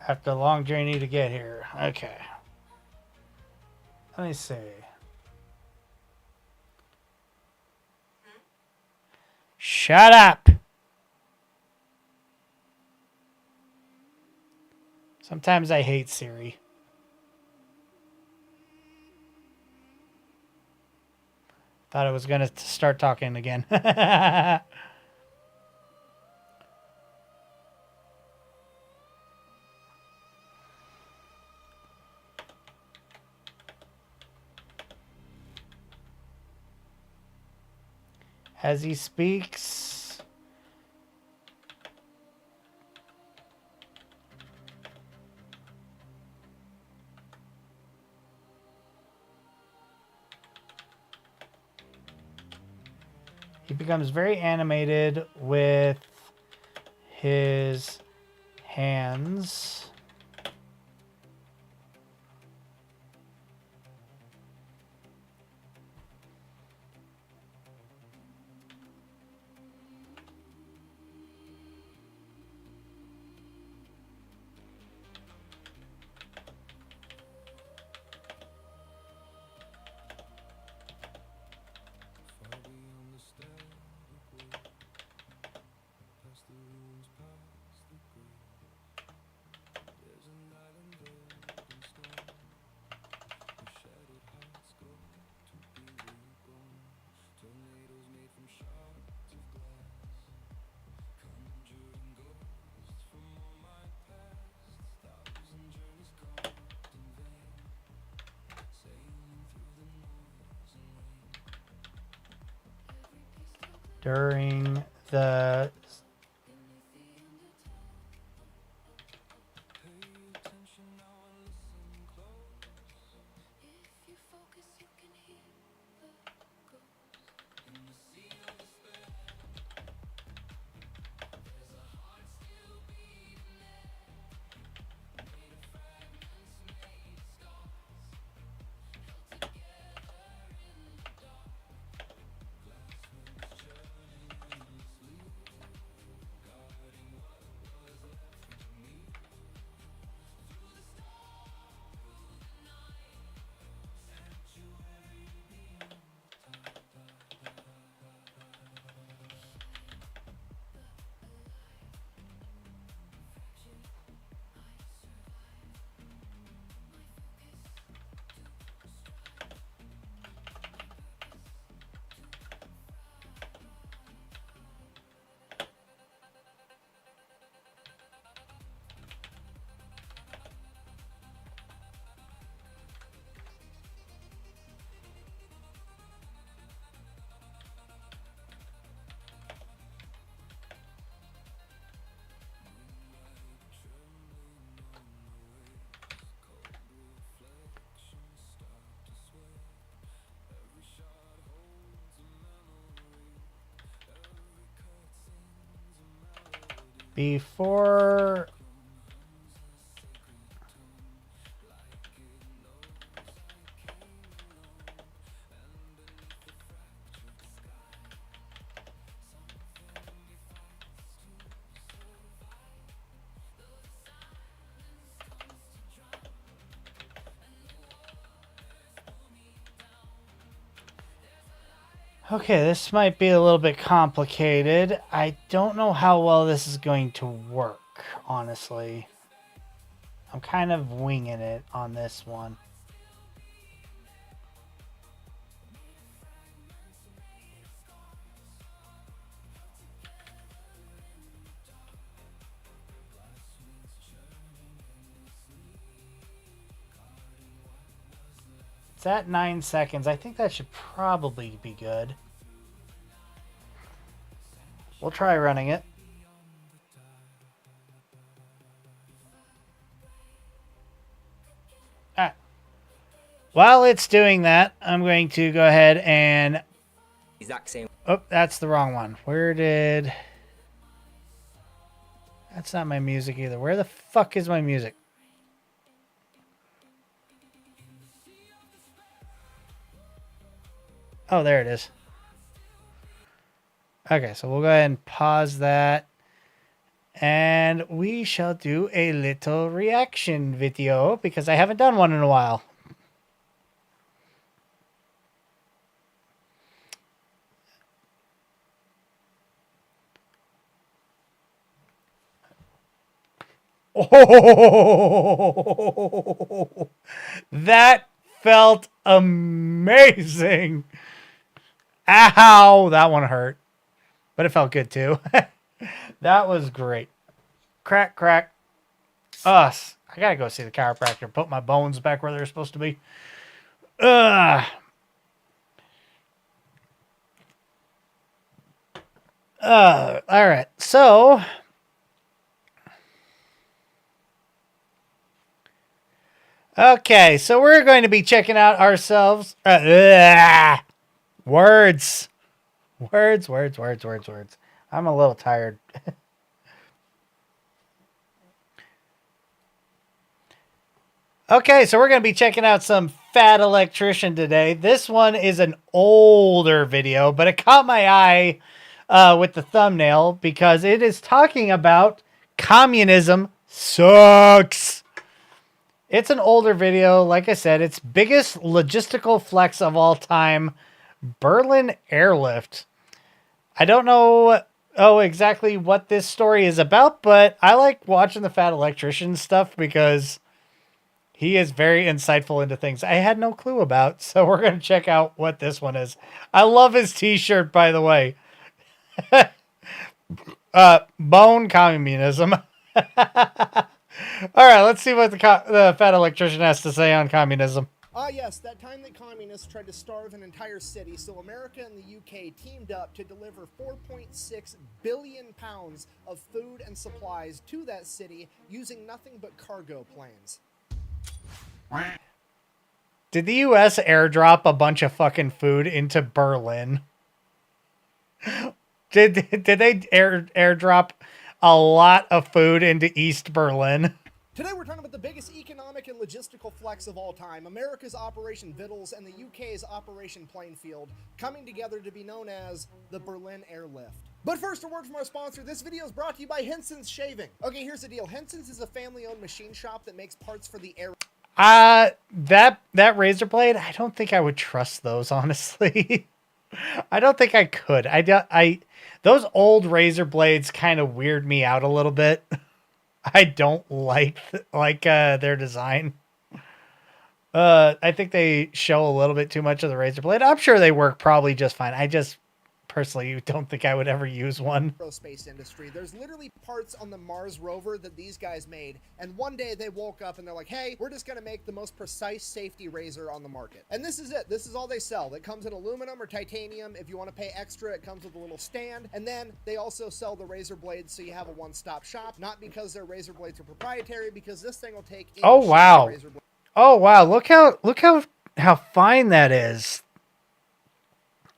After a long journey to get here. Okay. Let me see. Shut up! Sometimes I hate Siri. Thought I was gonna start talking again. As he speaks, he becomes very animated with his hands. During the before Okay, this might be a little bit complicated. I don't know how well this is going to work, honestly. I'm kind of winging it on this one. It's at 9 seconds. I think that should probably be good. We'll try running it. Alright. While it's doing that, I'm going to go ahead and... Exact same. Oh, that's the wrong one. Where did... That's not my music either. Where the fuck is my music? Oh, there it is. Okay, so we'll go ahead and pause that. And we shall do a little reaction video because I haven't done one in a while. Oh, that felt amazing. Ow, that one hurt. But it felt good too. That was great. Crack, crack. Us. I gotta go see the chiropractor. Put my bones back where they're supposed to be. Ugh. All right. So... Okay, so we're going to be checking out ourselves. Words. Words. I'm a little tired. Okay, so we're going to be checking out some Fat Electrician today. This one is an older video, but it caught my eye with the thumbnail because it is talking about communism sucks. It's an older video. Like I said, it's biggest logistical flex of all time, Berlin Airlift. I don't know exactly what this story is about, but I like watching the Fat Electrician stuff because he is very insightful into things I had no clue about. So we're going to check out what this one is. I love his t-shirt, by the way. Bone communism. All right, let's see what the Fat Electrician has to say on communism. Ah, yes, that time that communists tried to starve an entire city, so America and the UK teamed up to deliver 4.6 billion pounds of food and supplies to that city using nothing but cargo planes. Did the U.S. airdrop a bunch of fucking food into Berlin? Did they airdrop a lot of food into East Berlin? Today we're talking about the biggest economic and logistical flex of all time, America's Operation Vittles and the UK's Operation Plainfield, coming together to be known as the Berlin Airlift. But first, a word from our sponsor. This video is brought to you by Henson's Shaving. Okay, here's the deal. Henson's is a family-owned machine shop that makes parts for the air... That razor blade, I don't think I would trust those, honestly. I don't think I could. Those old razor blades kind of weird me out a little bit. I don't like their design. I think they show a little bit too much of the razor blade. I'm sure they work probably just fine. I just personally don't think I would ever use one. Aerospace industry. There's literally parts on the Mars rover that these guys made, and one day they woke up and they're like, hey, we're just gonna make the most precise safety razor on the market. And this is it. This is all they sell. It comes in aluminum or titanium. If you want to pay extra, it comes with a little stand. And then they also sell the razor blades, so you have a one-stop shop. Not because their razor blades are proprietary, because this thing will take... Oh wow! Oh wow! Look how fine that is.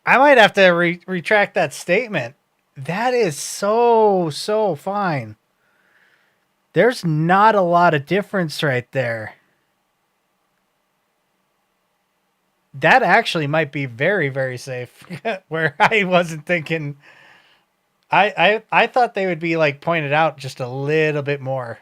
I might have to retract that statement. That is so fine. There's not a lot of difference right there. That actually might be very, very safe. Where I wasn't thinking... I thought they would be like pointed out just a little bit more.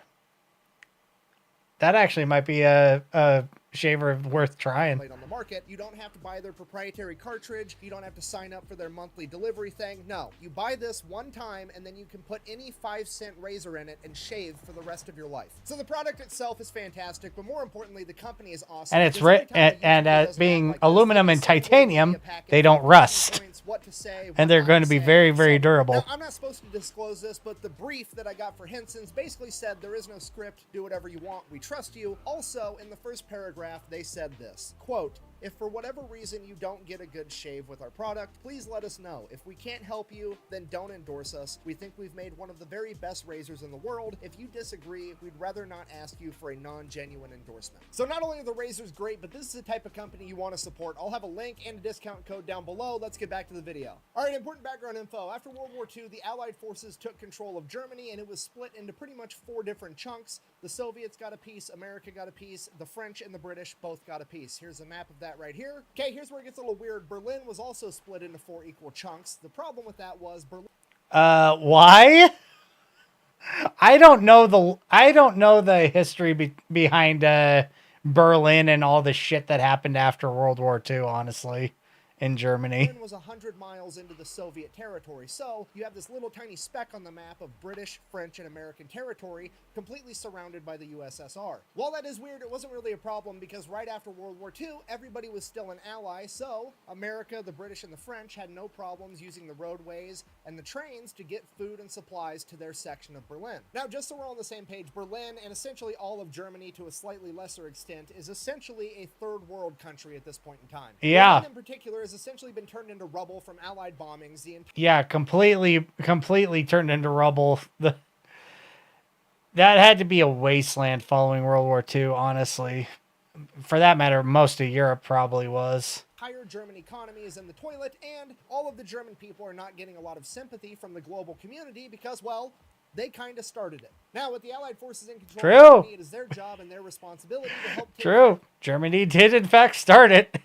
That actually might be a shaver worth trying. on the market. You don't have to buy their proprietary cartridge. You don't have to sign up for their monthly delivery thing. No, you buy this one time and then you can put any 5-cent razor in it and shave for the rest of your life. So the product itself is fantastic, but more importantly, the company is awesome. And it's Because every time a YouTuber does an ad being like this, aluminum they and send you a titanium, media packet they with don't rust. points, what to say, what And they're not going to be say, very, and very so on. durable. Now, I'm not supposed to disclose this, but the brief that I got for Henson's basically said there is no script, do whatever you want, we trust you. Also, in the first paragraph, they said this, quote, "If for whatever reason you don't get a good shave with our product, please let us know. If we can't help you, then don't endorse us. We think we've made one of the very best razors in the world. If you disagree, we'd rather not ask you for a non-genuine endorsement." So not only are the razors great, but this is the type of company you want to support. I'll have a link and a discount code down below. Let's get back to the video. All right, important background info. After World War II, the Allied forces took control of Germany, and it was split into pretty much 4 different chunks. The Soviets got a piece, America got a piece, the French and the British both got a piece. Here's a map of that right here. Okay, here's where it gets a little weird. Berlin was also split into 4 equal chunks. The problem with that was Berlin... Why? I don't know the history behind Berlin and all the shit that happened after World War II, honestly, in Germany. Berlin was 100 miles into the Soviet territory, so you have this little tiny speck on the map of British, French, and American territory completely surrounded by the USSR. While that is weird, it wasn't really a problem because right after World War II, everybody was still an ally, so America, the British, and the French had no problems using the roadways and the trains to get food and supplies to their section of Berlin. Now, just so we're on the same page, Berlin, and essentially all of Germany to a slightly lesser extent, is essentially a third world country at this point in time. Yeah. Berlin in particular has essentially been turned into rubble from Allied bombings. Yeah, completely turned into rubble. That had to be a wasteland following World War II, honestly. For that matter, most of Europe probably was. Entire German economy is in the toilet, and all of the German people are not getting a lot of sympathy from the global community because, well, they kind of started it. Now, with the Allied forces in control True. of Germany, it is their job and their responsibility to help take True. Germany did, in fact, start it.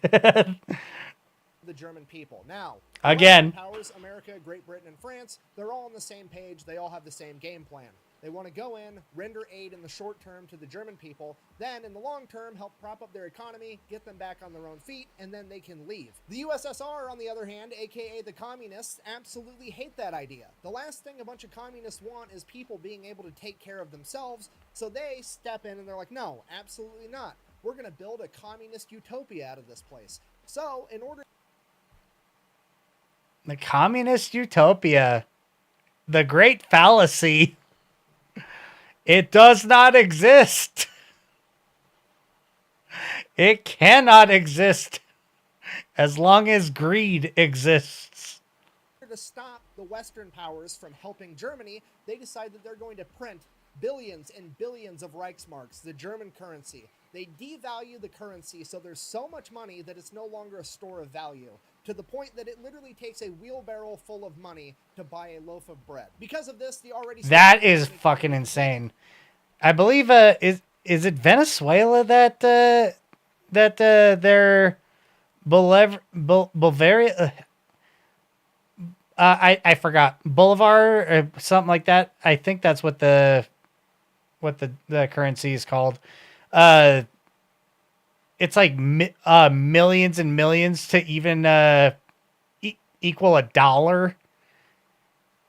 the German people. Now, again, powers, America, Great Britain, and France, they're all on the same page. They all have the same game plan. They want to go in, render aid in the short term to the German people, then in the long term help prop up their economy, get them back on their own feet, and then they can leave. The USSR, on the other hand, aka the communists, absolutely hate that idea. The last thing a bunch of communists want is people being able to take care of themselves, so they step in and they're like, no, absolutely not. We're going to build a communist utopia out of this place. So, in order... The communist utopia. The great fallacy. It does not exist. It cannot exist as long as greed exists. To stop the Western powers from helping Germany, they decide that they're going to print billions and billions of Reichsmarks, the German currency. They devalue the currency so there's so much money that it's no longer a store of value, to the point that it literally takes a wheelbarrow full of money to buy a loaf of bread. Because of this, the already... That is fucking insane. I believe, is it Venezuela that their Bolivaria... I forgot. Bolivar or something like that. I think that's what the currency is called. It's like millions and millions to even equal $1,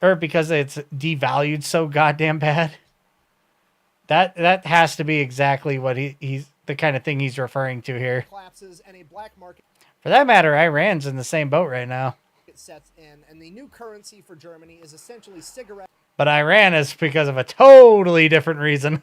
or because it's devalued so goddamn bad. That has to be exactly what he's the kind of thing he's referring to here. Collapses and a black market, for that matter, Iran's in the same boat right now. Sets in, and the new currency for Germany is essentially cigarettes. But Iran is because of a totally different reason.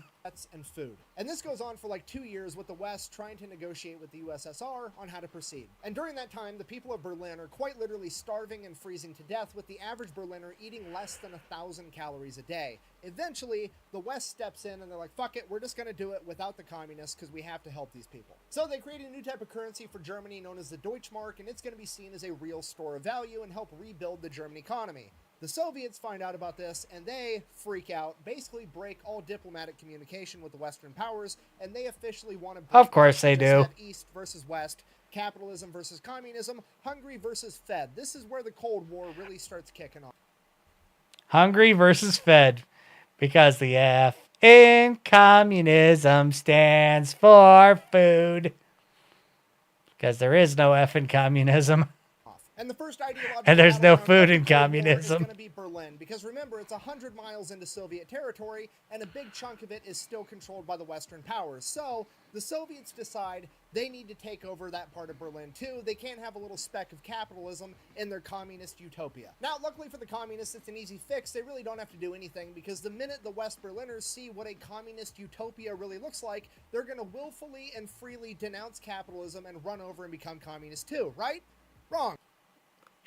And food. And this goes on for like 2 years with the West trying to negotiate with the USSR on how to proceed. And during that time, the people of Berlin are quite literally starving and freezing to death, with the average Berliner eating less than 1,000 calories a day. Eventually, the West steps in and they're like, fuck it, we're just going to do it without the communists because we have to help these people. So they create a new type of currency for Germany known as the Deutschmark, and it's going to be seen as a real store of value and help rebuild the German economy. The Soviets find out about this, and they freak out, basically break all diplomatic communication with the Western powers, and they officially want to... Of course they do. East versus West, capitalism versus communism, Hungary versus Fed. This is where the Cold War really starts kicking off. Hungary versus Fed, because the F in communism stands for food. Because there is no F in communism. And the first ideological And there's no battleground food of the in Cold War communism. is going to be Berlin, because remember, it's 100 miles into Soviet territory, and a big chunk of it is still controlled by the Western powers. So the Soviets decide they need to take over that part of Berlin too. They can't have a little speck of capitalism in their communist utopia. Now, luckily for the communists, it's an easy fix. They really don't have to do anything, because the minute the West Berliners see what a communist utopia really looks like, they're going to willfully and freely denounce capitalism and run over and become communist too, right? Wrong.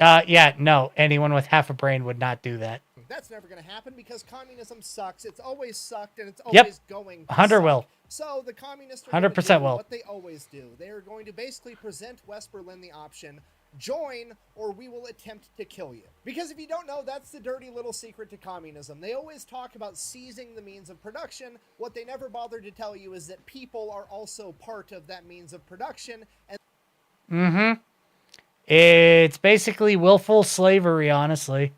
Yeah, no. Anyone with half a brain would not do that. That's never going to happen, because communism sucks. It's always sucked, and it's Yep. always going to Hunter suck. will. So the communists are 100% gonna do will. what they always do. They are going to basically present West Berlin the option: join, or we will attempt to kill you. Because if you don't know, that's the dirty little secret to communism. They always talk about seizing the means of production. What they never bother to tell you is that people are also part of that means of production. And Mm-hmm. It's basically willful slavery, honestly.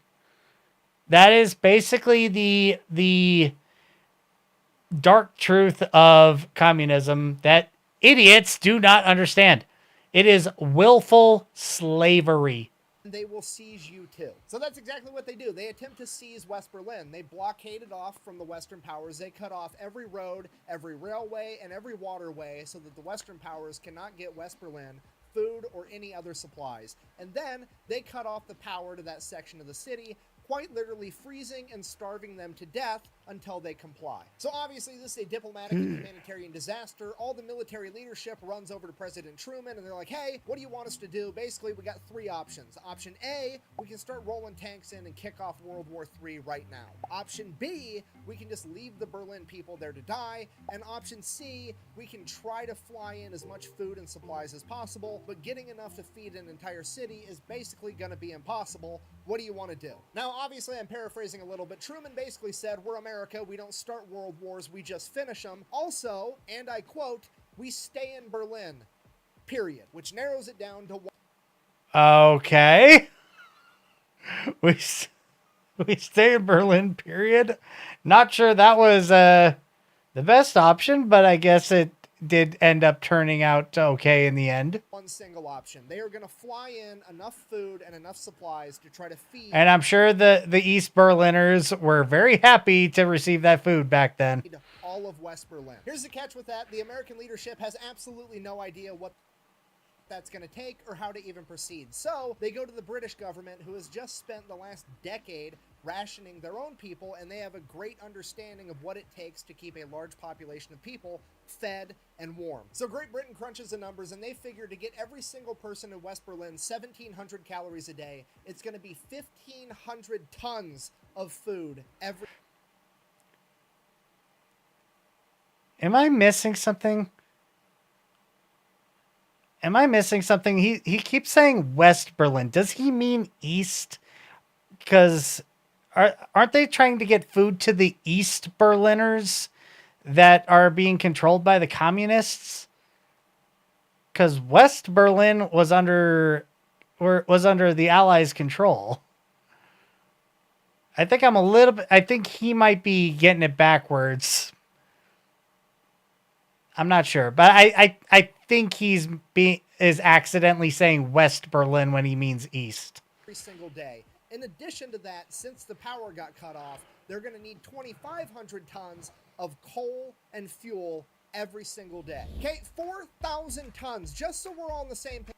That is basically the dark truth of communism that idiots do not understand. It is willful slavery. they will seize you too. So that's exactly what they do. They attempt to seize West Berlin. They blockade it off from the Western powers. They cut off every road, every railway, and every waterway so that the Western powers cannot get West Berlin food or any other supplies. And then they cut off the power to that section of the city, quite literally freezing and starving them to death until they comply. So obviously this is a diplomatic and humanitarian disaster. All the military leadership runs over to President Truman and they're like, hey, what do you want us to do? Basically, we got three options. Option A, we can start rolling tanks in and kick off World War III right now. Option B, we can just leave the Berlin people there to die. And option C, we can try to fly in as much food and supplies as possible, but getting enough to feed an entire city is basically going to be impossible. What do you want to do? Now, obviously, I'm paraphrasing a little, but Truman basically said, we're America, we don't start world wars, we just finish them. Also, and I quote, we stay in Berlin, period, which narrows it down to one. Okay. We stay in Berlin, period. Not sure that was the best option, but I guess it did end up turning out okay in the end. One single option. They are going to fly in enough food and enough supplies to try to feed. And I'm sure the East Berliners were very happy to receive that food back then. All of West Berlin. Here's the catch with that. The American leadership has absolutely no idea what that's going to take or how to even proceed. So they go to the British government, who has just spent the last decade rationing their own people, and they have a great understanding of what it takes to keep a large population of people fed and warm. So Great Britain crunches the numbers, and they figure to get every single person in West Berlin 1,700 calories a day, it's going to be 1,500 tons of food every. Am I missing something? Am I missing something? He keeps saying West Berlin. Does he mean East? Because aren't they trying to get food to the East Berliners that are being controlled by the communists? Because West Berlin was under the Allies' control. I think I think he might be getting it backwards. I'm not sure, but I think is accidentally saying West Berlin when he means East. Every single day. In addition to that, since the power got cut off, they're going to need 2,500 tons of coal and fuel every single day. Okay, 4,000 tons, just so we're all on the same page.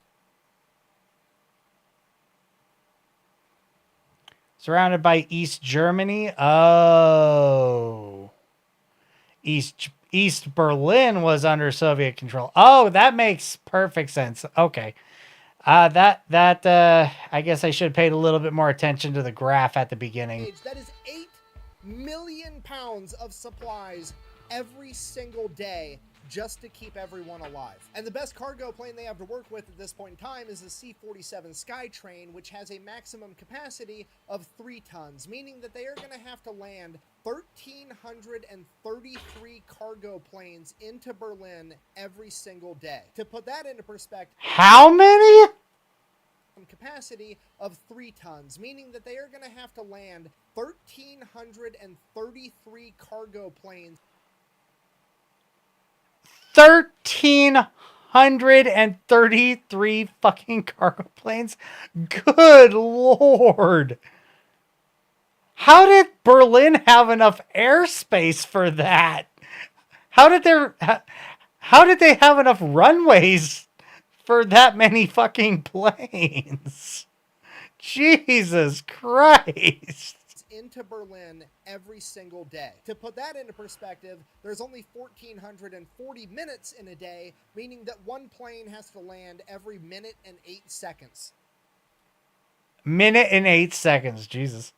Surrounded by East Germany. Oh. East Berlin was under Soviet control. Oh, that makes perfect sense. Okay. I guess I should have paid a little bit more attention to the graph at the beginning. That is 8 million pounds of supplies every single day just to keep everyone alive. And the best cargo plane they have to work with at this point in time is the C-47 Skytrain, which has a maximum capacity of 3 tons, meaning that they are going to have to land 1,333 cargo planes into Berlin every single day. To put that into perspective, how many? Capacity of 3 tons, meaning that they are going to have to land 1,333 cargo planes. 1,300 233 fucking cargo planes. Good lord. How did Berlin have enough airspace for that? How did they have enough runways for that many fucking planes? Jesus Christ. Into Berlin every single day. To put that into perspective, there's only 1,440 minutes in a day, meaning that one plane has to land every minute and 8 seconds. Minute and 8 seconds, Jesus.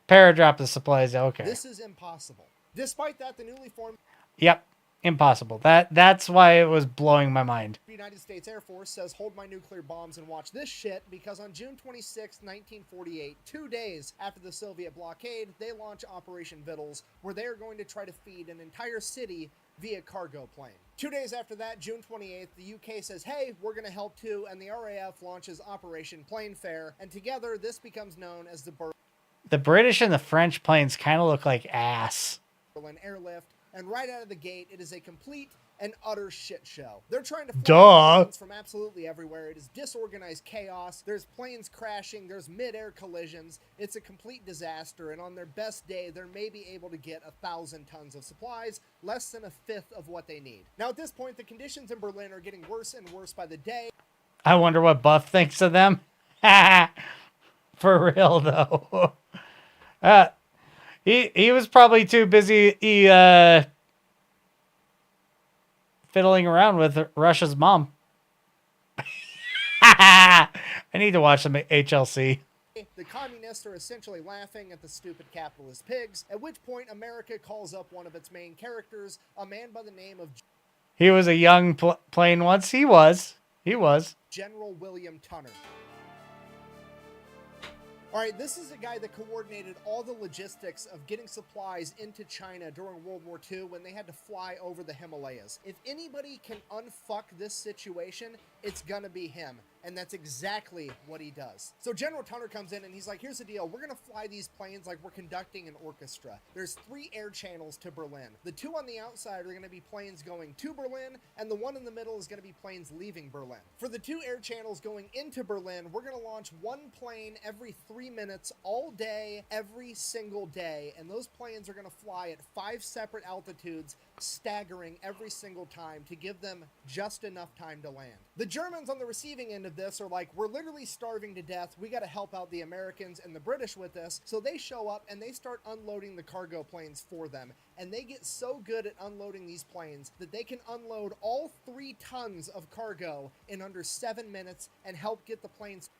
Paradrop the supplies, okay. This is impossible. Despite that, the newly formed Yep, impossible. That's why it was blowing my mind. United States Air Force says, hold my nuclear bombs and watch this shit, because on June 26, 1948, 2 days after the Soviet blockade, they launch Operation Vittles, where they are going to try to feed an entire city via cargo plane. 2 days after that, June 28th, the UK says, hey, we're going to help too, and the RAF launches Operation Planefair, and together this becomes known as the British and the French planes kind of look like ass. Berlin Airlift, and right out of the gate, it is a complete and utter shit show. They're trying to fly planes from absolutely everywhere. It is disorganized chaos. There's planes crashing. There's mid-air collisions. It's a complete disaster, and on their best day, they're maybe able to get 1,000 tons of supplies, less than a fifth of what they need. Now, at this point, the conditions in Berlin are getting worse and worse by the day. I wonder what Buff thinks of them. For real, though. He was probably too busy fiddling around with Russia's mom. I need to watch some HLC. The communists are essentially laughing at the stupid capitalist pigs, at which point America calls up one of its main characters, a man by the name of... He was a young plane once. He was. General William Tunner. All right, this is a guy that coordinated all the logistics of getting supplies into China during World War II when they had to fly over the Himalayas. If anybody can unfuck this situation, it's gonna be him. And that's exactly what he does. So General Tunner comes in and he's like, here's the deal. We're going to fly these planes like we're conducting an orchestra. There's 3 air channels to Berlin. The 2 on the outside are going to be planes going to Berlin, and the one in the middle is going to be planes leaving Berlin. For the 2 air channels going into Berlin, we're going to launch 1 plane every 3 minutes all day, every single day. And those planes are going to fly at 5 separate altitudes, staggering every single time to give them just enough time to land. The Germans on the receiving end of this are like, we're literally starving to death. We got to help out the Americans and the British with this. So they show up and they start unloading the cargo planes for them. And they get so good at unloading these planes that they can unload all 3 tons of cargo in under 7 minutes and help get the planes.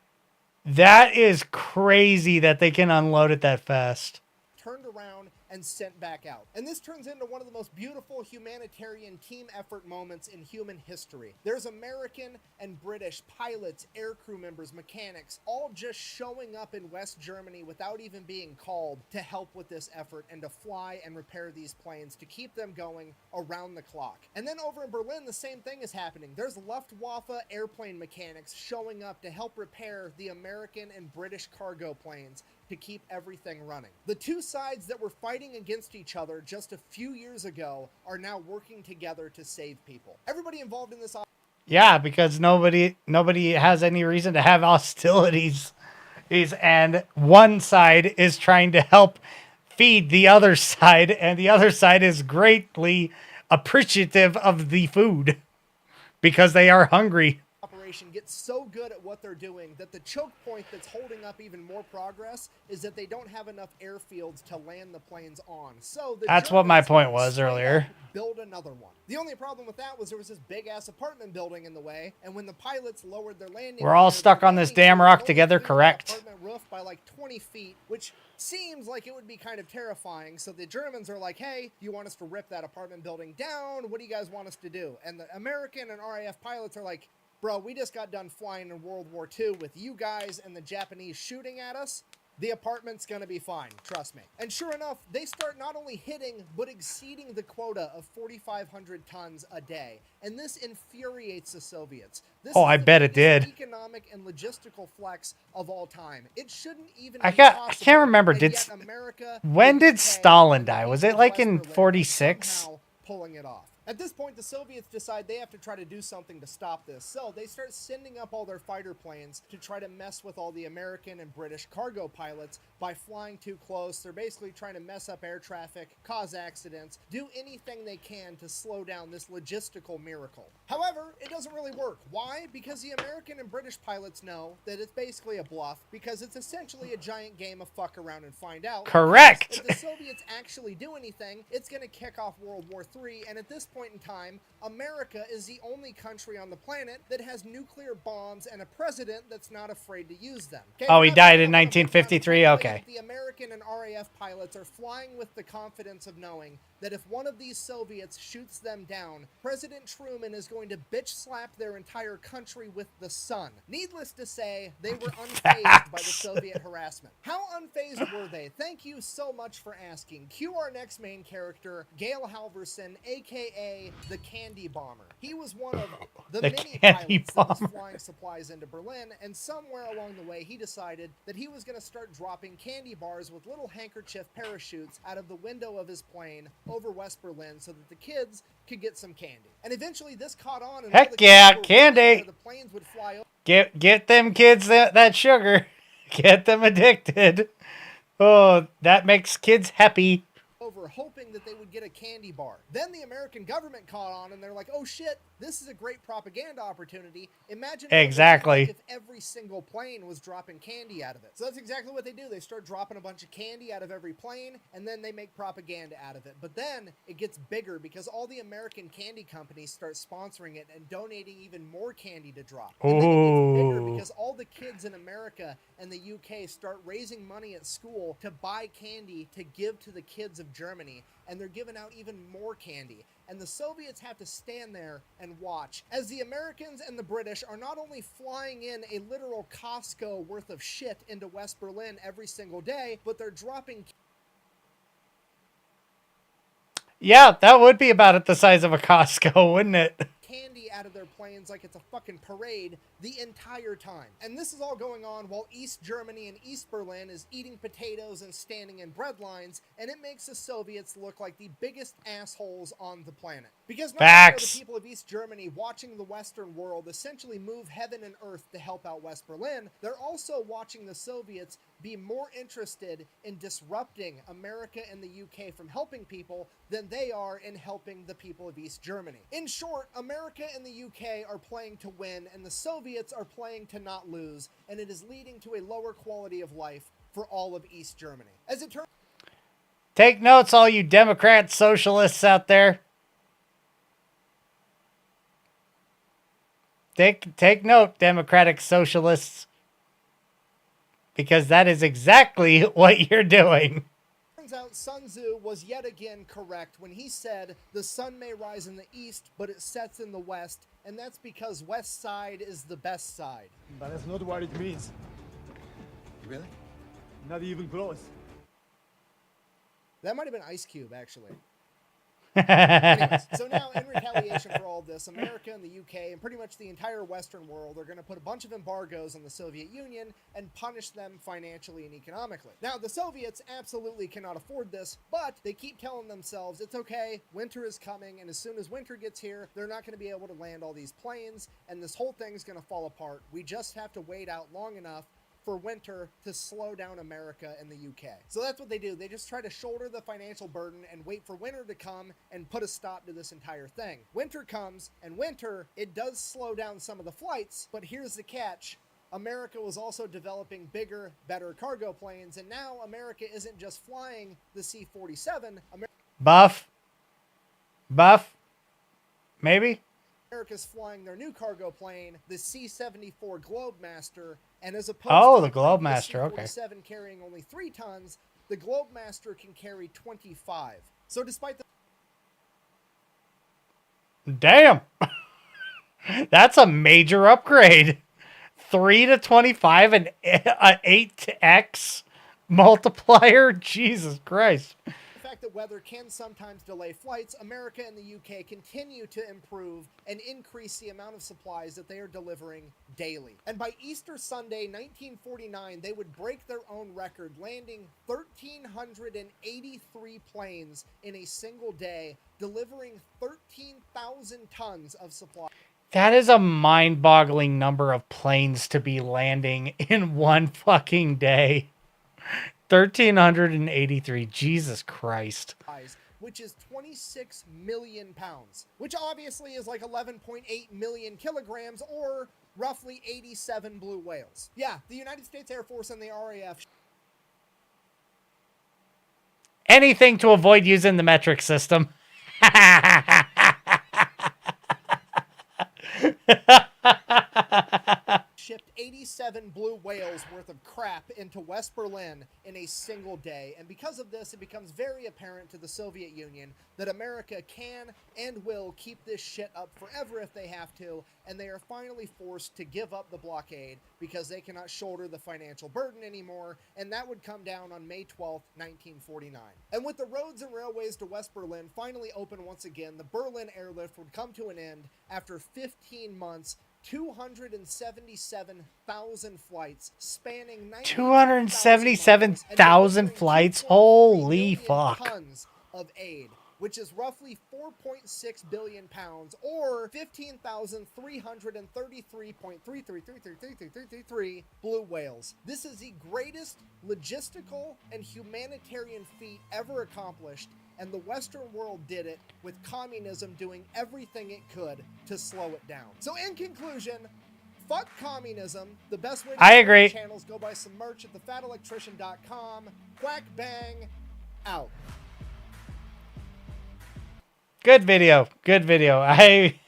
That is crazy that they can unload it that fast. Turned around and sent back out. And this turns into one of the most beautiful humanitarian team effort moments in human history. There's American and British pilots, aircrew members, mechanics, all just showing up in West Germany without even being called to help with this effort and to fly and repair these planes to keep them going around the clock. And then over in Berlin, the same thing is happening. There's Luftwaffe airplane mechanics showing up to help repair the American and British cargo planes to keep everything running. The 2 sides that were fighting against each other just a few years ago are now working together to save people. Everybody involved in this... Yeah, because nobody has any reason to have hostilities. And one side is trying to help feed the other side, and the other side is greatly appreciative of the food because they are hungry. Gets so good at what they're doing that the choke point that's holding up even more progress is that they don't have enough airfields to land the planes on. So that's what my point was earlier. Build another one. The only problem with that was there was this big ass apartment building in the way, and when the pilots lowered their landing, we're all stuck on this damn rock together, correct? Apartment roof by like 20 feet, which seems like it would be kind of terrifying. So the Germans are like, hey, you want us to rip that apartment building down? What do you guys want us to do? And the American and RAF pilots are like, bro, we just got done flying in World War II with you guys and the Japanese shooting at us. The apartment's gonna be fine, trust me. And sure enough, they start not only hitting, but exceeding the quota of 4,500 tons a day. And this infuriates the Soviets. This I bet it did. Economic and logistical flex of all time. It shouldn't even I be possible, can't remember. America, when did Stalin die? Was it like in 46? Pulling it off. At this point, the Soviets decide they have to try to do something to stop this, so they start sending up all their fighter planes to try to mess with all the American and British cargo pilots by flying too close. They're basically trying to mess up air traffic, cause accidents, do anything they can to slow down this logistical miracle. However, it doesn't really work. Why? Because the American and British pilots know that it's basically a bluff, because it's essentially a giant game of fuck around and find out. Correct. If the Soviets actually do anything, it's going to kick off World War III, and at this point in time, America is the only country on the planet that has nuclear bombs and a president that's not afraid to use them. Okay, Oh, he now died that in I wanna point out 1953? the Okay. The American and RAF pilots are flying with the confidence of knowing that if one of these Soviets shoots them down, President Truman is going to bitch slap their entire country with the sun. Needless to say, they were unfazed by the Soviet harassment. How unfazed were they? Thank you so much for asking. Cue our next main character, Gale Halverson, aka the Candy Bomber. He was one of the The many Candy pilots that was Bomber. flying supplies into Berlin, and somewhere along the way he decided that he was going to start dropping candy bars with little handkerchief parachutes out of the window of his plane over West Berlin so that the kids could get some candy. And eventually this caught on, and Heck all the yeah, kids were candy. running where the planes would fly over. Get them kids that sugar. Get them addicted. Oh, that makes kids happy. Hoping that they would get a candy bar. Then the American government caught on and they're like, oh shit, this is a great propaganda opportunity. Imagine what it would Exactly. look like if every single plane was dropping candy out of it. So that's exactly what they do. They start dropping a bunch of candy out of every plane and then they make propaganda out of it. But then it gets bigger because all the American candy companies start sponsoring it and donating even more candy to drop. And then it gets bigger Ooh. because all the kids in America and the UK start raising money at school to buy candy to give to the kids of Germany, and they're giving out even more candy. And the Soviets have to stand there and watch as the Americans and the British are not only flying in a literal Costco worth of shit into West Berlin every single day, but they're dropping Yeah, that would be about the size of a Costco, wouldn't it? candy out of their planes like it's a fucking parade the entire time. And this is all going on while East Germany and East Berlin is eating potatoes and standing in bread lines, and it makes the Soviets look like the biggest assholes on the planet. Because not only are Facts. the people of East Germany watching the Western world essentially move heaven and earth to help out West Berlin, they're also watching the Soviets be more interested in disrupting America and the UK from helping people than they are in helping the people of East Germany. In short, America and the UK are playing to win, and the Soviets are playing to not lose, and it is leading to a lower quality of life for all of East Germany. As it turns Take notes, all you Democrat socialists out there. Take note, Democratic socialists. Because that is exactly what you're doing. Turns out Sun Tzu was yet again correct when he said the sun may rise in the east, but it sets in the west, and that's because west side is the best side. But that's not what it means. Really? Not even close. That might have been Ice Cube, actually. Anyways, so now, in retaliation for all this, America and the UK and pretty much the entire Western world are going to put a bunch of embargoes on the Soviet Union and punish them financially and economically. Now, the Soviets absolutely cannot afford this, but they keep telling themselves, it's okay, winter is coming, and as soon as winter gets here, they're not going to be able to land all these planes, and this whole thing's going to fall apart. We just have to wait out long enough for winter to slow down America and the UK. So that's what they do. They just try to shoulder the financial burden and wait for winter to come and put a stop to this entire thing. Winter comes, and winter, it does slow down some of the flights, but here's the catch. America was also developing bigger, better cargo planes, and now America isn't just flying the C-47. Buff. Maybe? America's flying their new cargo plane, the C-74 Globemaster, and as opposed Oh, to the Globemaster, okay. C-47 carrying only 3 tons, the Globemaster can carry 25. So despite the Damn. That's a major upgrade. 3 to 25 and an 8x multiplier. Jesus Christ. fact that weather can sometimes delay flights, America and the UK continue to improve and increase the amount of supplies that they are delivering daily. And by Easter Sunday 1949, they would break their own record, landing 1,383 planes in a single day, delivering 13,000 tons of supplies. That is a mind-boggling number of planes to be landing in one fucking day. 1,383. Jesus Christ. Which is 26 million pounds, which obviously is like 11.8 million kilograms or roughly 87 blue whales. Yeah, the United States Air Force and the RAF. Anything to avoid using the metric system. Shipped 87 blue whales worth of crap into West Berlin in a single day. And because of this, it becomes very apparent to the Soviet Union that America can and will keep this shit up forever if they have to. And they are finally forced to give up the blockade because they cannot shoulder the financial burden anymore. And that would come down on May 12th, 1949. And with the roads and railways to West Berlin finally open once again, the Berlin airlift would come to an end after 15 months. 277,000 flights spanning 277,000 flights. Holy fuck. Tons of aid, which is roughly 4.6 billion pounds or 15,333.333333333 blue whales. This is the greatest logistical and humanitarian feat ever accomplished, and the Western world did it with communism doing everything it could to slow it down. So in conclusion, fuck communism. The best way to I agree. Channels, go buy some merch at thefatelectrician.com. Quack bang out. Good video. Good video. I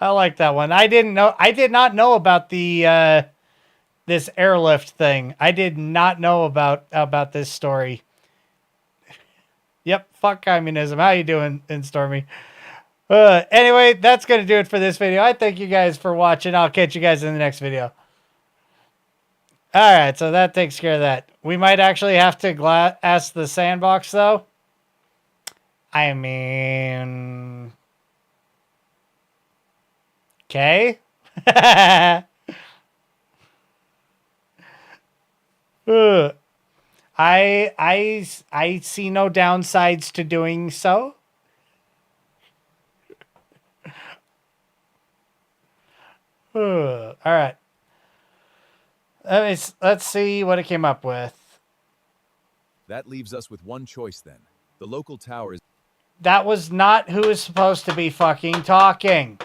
like that one. I did not know about the this airlift thing. I did not know about this story. Yep, fuck communism. How you doing, Stormy? Anyway, that's going to do it for this video. I thank you guys for watching. I'll catch you guys in the next video. All right, so that takes care of that. We might actually have to ask the sandbox, though. I mean... Okay. I see no downsides to doing so. All right. Let's see what it came up with. That leaves us with one choice then. The local tower is... That was not who is supposed to be fucking talking.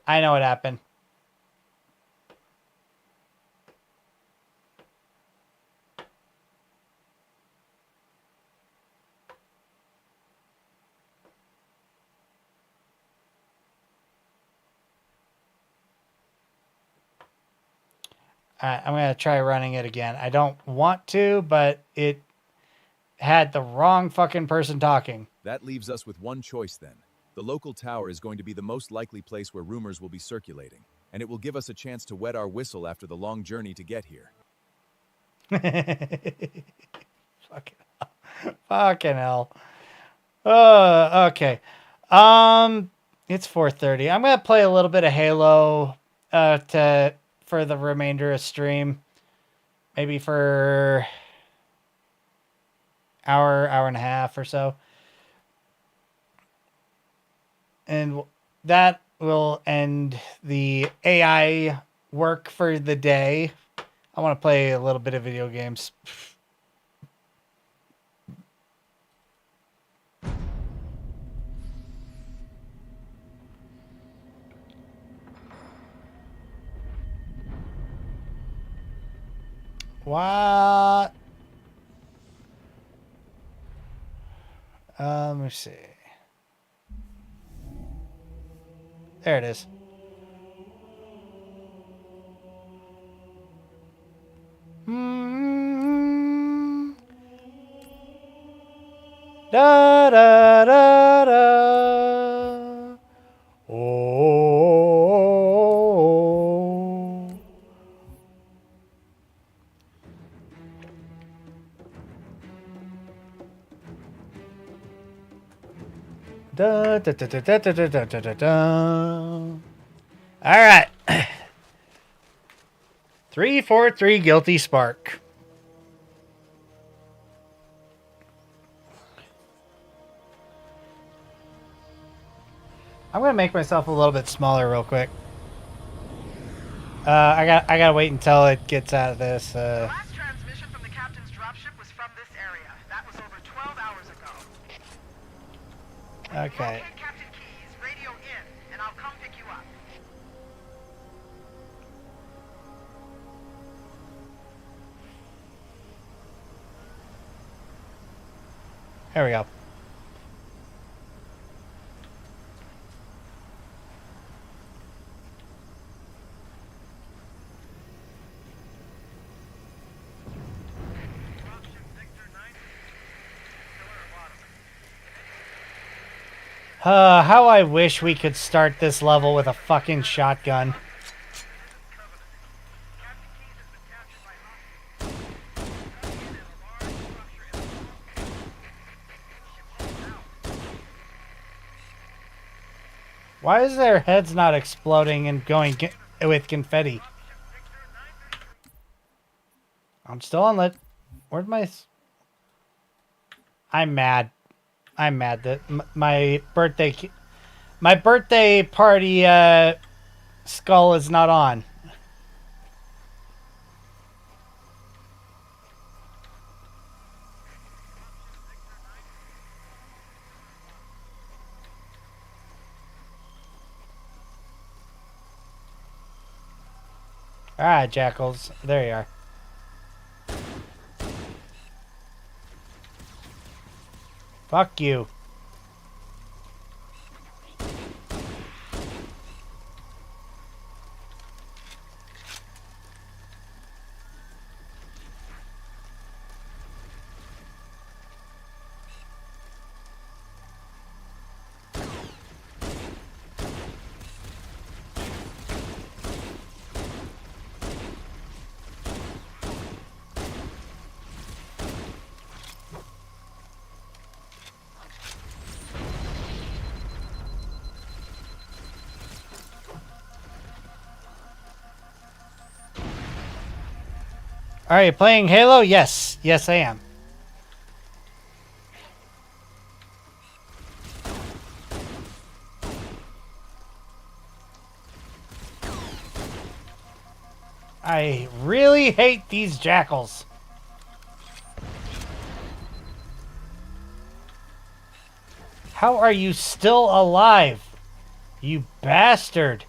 I know what happened. All right, I'm going to try running it again. I don't want to, but it had the wrong fucking person talking. That leaves us with one choice then. The local tower is going to be the most likely place where rumors will be circulating, and it will give us a chance to wet our whistle after the long journey to get here. Fucking hell. Okay. It's 4:30. I'm gonna play a little bit of Halo for the remainder of stream. Maybe for hour and a half or so. And that will end the AI work for the day. I want to play a little bit of video games. What? Let me see. There it is. Da da da da. Oh. Da da da da da da da da da da. All right. 343 Guilty Spark. I'm gonna make myself a little bit smaller real quick. I gotta wait until it gets out of this. Last transmission from the captain's dropship was from this area. That was over 12 hours ago. Okay. Locate Captain Keyes, radio in, and I'll come pick you up. There we go. How I wish we could start this level with a fucking shotgun. Why is their heads not exploding and going with confetti? I'm still on lit. Where's my... I'm mad. I'm mad that my birthday party skull is not on. Alright, jackals. There you are. Fuck you. Are you playing Halo? Yes. Yes, I am. I really hate these jackals. How are you still alive? You bastard.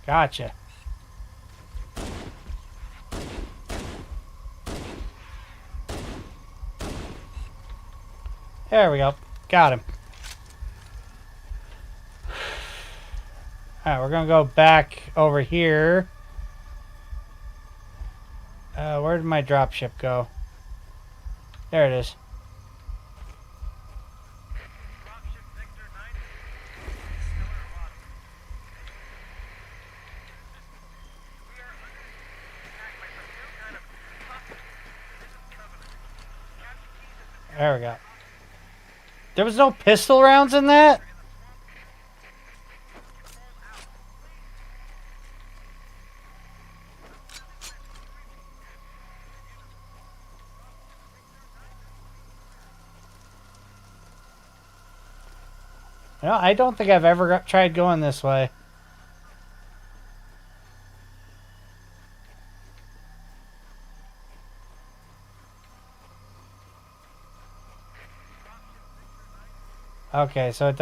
Gotcha. There we go. Got him. Alright, we're gonna go back over here. Where did my dropship go? There it is. There we go. There was no pistol rounds in that? No, I don't think I've ever tried going this way. Okay, so it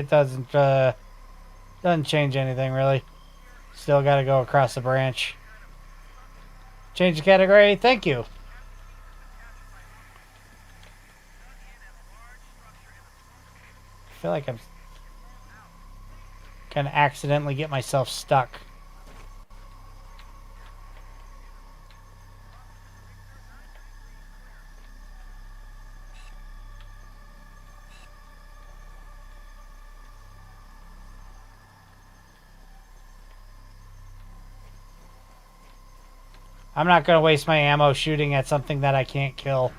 doesn't change anything really. Still got to go across the branch. Change the category. Thank you. I feel like I'm gonna accidentally get myself stuck. I'm not gonna waste my ammo shooting at something that I can't kill.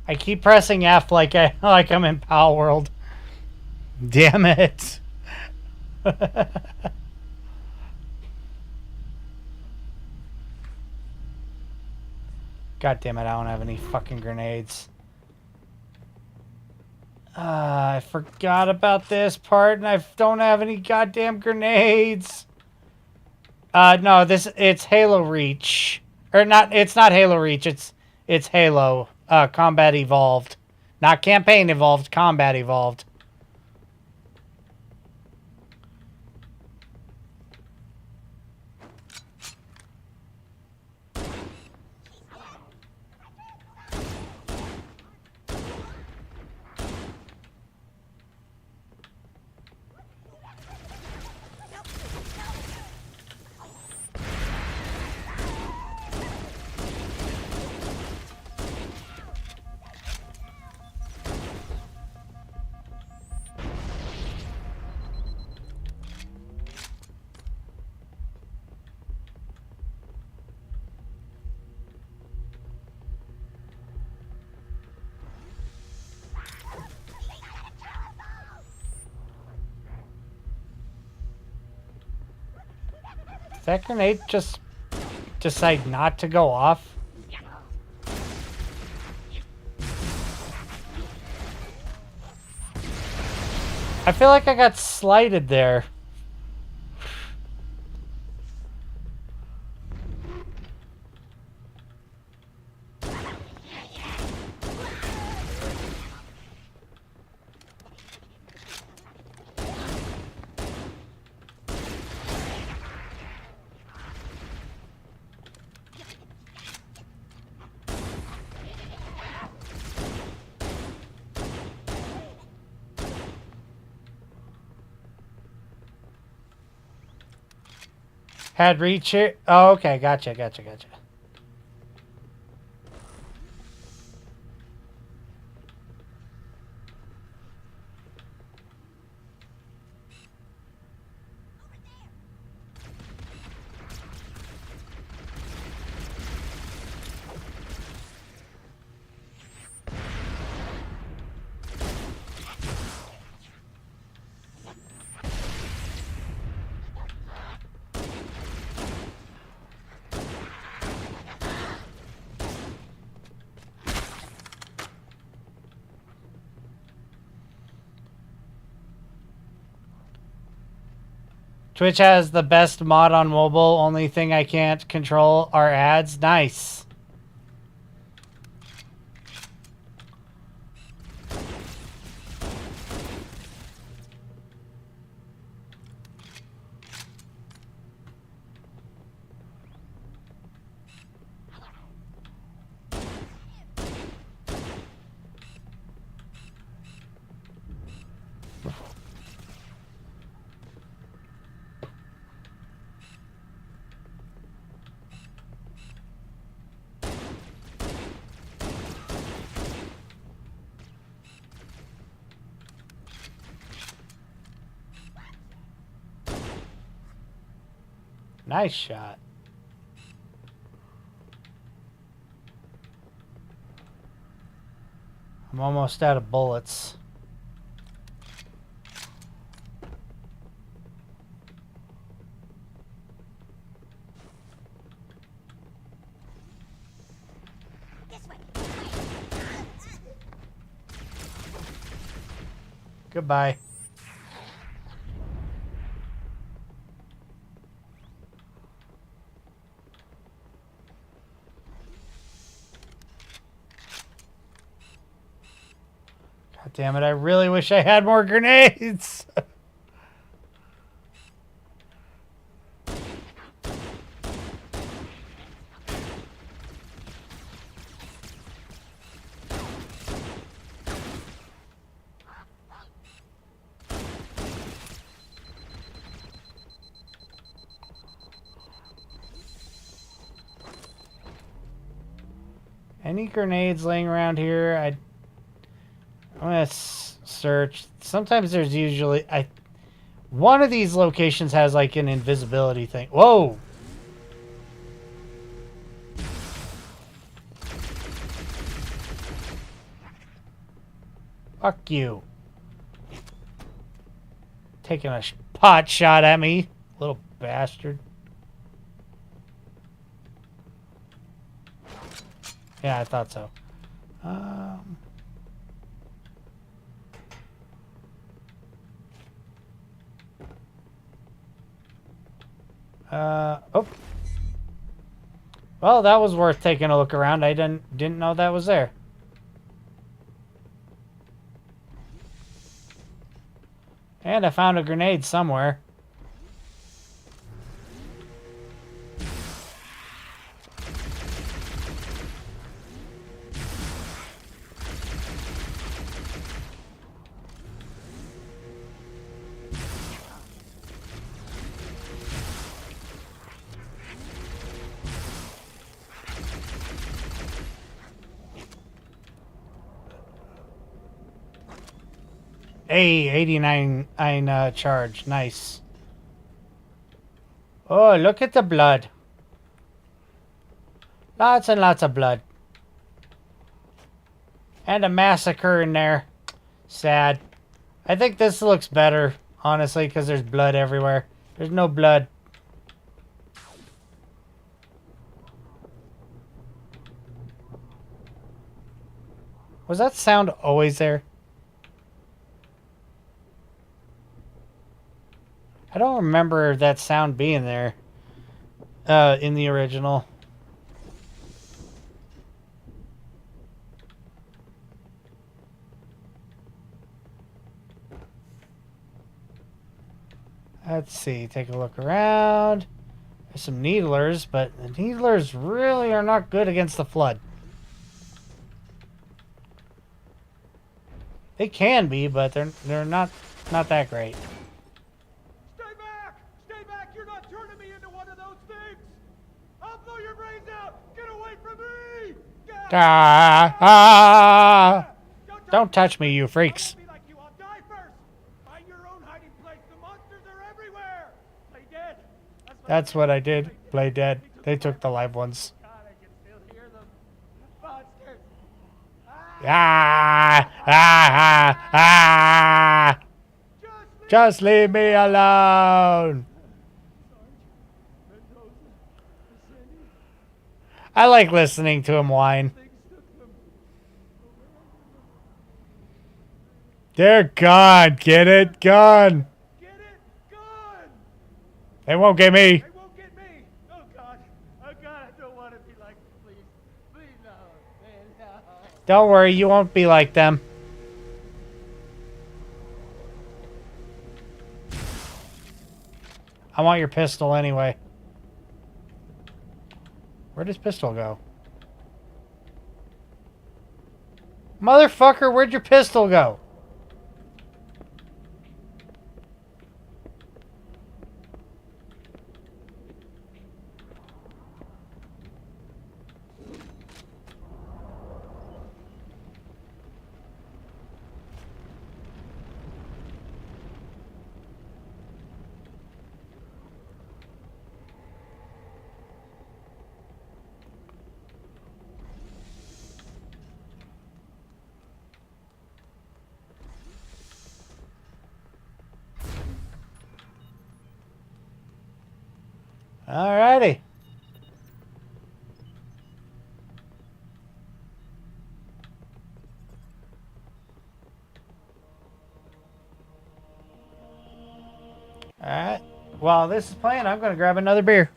I keep pressing F like I'm in Power World. Damn it. God damn it, I don't have any fucking grenades. I forgot about this part and I don't have any goddamn grenades. No, it's Halo Reach. Or not, it's not Halo Reach, it's Halo. Combat Evolved. Not Campaign Evolved, Combat Evolved. Did that grenade just decide not to go off? I feel like I got slighted there. Had reach it? Oh, okay. Gotcha. Twitch has the best mod on mobile. Only thing I can't control are ads. Nice. Nice shot. I'm almost out of bullets. Goodbye. God damn it, I really wish I had more grenades. Any grenades laying around here? I'm gonna search. Sometimes there's usually one of these locations has like an invisibility thing. Whoa! Fuck you! Taking a pot shot at me, little bastard. Yeah, I thought so. Oh. Well, that was worth taking a look around. I didn't know that was there. And I found a grenade somewhere. Hey, 89 charge. Nice. Oh, look at the blood. Lots and lots of blood. And a massacre in there. Sad. I think this looks better, honestly, because there's blood everywhere. There's no blood. Was that sound always there? I don't remember that sound being there in the original. Let's see, take a look around. There's some needlers, but the needlers really are not good against the flood. They can be, but they're not that great. Stay back! Stay back! You're not turning me into one of those things! I'll blow your brains out! Get away from me! Don't touch me, you freaks. That's what I did. Play dead. They took the live ones. Just leave me alone. I like listening to him whine. They're gone. Get it? Gone. They won't get me. They won't get me! Oh God! Oh God, I don't want to be like them, please. Please, no. Man, no. Don't worry, you won't be like them. I want your pistol anyway. Where does pistol go? Motherfucker, where'd your pistol go? Alrighty. Alright. While this is playing, I'm going to grab another beer.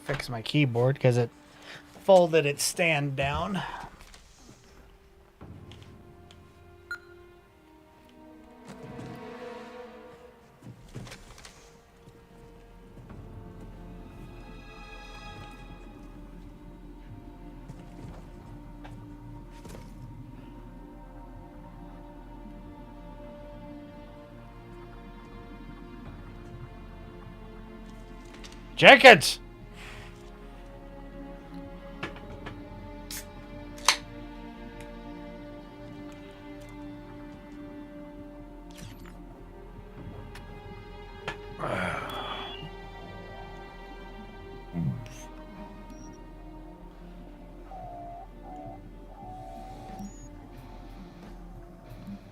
Fix my keyboard because it folded its stand down. Jenkins!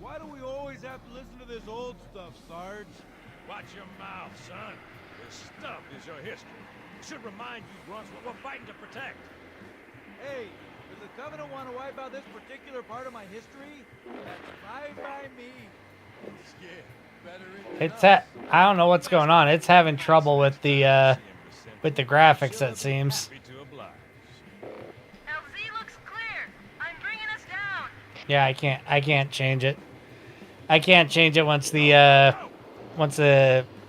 Why do we always have to listen to this old stuff, Sarge? Watch your mouth, son. This stuff is your history. It should remind you, Grunts, what we're fighting to protect. Hey, does the Covenant want to wipe out this particular part of my history? That's fine by me. Yeah, better It's I don't know what's going on. It's having trouble with the graphics, it seems. LZ looks clear. I'm bringing us down. Yeah, I can't change it. I can't change it once the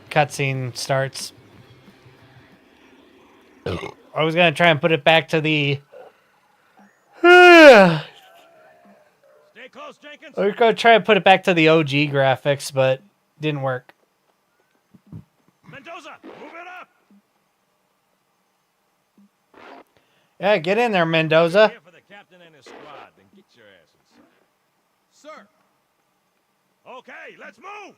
cutscene starts. I was gonna try and put it back to the. Stay close, Jenkins. I was gonna try and put it back to the OG graphics, but didn't work. Mendoza, move it up. Yeah, get in there, Mendoza. Here for the captain and his squad, then get your ass inside. Sir. Okay, let's move.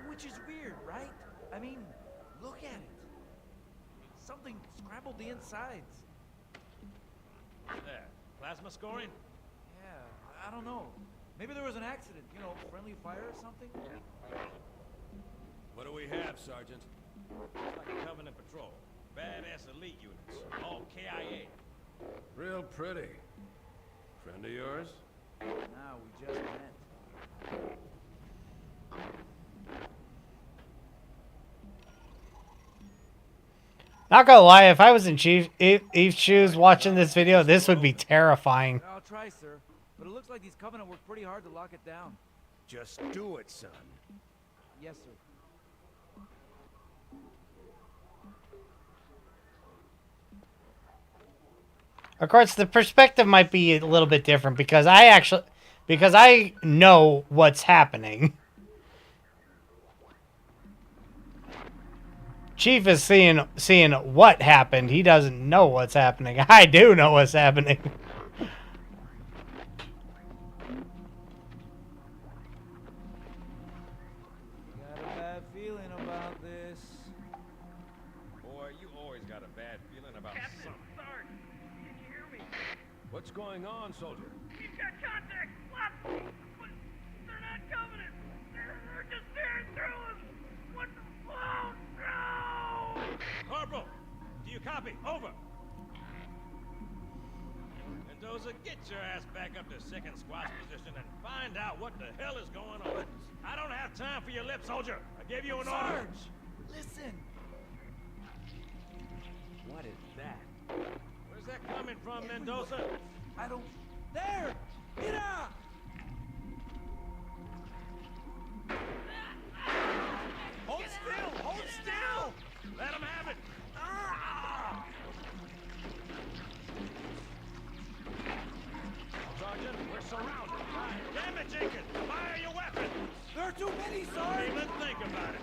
Which is weird, right? I mean, look at it. Something scrambled the insides. There, plasma scoring? Yeah, I don't know. Maybe there was an accident, you know, friendly fire or something? What do we have, Sergeant? Looks like a Covenant patrol. Badass elite units, all KIA. Real pretty. Friend of yours? Nah, we just met. Not gonna lie, if I was in Eve's shoes watching this video, this would be terrifying. I'll try, sir. But it looks like these Covenant worked pretty hard to lock it down. Just do it, son. Yes, sir. Of course, the perspective might be a little bit different because I know what's happening. Chief is seeing what happened. He doesn't know what's happening. I do know what's happening. Got a bad feeling about this. Boy, you always got a bad feeling about something. Sarge, can you hear me? What's going on, soldier? He's got contact. Lots. But they're not Covenant. They're just staring through us. What the? Oh, no! Corporal, do you copy? Over. Mendoza, get your ass back up to second squad's position and find out what the hell is going on. I don't have time for your lip, soldier. I gave you an order. Sarge, listen. What is that? Where's that coming from, Mendoza? I don't. There! Mira! Hold still! Hold still! Let him have it! Ah! Sergeant, we're surrounded. Damn it, Jenkins! Fire your weapon! There are too many, Don't Sarge! even think about it.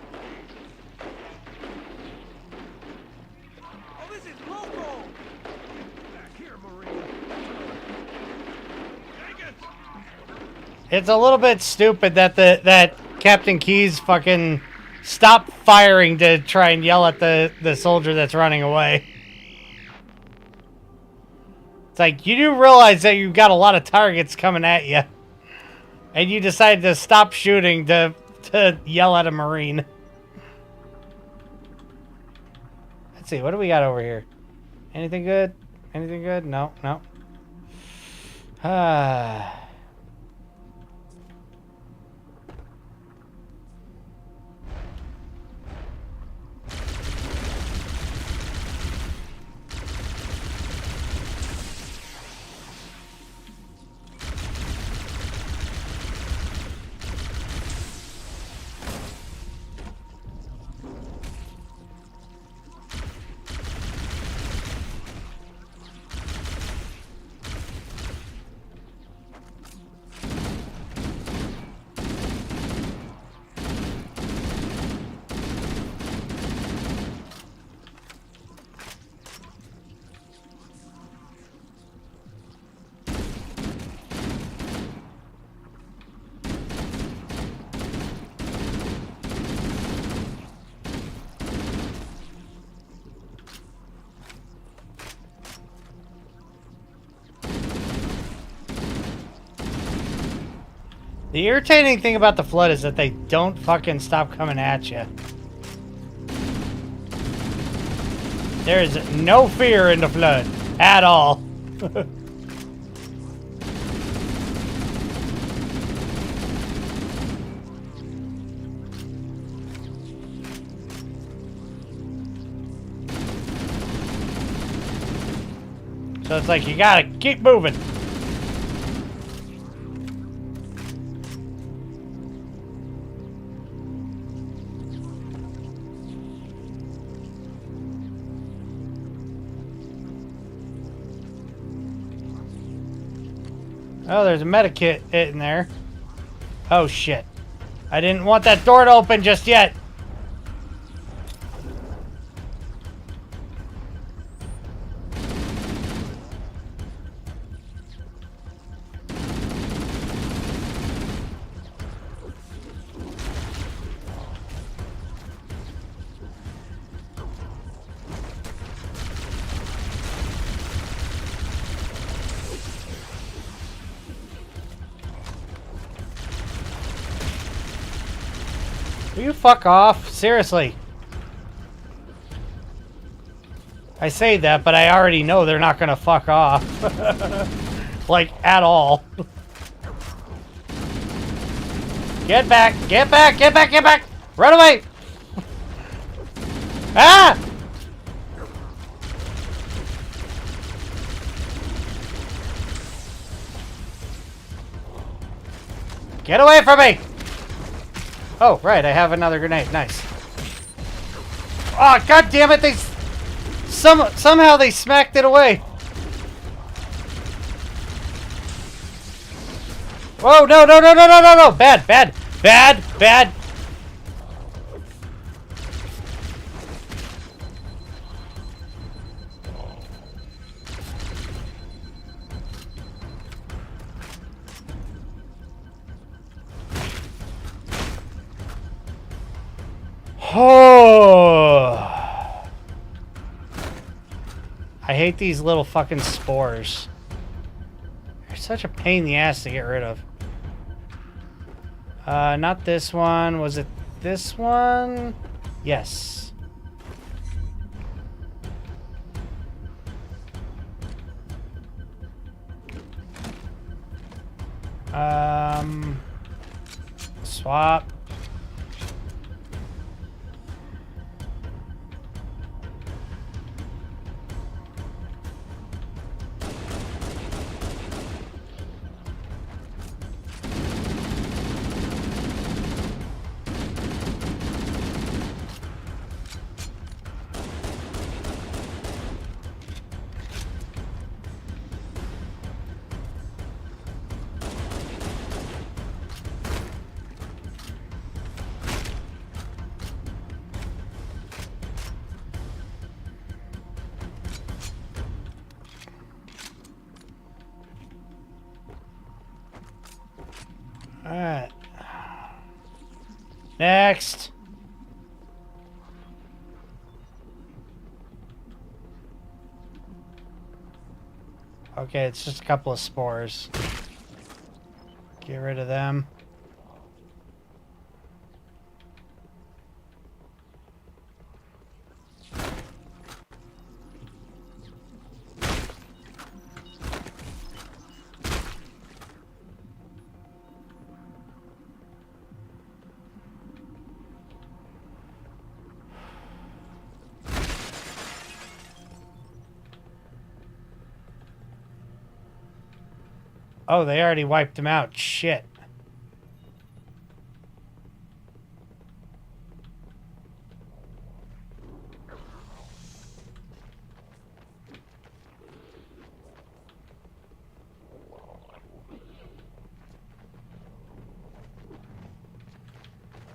It's a little bit stupid that that Captain Keyes fucking stopped firing to try and yell at the soldier that's running away. It's like, you do realize that you've got a lot of targets coming at you. And you decided to stop shooting to yell at a Marine. Let's see, what do we got over here? Anything good? Anything good? No, no. The irritating thing about the Flood is that they don't fucking stop coming at you. There is no fear in the Flood at all. So it's like you gotta keep moving. Oh, there's a medikit in there. Oh, shit. I didn't want that door to open just yet. Will you fuck off? Seriously. I say that, but I already know they're not gonna fuck off. Like, at all. Get back! Get back! Get back! Get back! Run away! Ah! Get away from me! Oh, right, I have another grenade. Nice. Oh, god damn it, they... somehow they smacked it away. Whoa, no, no, no, no, no, no, no! Bad, bad, bad, bad! Oh, I hate these little fucking spores. They're such a pain in the ass to get rid of. Not this one. Was it this one? Yes. Swap. Alright. Next. Okay, it's just a couple of spores. Get rid of them. Oh, they already wiped them out. Shit.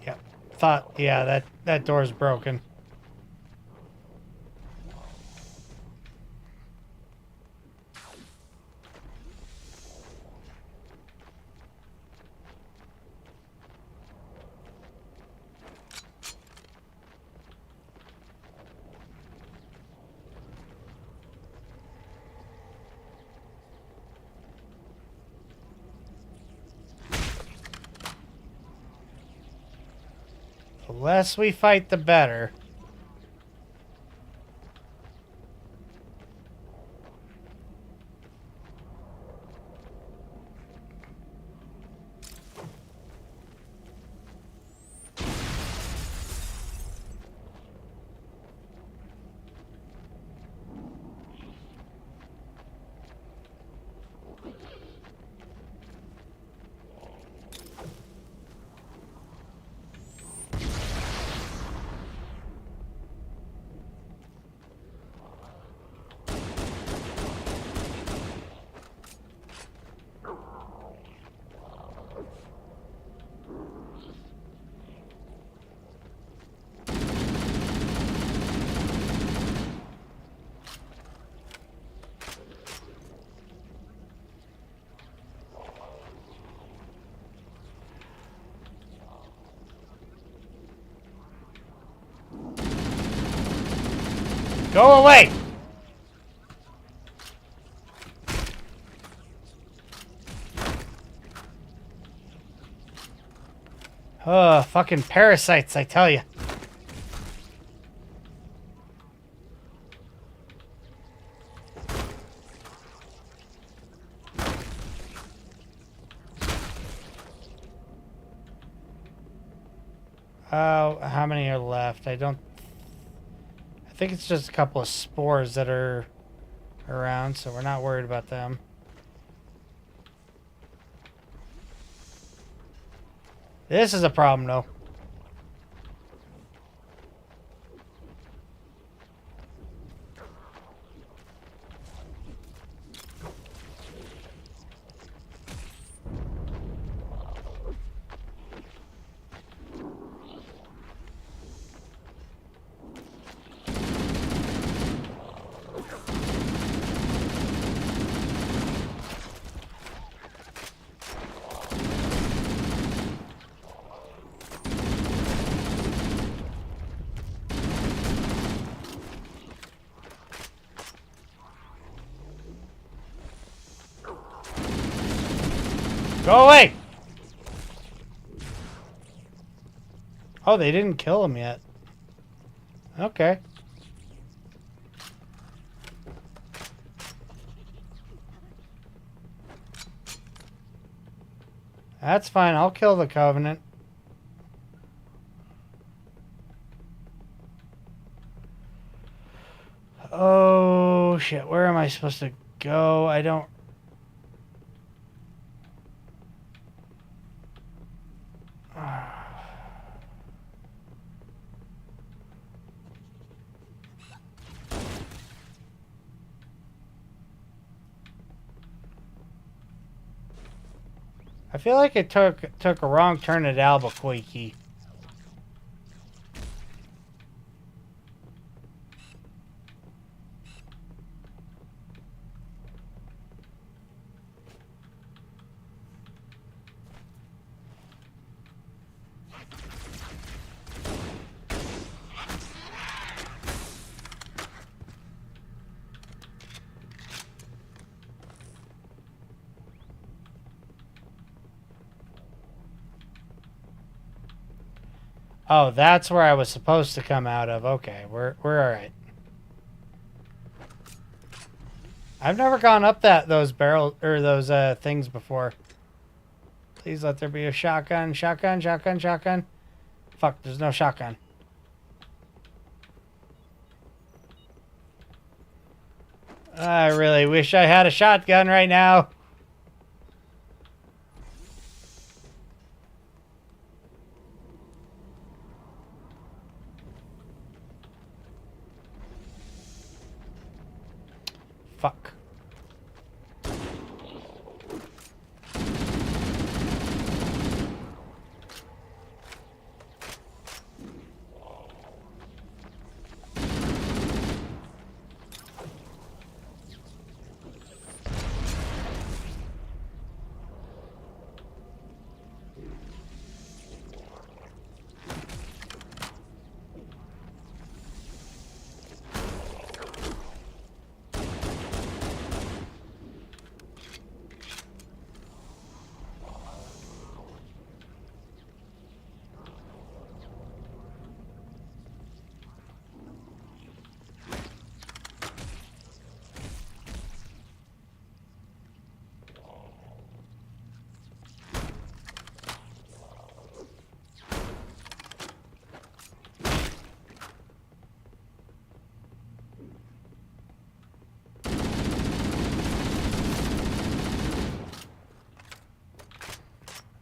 Yep. Thought, yeah, that door's broken. The less we fight, the better. Go away! Oh, fucking parasites, I tell you. How many are left? I think it's just a couple of spores that are around, so we're not worried about them. This is a problem, though. Go away! Oh, they didn't kill him yet. Okay. That's fine. I'll kill the Covenant. Oh, shit. Where am I supposed to go? I don't... I feel like it took a wrong turn at Albuquerque. Oh, that's where I was supposed to come out of. Okay, we're all right. I've never gone up those barrel or those things before. Please let there be a shotgun. Shotgun, shotgun, shotgun. Fuck, there's no shotgun. I really wish I had a shotgun right now. Fuck.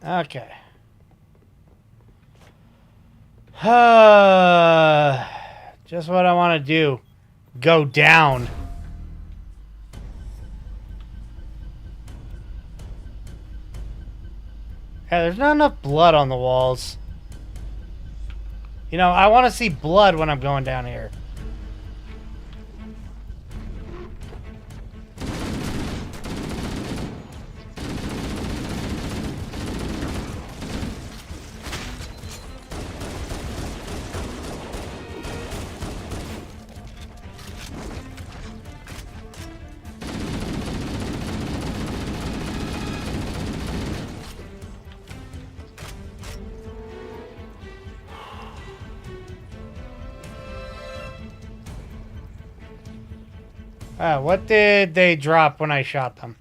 Okay. Just what I want to do. Go down. Yeah, there's not enough blood on the walls. You know, I want to see blood when I'm going down here. What did they drop when I shot them?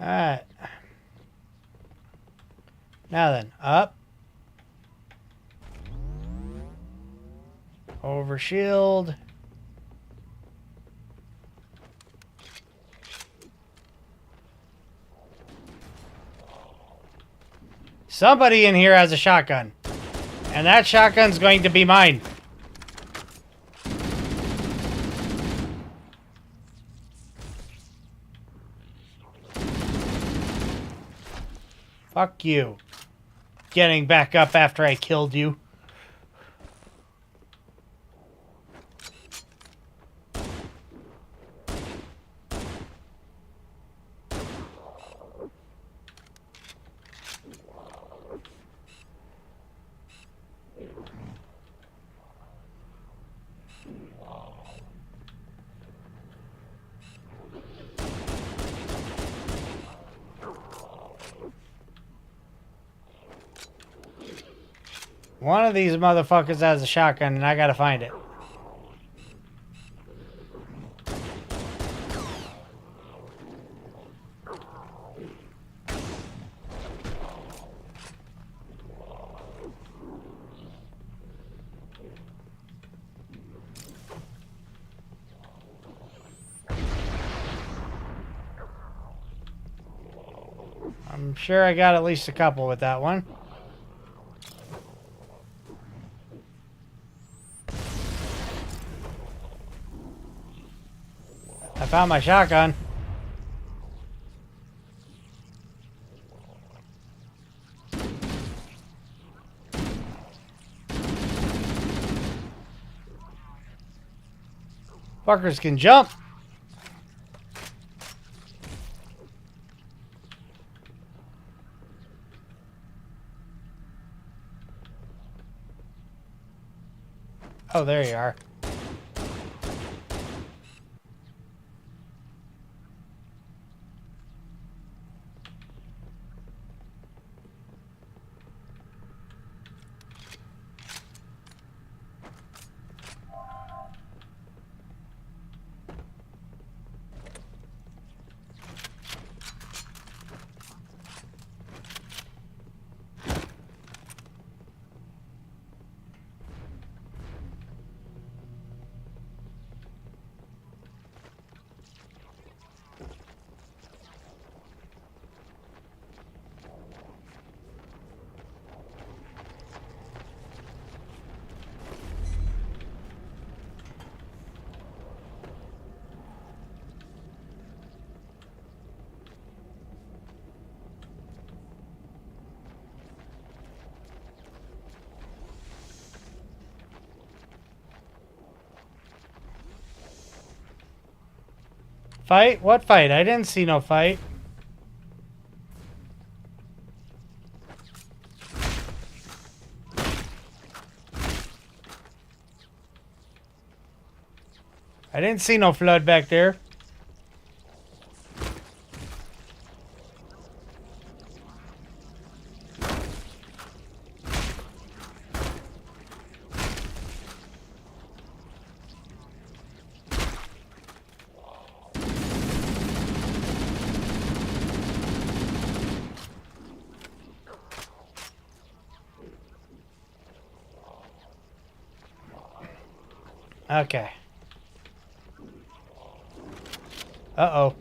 Alright. Now then, up. Over shield. Somebody in here has a shotgun. And that shotgun's going to be mine. Fuck you. Getting back up after I killed you. One of these motherfuckers has a shotgun and I gotta find it. I'm sure I got at least a couple with that one. I found my shotgun. Fuckers can jump. Oh, there you are. Fight? What fight? I didn't see no fight. I didn't see no flood back there. Okay. Uh-oh.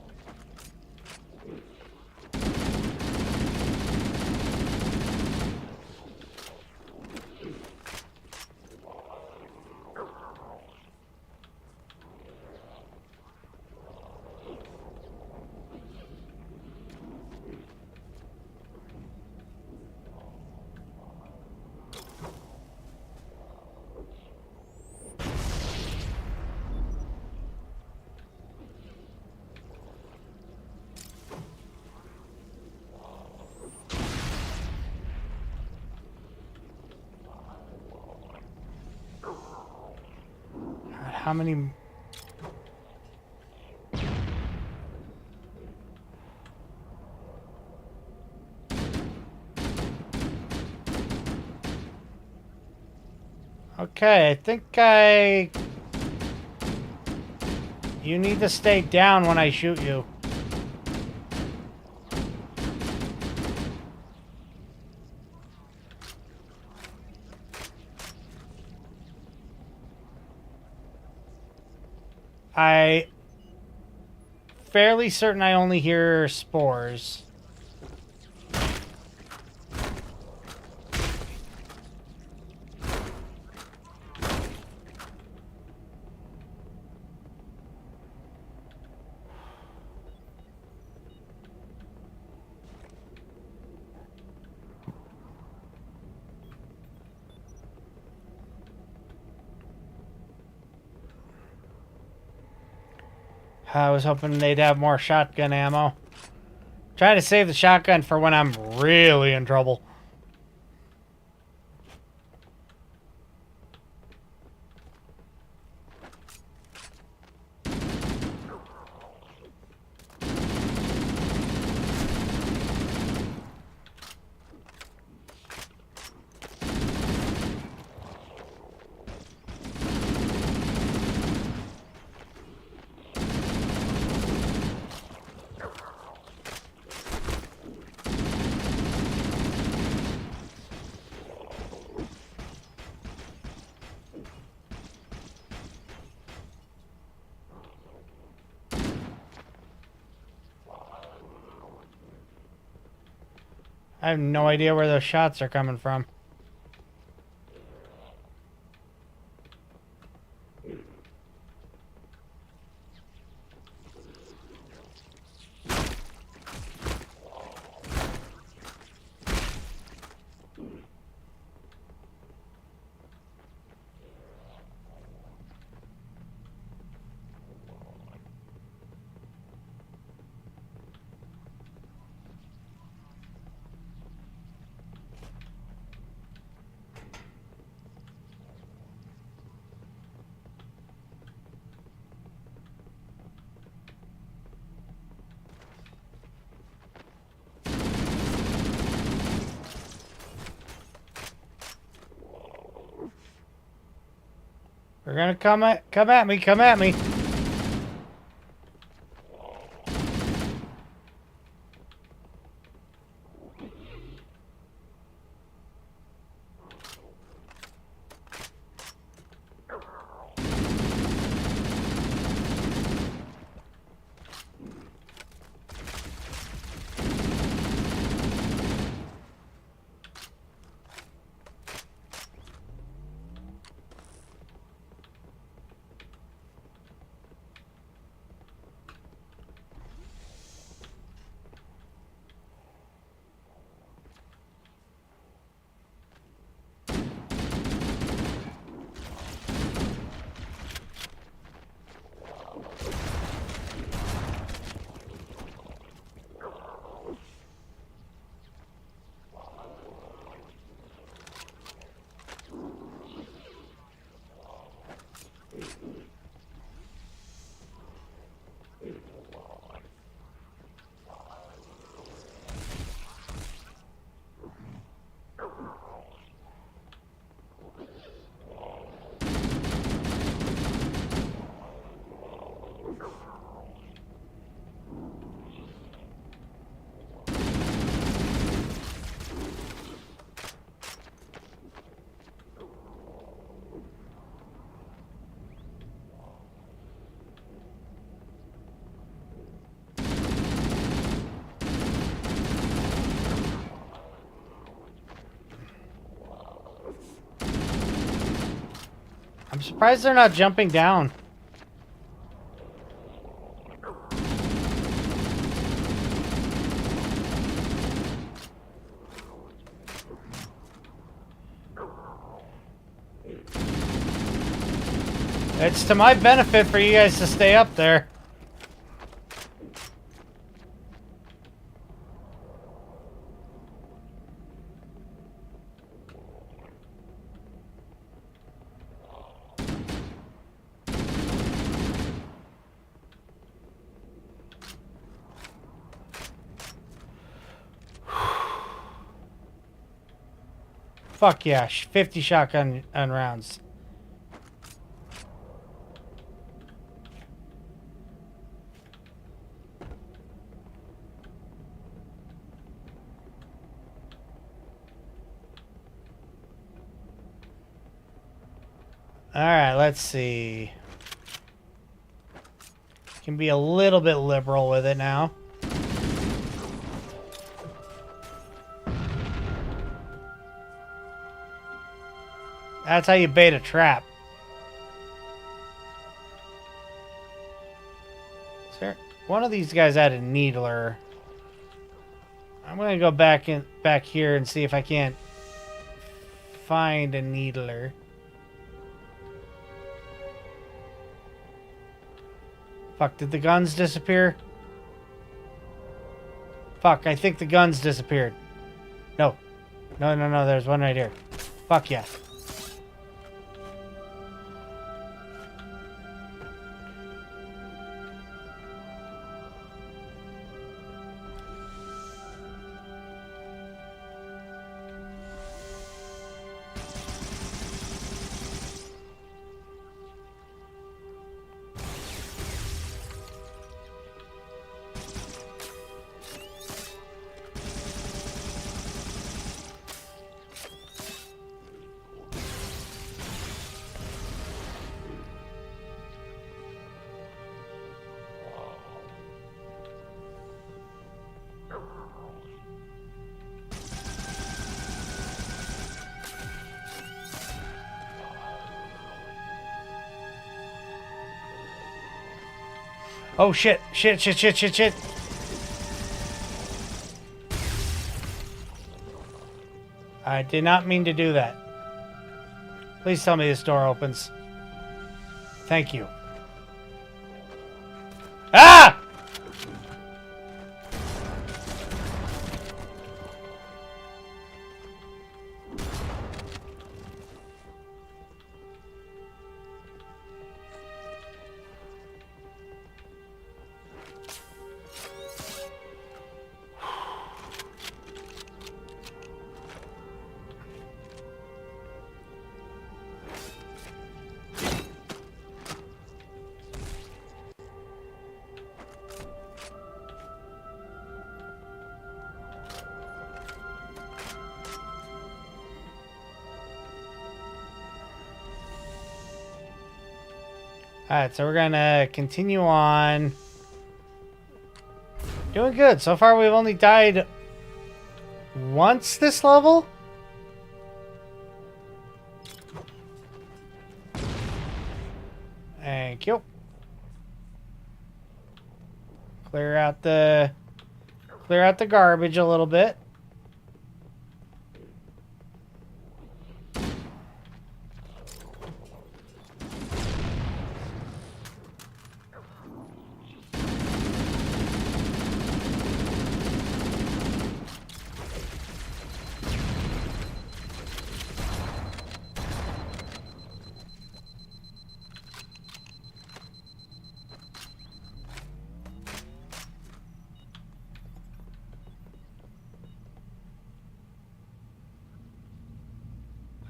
How many... Okay, I think you need to stay down when I shoot you. I fairly certain I only hear spores. I was hoping they'd have more shotgun ammo. Trying to save the shotgun for when I'm really in trouble. I have no idea where those shots are coming from. We're gonna come at me. I'm surprised they're not jumping down. It's to my benefit for you guys to stay up there. Fuck yeah, 50 shotgun rounds. Alright, let's see. Can be a little bit liberal with it now. That's how you bait a trap. Is there one of these guys had a needler? I'm gonna go back here and see if I can't find a needler. Fuck, did the guns disappear? Fuck, I think the guns disappeared. No. No, there's one right here. Fuck yeah. Oh shit. I did not mean to do that. Please tell me this door opens. Thank you. Ah! Alright, so we're gonna continue on. Doing good. So far we've only died once this level. Thank you. Clear out the garbage a little bit.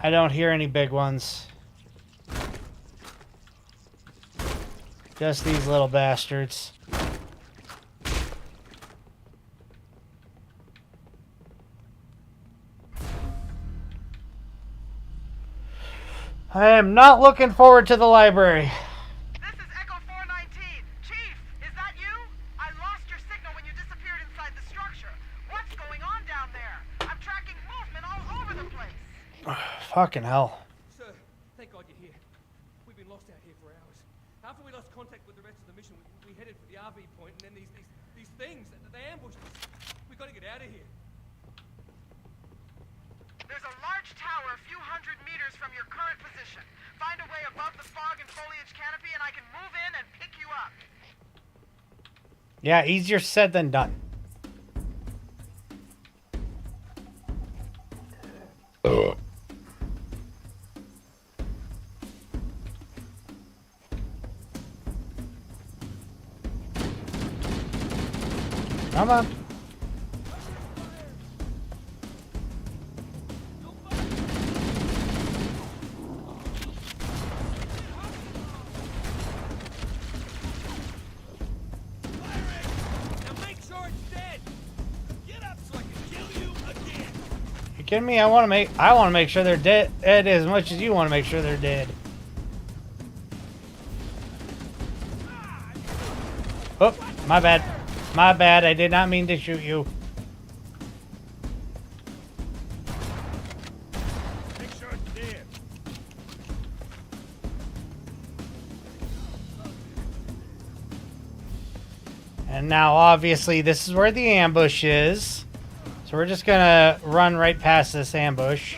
I don't hear any big ones. Just these little bastards. I am not looking forward to the library. This is Echo 419. Chief, is that you? I lost your signal when you disappeared inside the structure. What's going on down there? I'm tracking movement all over the place. Fucking hell. Sir, thank God you're here. We've been lost out here for hours. After we lost contact with the rest of the mission, we headed for the RV point, and then these things, they ambushed us. We gotta get out of here. There's a large tower a few hundred meters from your current position. Find a way above the fog and foliage canopy, and I can move in and pick you up. Yeah, easier said than done. Come on. Now make sure it's dead. Get up so I can kill you again. You kidding me? I want to make sure they're dead as much as you want to make sure they're dead. Oh, my bad. My bad. I did not mean to shoot you. Make sure it's dead. And now, obviously, this is where the ambush is. So we're just gonna run right past this ambush.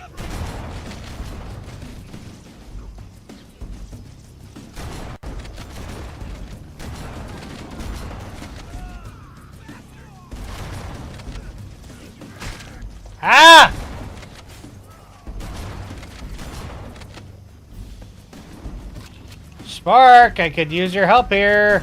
Ah! Spark, I could use your help here.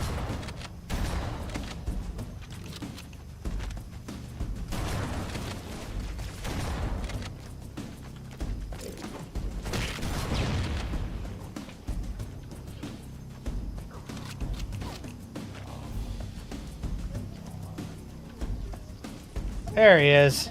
There he is.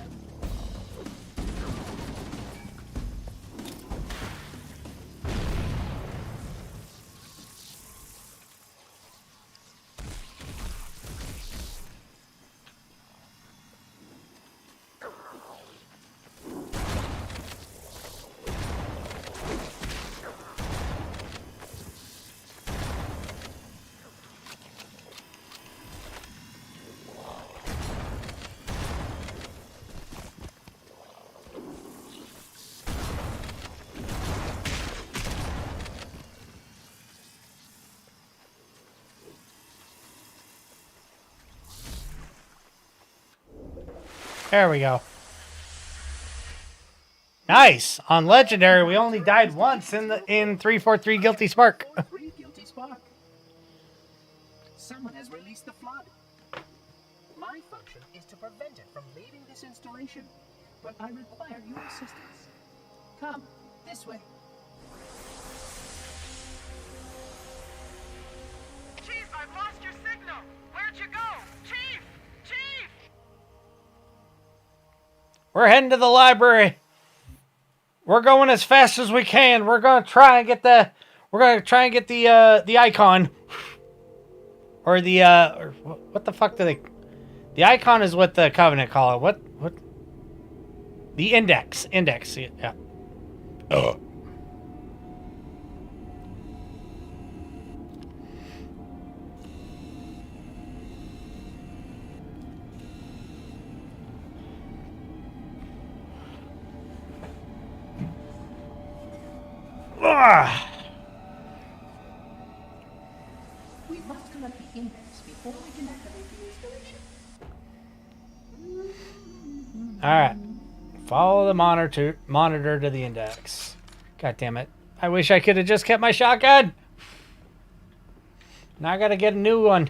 There we go. Nice. On legendary, we only died once in 343 Guilty Spark. Guilty Spark. Someone has released the flood. My function is to prevent it from leaving this installation, but I require your assistance. Come, this way. Chief, I've lost your signal. Where'd you go? Chief! Chief! We're heading to the library. We're going as fast as we can. We're going to try and get the We're gonna try and get the icon. Or the or what the fuck do they? The icon is what the Covenant call it. What? The index. Index. Yeah. Ugh. We must collect the index before we can activate the installation. All right. Follow the monitor to the index. God damn it! I wish I could have just kept my shotgun. Now I gotta get a new one.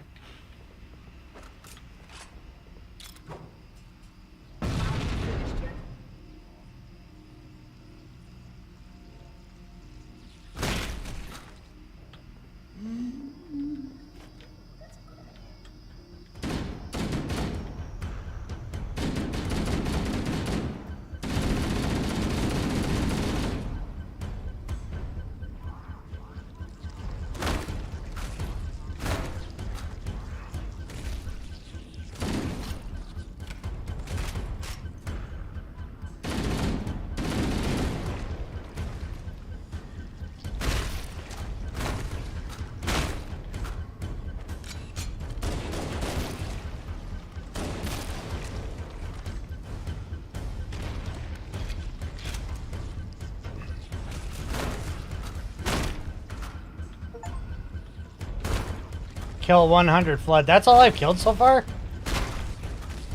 Kill 100 flood. That's all I've killed so far?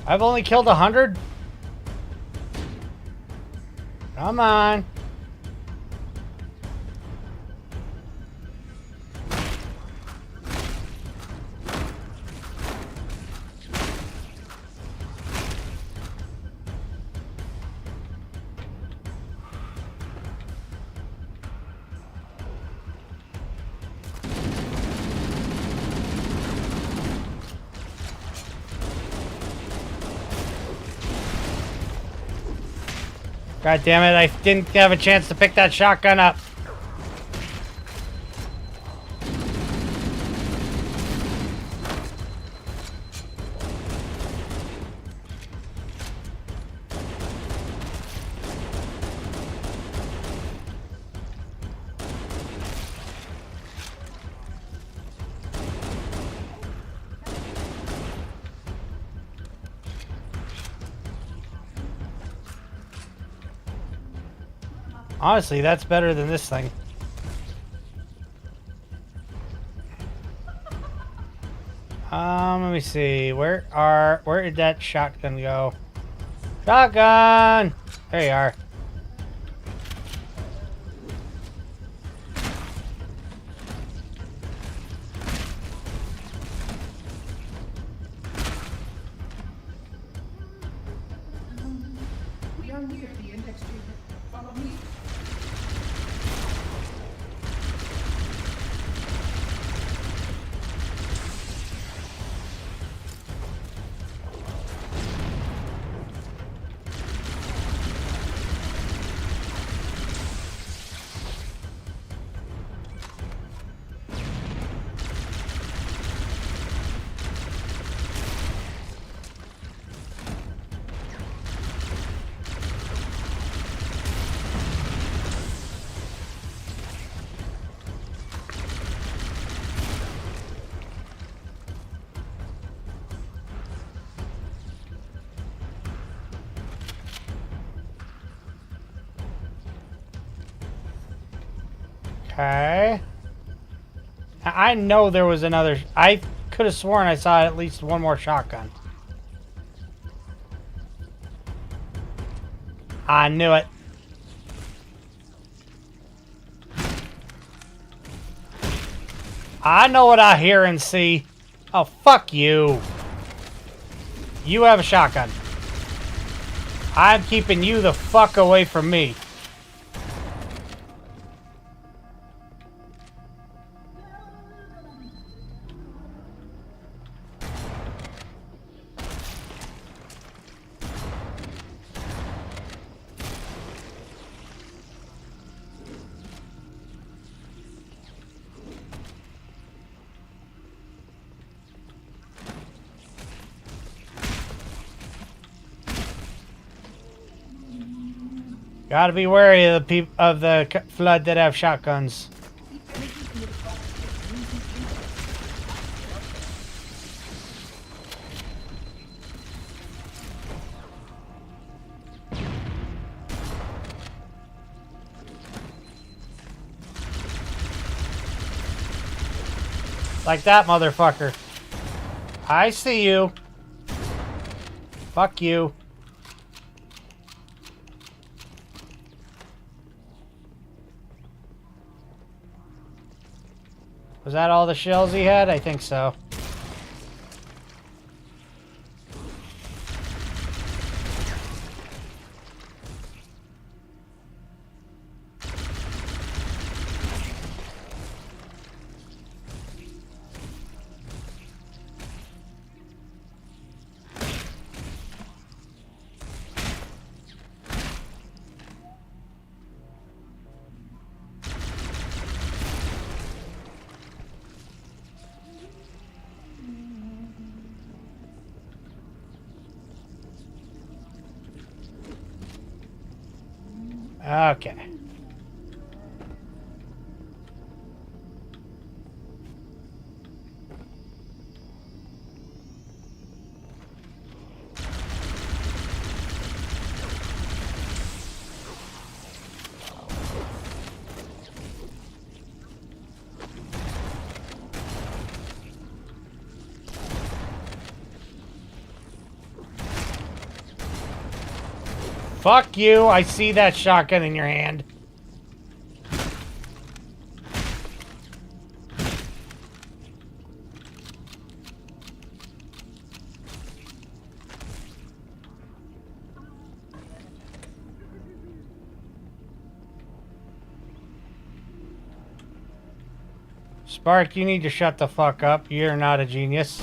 I've only killed 100? Come on. God damn it, I didn't have a chance to pick that shotgun up. Honestly, that's better than this thing. Let me see. Where did that shotgun go? Shotgun! There you are. We are near the index chamber. Follow me. Okay. I know there was another. I could have sworn I saw at least one more shotgun. I knew it. I know what I hear and see. Oh, fuck you. You have a shotgun. I'm keeping you the fuck away from me. Gotta be wary of the flood that have shotguns. Like that, motherfucker. I see you. Fuck you. Was that all the shells he had? I think so. Okay. Fuck you, I see that shotgun in your hand. Spark, you need to shut the fuck up. You're not a genius.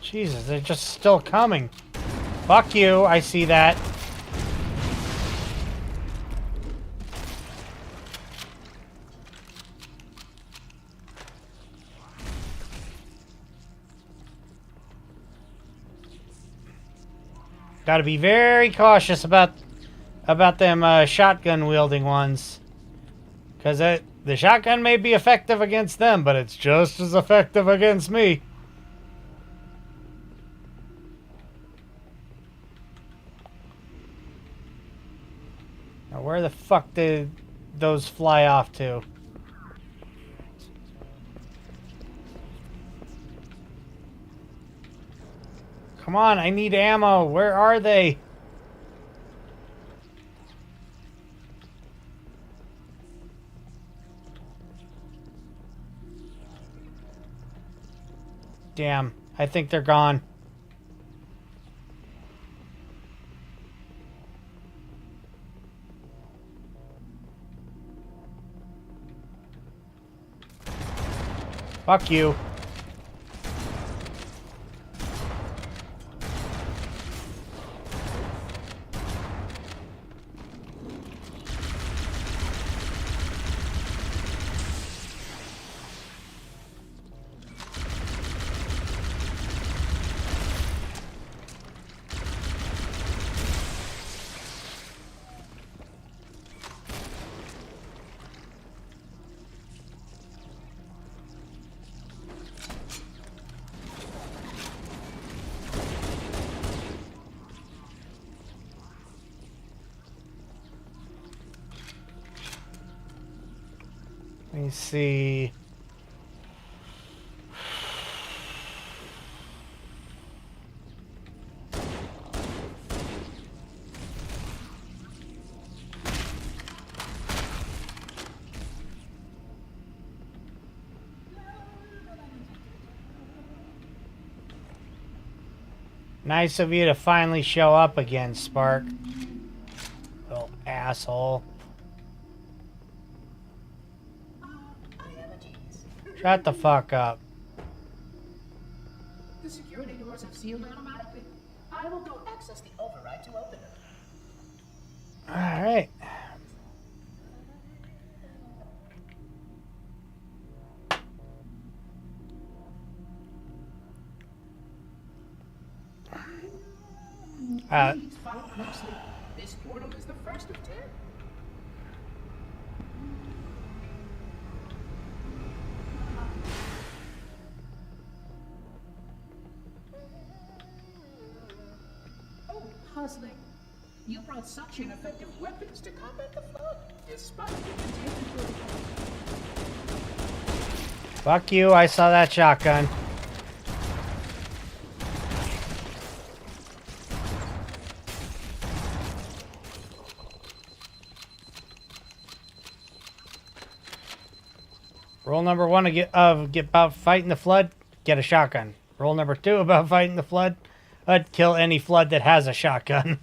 Jesus, they're just still coming. Fuck you, I see that. Gotta be very cautious about them shotgun wielding ones. Because the shotgun may be effective against them, but it's just as effective against me. Now, where the fuck did those fly off to? Come on, I need ammo. Where are they? Damn, I think they're gone. Fuck you. Let me see. Nice of you to finally show up again, Spark. Little asshole. Shut the fuck up. The security doors have sealed automatically. I will go access the override to open them. Alright. Please follow closely. This portal is the first of 10. Oh, puzzling. You brought such ineffective weapons to combat the flood, despite being taken for the Fuck you, I saw that shotgun. Rule number 1 get about fighting the flood, get a shotgun. Rule number 2 about fighting the flood, kill any flood that has a shotgun.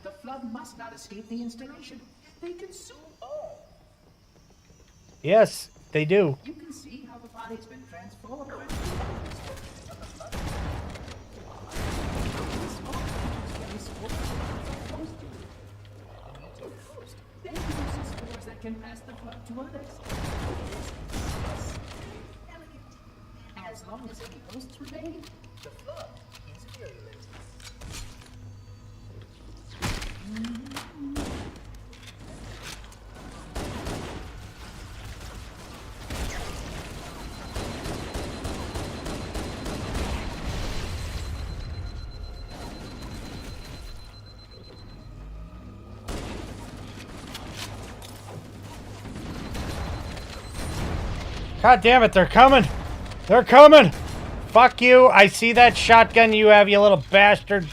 The flood must not escape the installation. They consume all. Yes, they do. You can see how the body's been transformed. They produce spores that can pass the flood to others. Elegant. As long as any hosts remain, the flood is virulent. God damn it, they're coming! They're coming! Fuck you, I see that shotgun you have, you little bastard.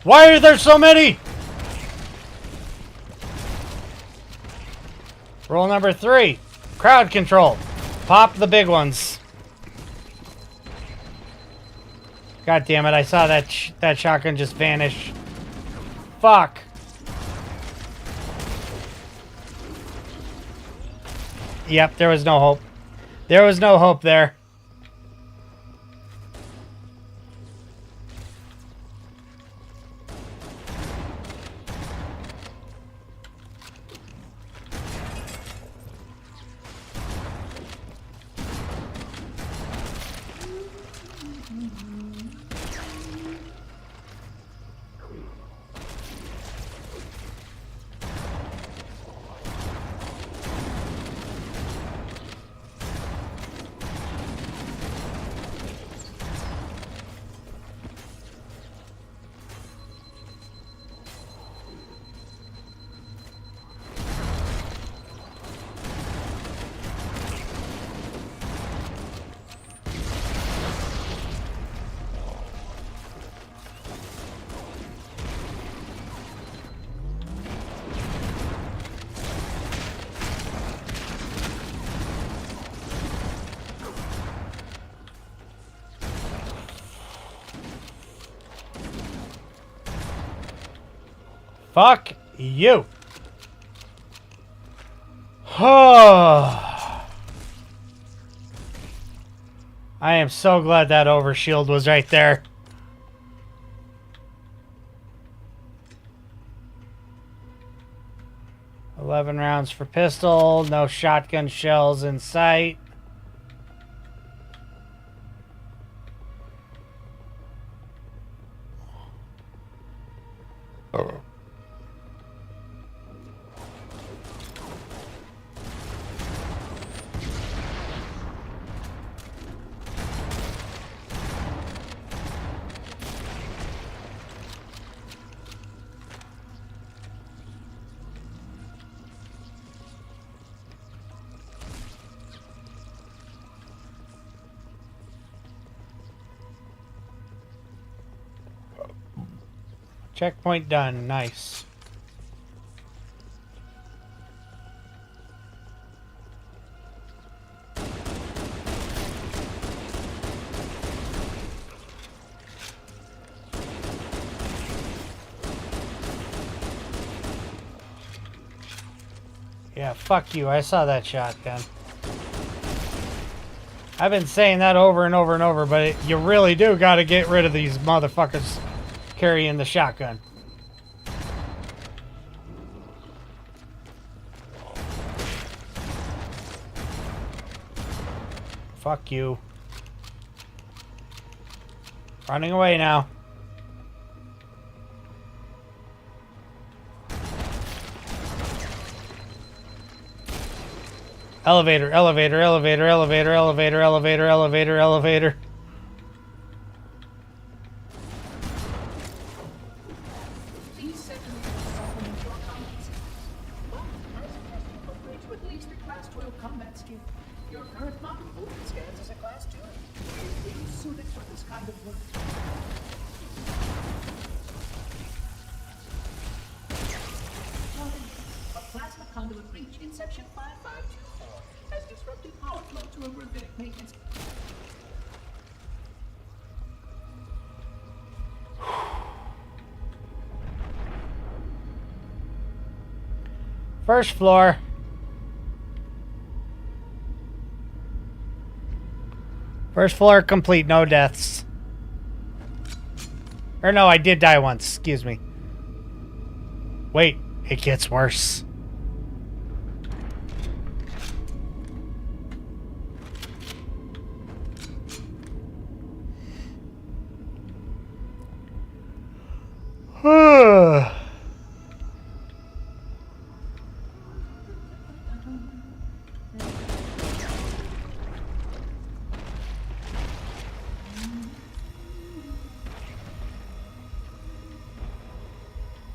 Why are there so many? Rule number 3, crowd control. Pop the big ones. God damn it, I saw that shotgun just vanish. Fuck. Yep, there was no hope. There was no hope there. Fuck you. I am so glad that overshield was right there. $11 rounds for pistol, no shotgun shells in sight. Checkpoint done. Nice. Yeah, fuck you. I saw that shotgun. I've been saying that over and over and over, but you really do got to get rid of these motherfuckers carrying the shotgun. Fuck you. Running away now. Elevator, elevator, elevator, elevator, elevator, elevator, elevator, elevator. Please set the supplement your comments. But as you have to upgrade to at least a Class 12 combat skill, your current model only scans as a Class 2. It is suited for this kind of work. A plasma conduit breach in Section 5524 has disrupted power flow to a gravitic maintenance. First floor. First floor complete, no deaths. Or no, I did die once, excuse me. Wait, it gets worse.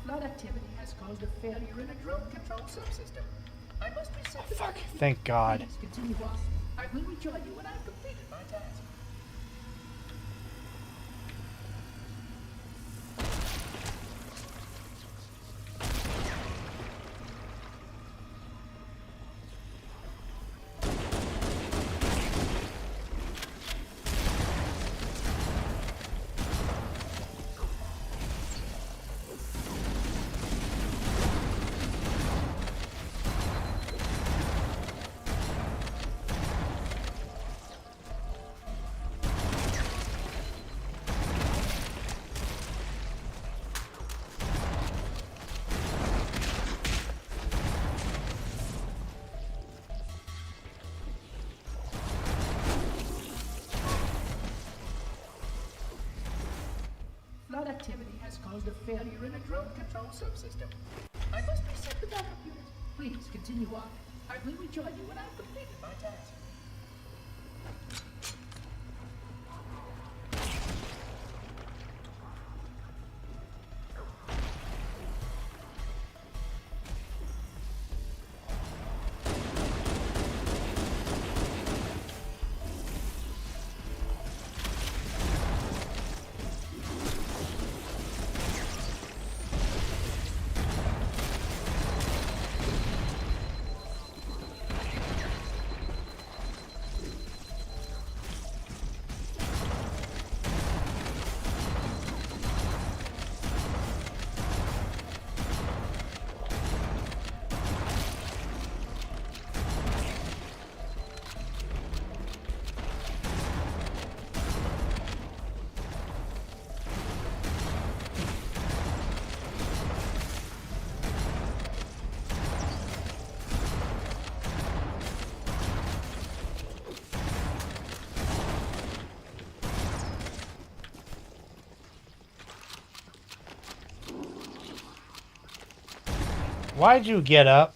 Flood activity has caused a failure in a drone control subsystem. I must reset the Fuck, thank God. Please continue on. I will rejoin you when I've completed my task. Flood activity has caused a failure in a drone control subsystem. I must reset the backup unit. Please continue on. I will rejoin you when I've completed my task. Why'd you get up?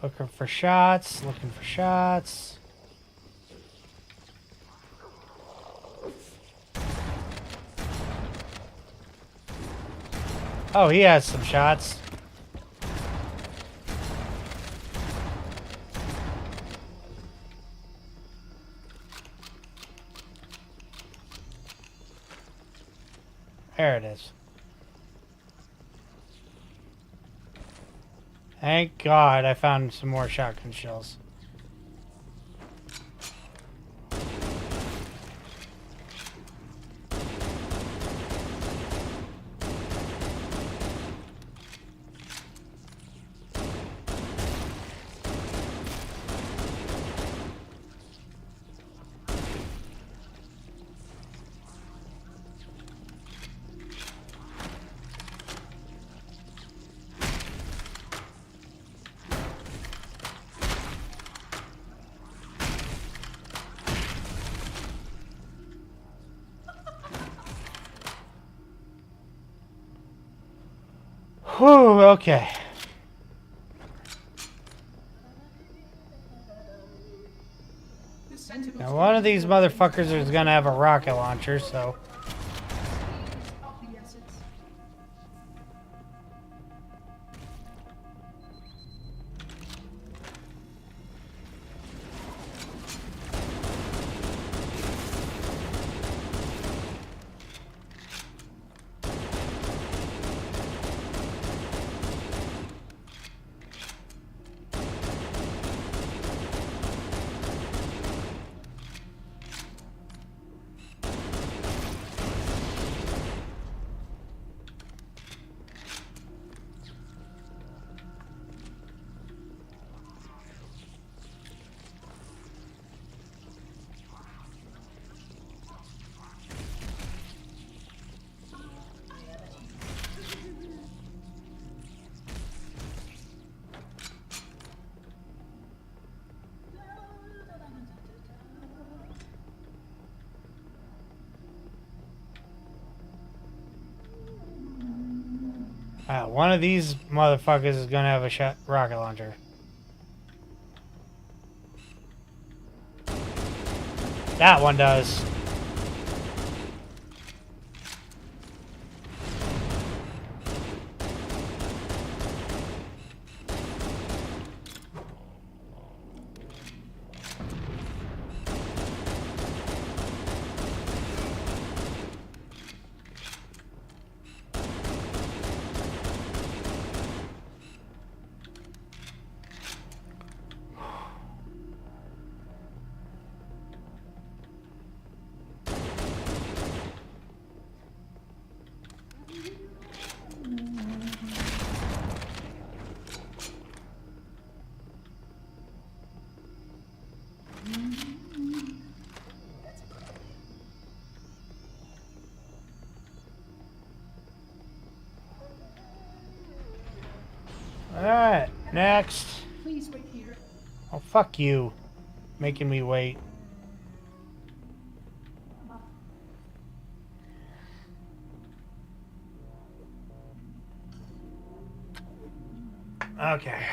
Looking for shots, looking for shots. Oh, he has some shots. There it is. Thank God I found some more shotgun shells. Whew, okay. Now one of these motherfuckers is gonna have a rocket launcher, so... one of these motherfuckers is gonna have a rocket launcher. That one does. Alright, next. Please wait here. Oh, fuck you. Making me wait. Okay.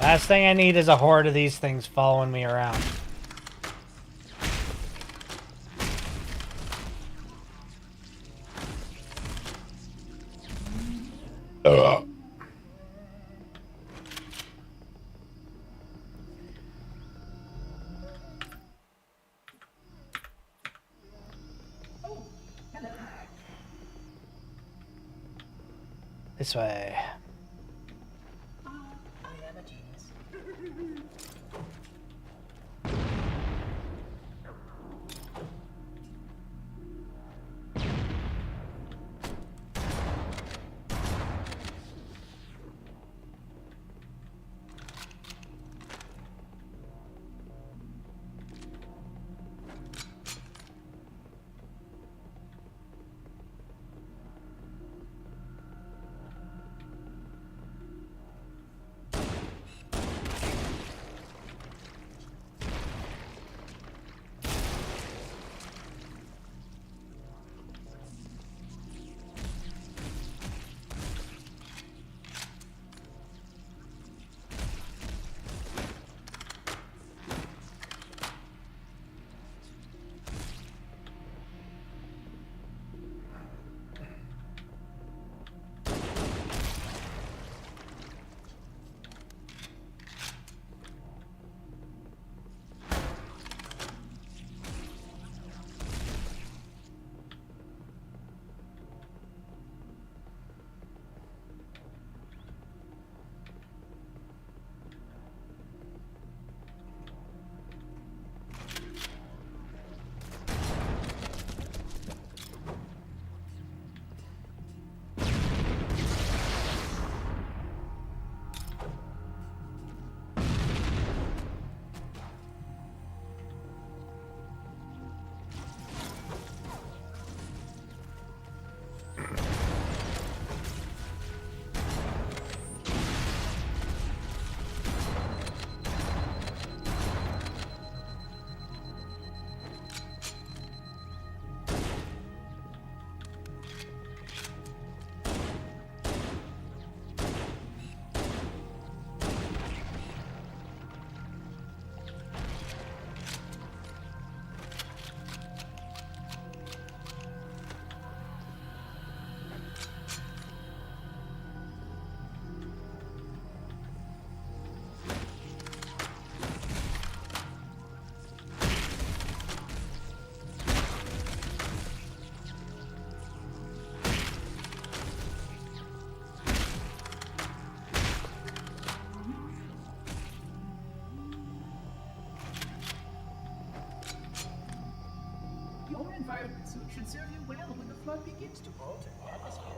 Last thing I need is a horde of these things following me around. This way. should serve you well when the flood begins to alter the atmosphere.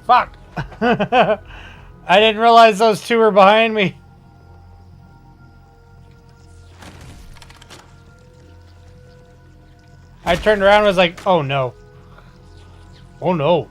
Fuck! I didn't realize those two were behind me. I turned around and was like, oh no. Oh no.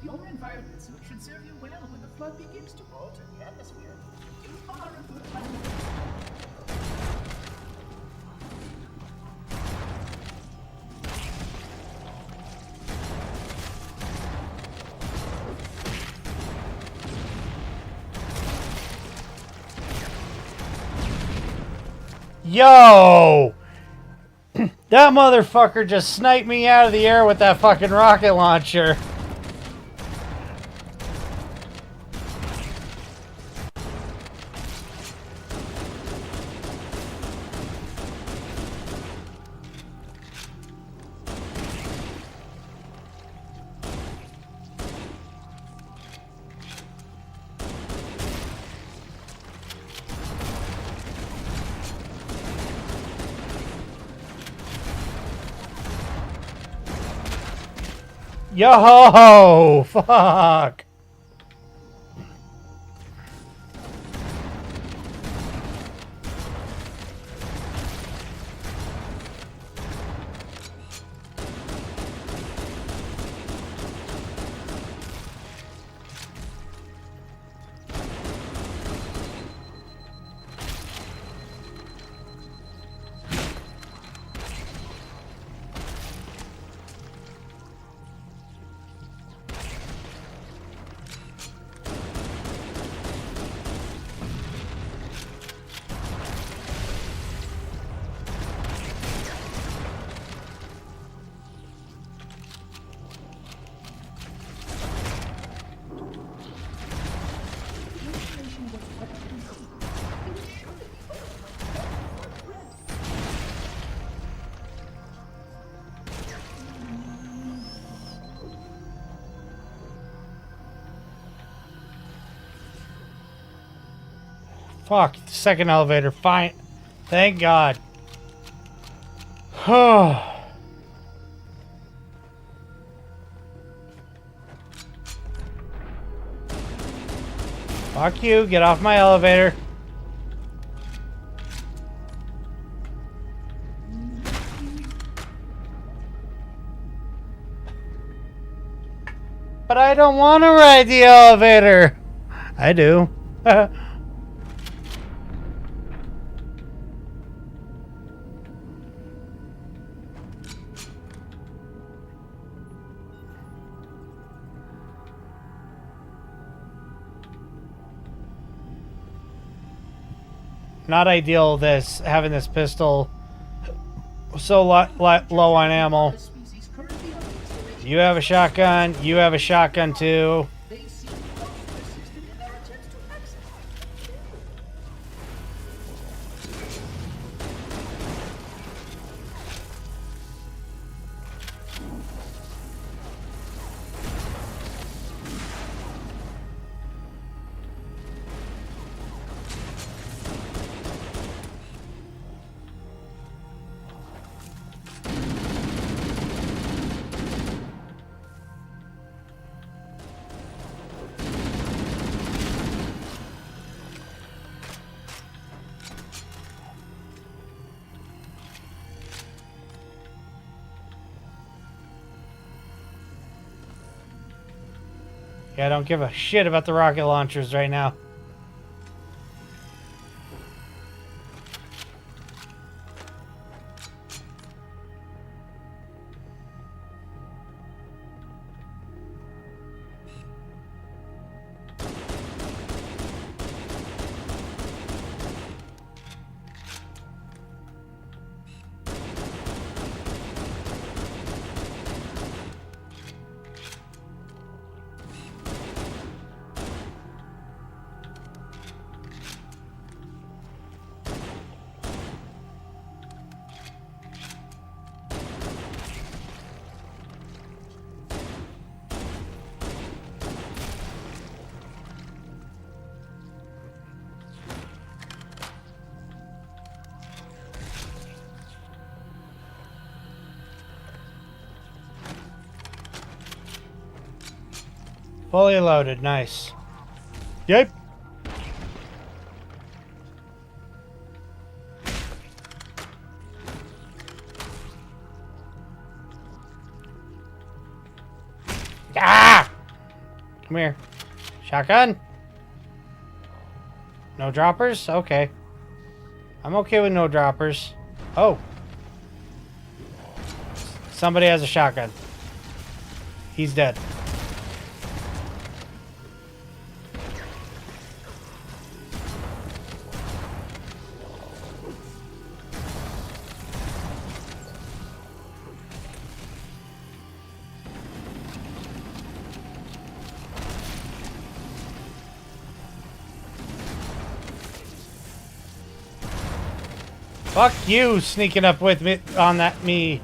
Your environment suit should serve you well when the flood begins to alter the atmosphere. You are a good hunter. Yo! That motherfucker just sniped me out of the air with that fucking rocket launcher. Yo! Fuck! Fuck, second elevator, fine. Thank God. Fuck you, get off my elevator. But I don't want to ride the elevator. I do. Not ideal, this having this pistol so low on ammo. You have a shotgun. You have a shotgun too. Yeah, I don't give a shit about the rocket launchers right now. Fully loaded, nice. Yep. Ah! Come here. Shotgun? No droppers? Okay. I'm okay with no droppers. Oh. Somebody has a shotgun. He's dead. Fuck you, sneaking up with me on me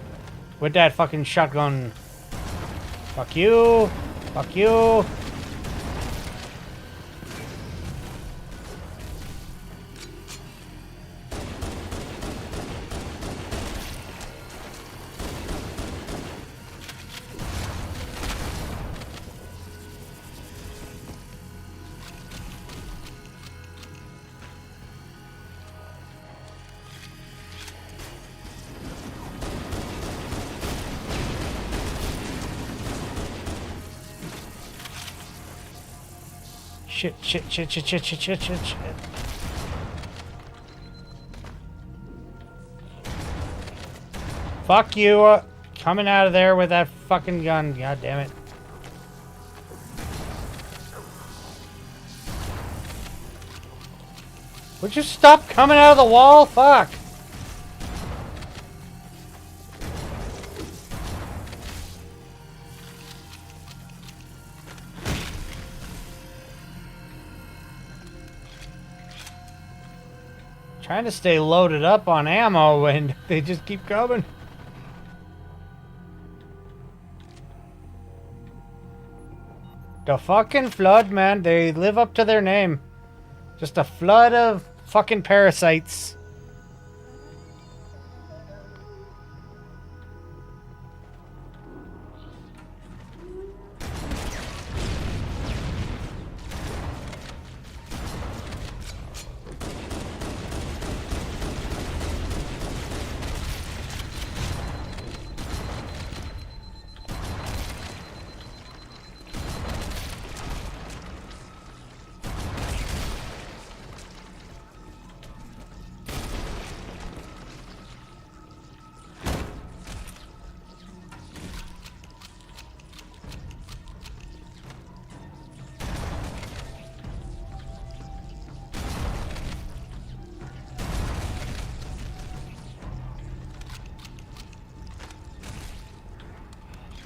with that fucking shotgun. Fuck you. Fuck you. Shit. Fuck you, coming out of there with that fucking gun. God damn it. Would you stop coming out of the wall? Fuck. Trying to stay loaded up on ammo and they just keep coming. The fucking flood, man. They live up to their name. Just a flood of fucking parasites.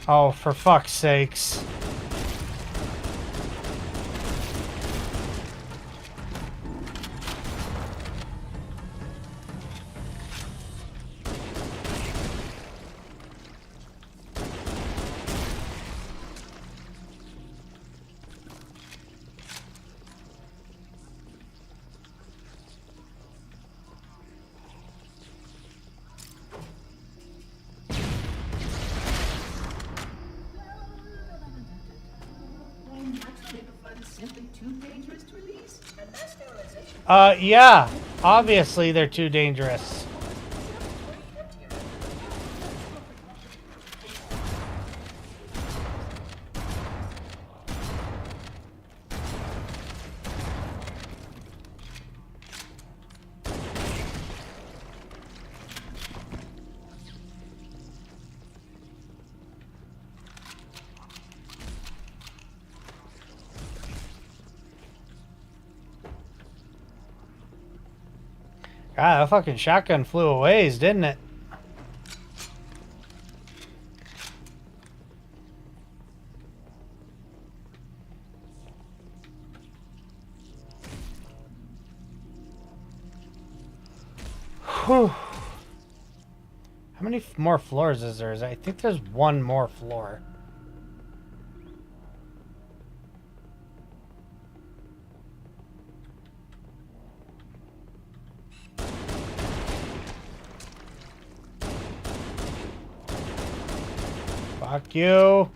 Oh, for fuck's sakes. Yeah. Obviously, they're too dangerous. God, that fucking shotgun flew a ways, didn't it? Whew. How many more floors is there? I think there's one more floor. Fuck you.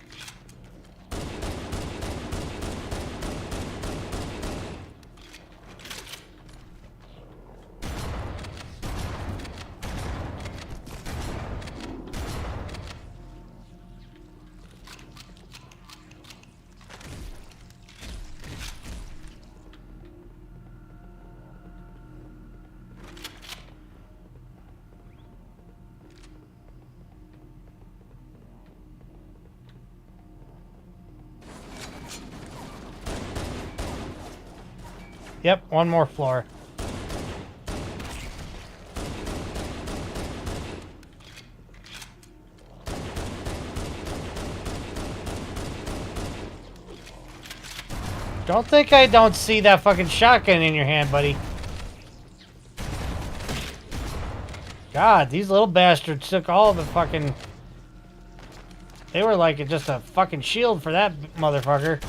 Yep, one more floor. Don't think I don't see that fucking shotgun in your hand, buddy. God, these little bastards took all the fucking... They were like just a fucking shield for that motherfucker.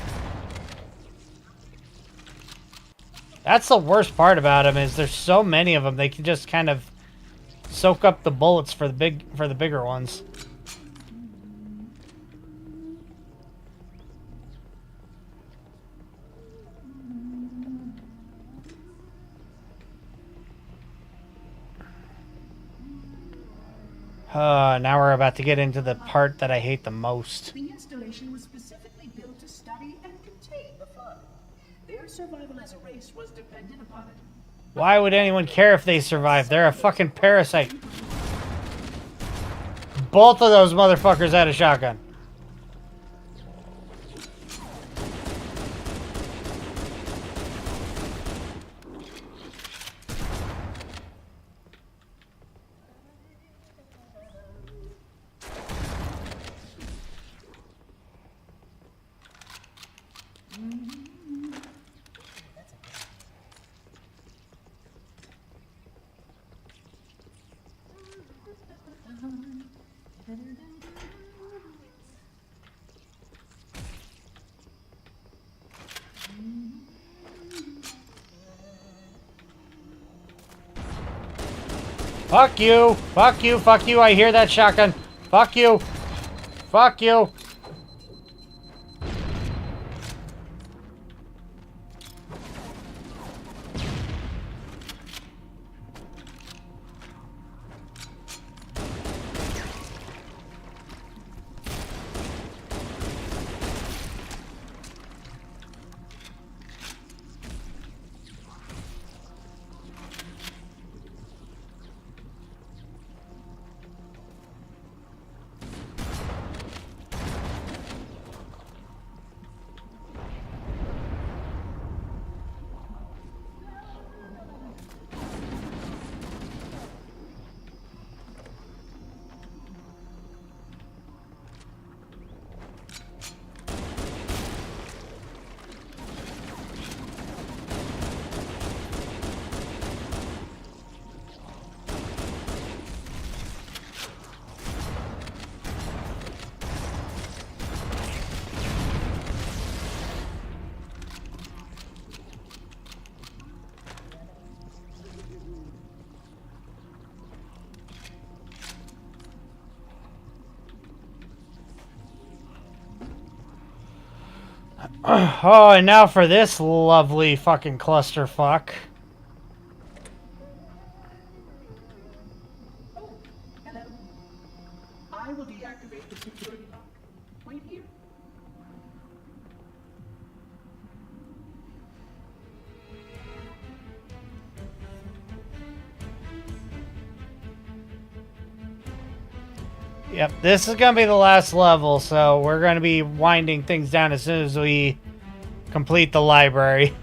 That's the worst part about them, is there's so many of them. They can just kind of soak up the bullets for the bigger ones. Now we're about to get into the part that I hate the most. The installation was specifically built to study and contain the flood. Their survival as a race was dependent upon it. Why would anyone care if they survive? They're a fucking parasite. Both of those motherfuckers had a shotgun. Fuck you! Fuck you! Fuck you! I hear that shotgun! Fuck you! Fuck you! Oh, and now for this lovely fucking clusterfuck. Oh, hello. I will deactivate the security lock. Wait here. Yep, this is gonna be the last level, so we're gonna be winding things down as soon as we complete the library.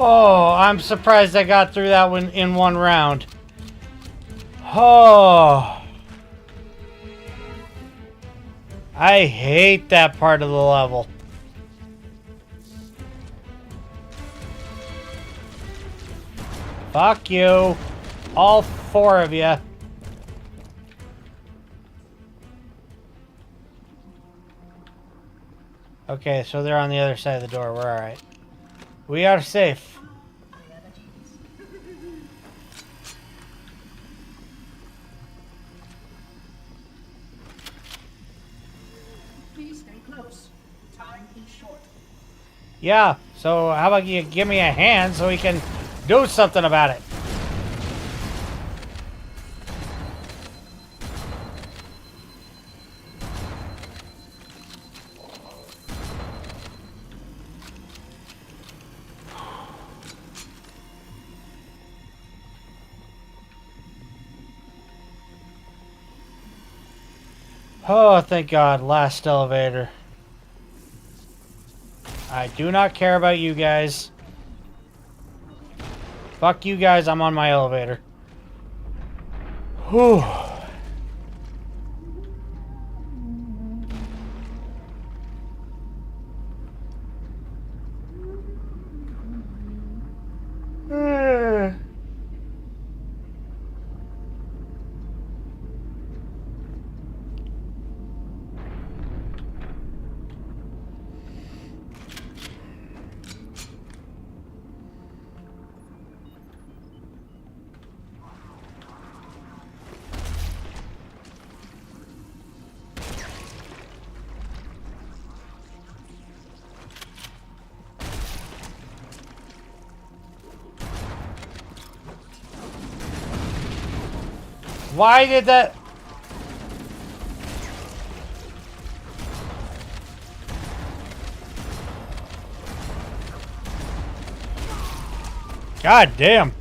Oh, I'm surprised I got through that one in one round. Oh. I hate that part of the level. Fuck you. All four of you. Okay, so they're on the other side of the door. We're alright. We are safe. Please stay close. Time is short. Yeah, so how about you give me a hand so we can do something about it? Oh, thank God. Last elevator. I do not care about you guys. Fuck you guys, I'm on my elevator. Whew. Why did that... God damn.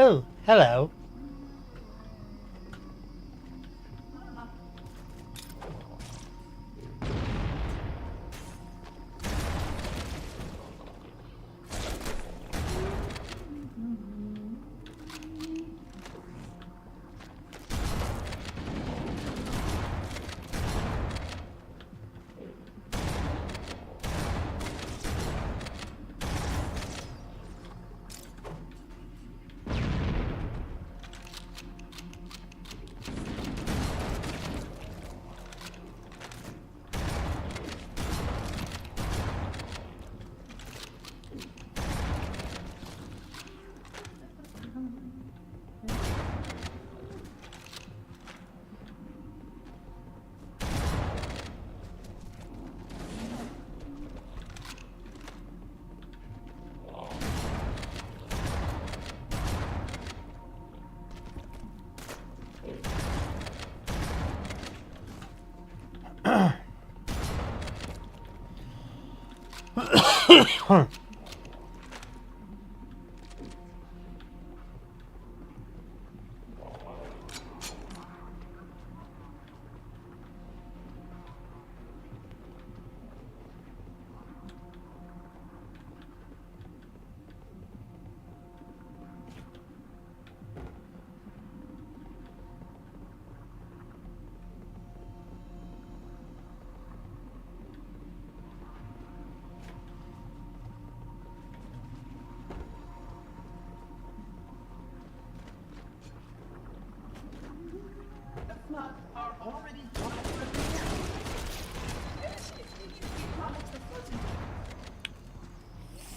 Oh, hello.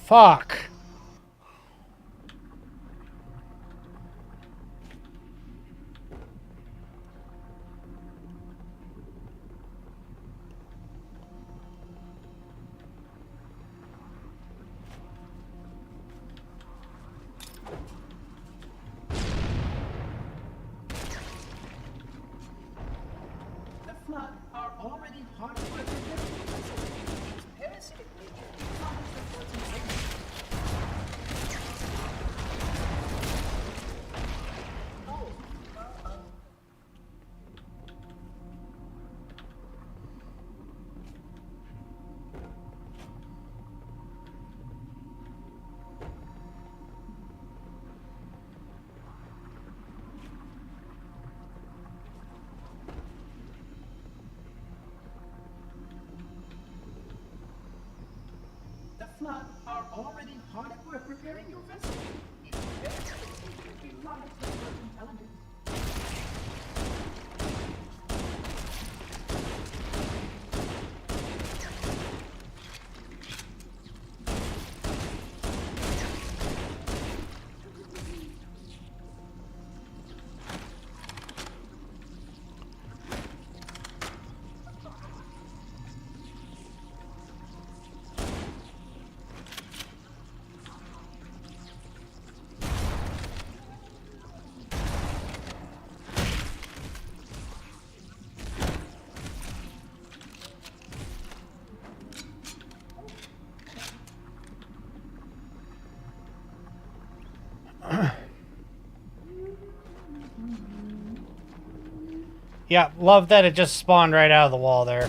Fuck. The flood are already hard at work repairing your vessel. Its parasitic nature defies the flood's integrity. The flood are already hard at work repairing your vessel. Its parasitic nature defies the flood's intelligence. Yeah, love that it just spawned right out of the wall there.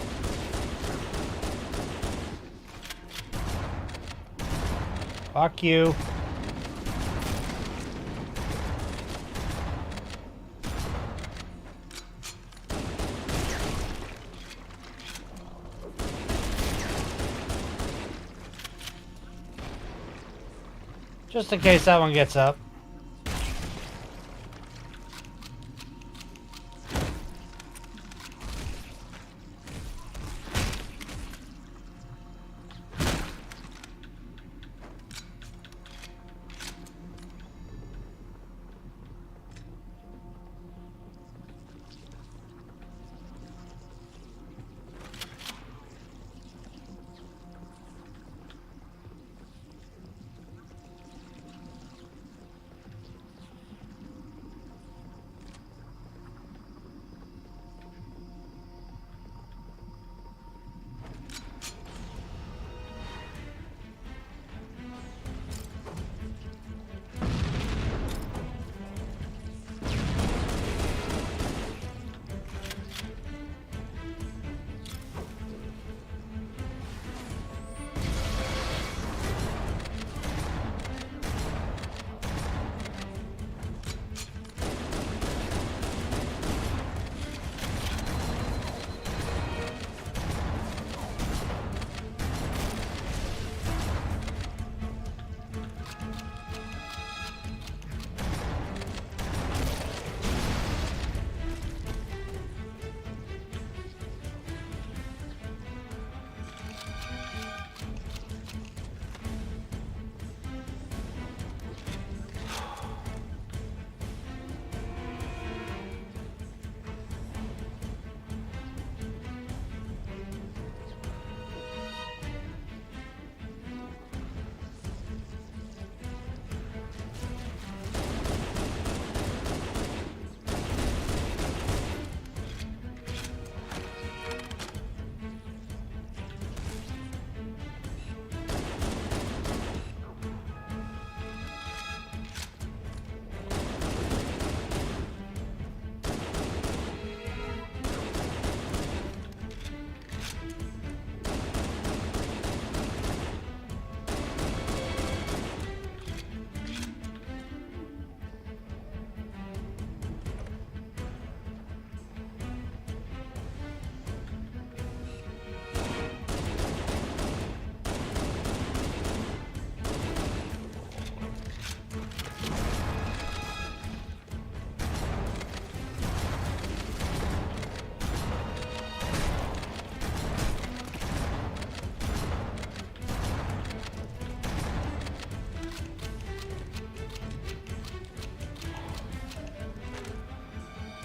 Fuck you. Just in case that one gets up.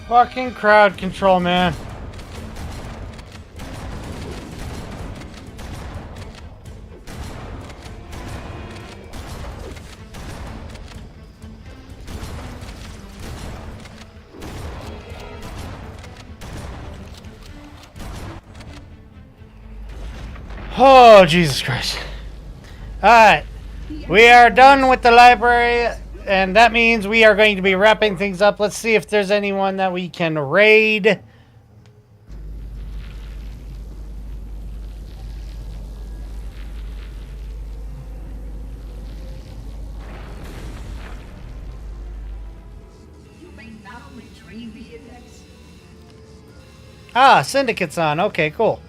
Fucking crowd control, man. Oh, Jesus Christ. Alright. We are done with the library, and that means we are going to be wrapping things up. Let's see if there's anyone that we can raid. You may now retrieve the index. Ah, Syndicate's on. Okay, cool.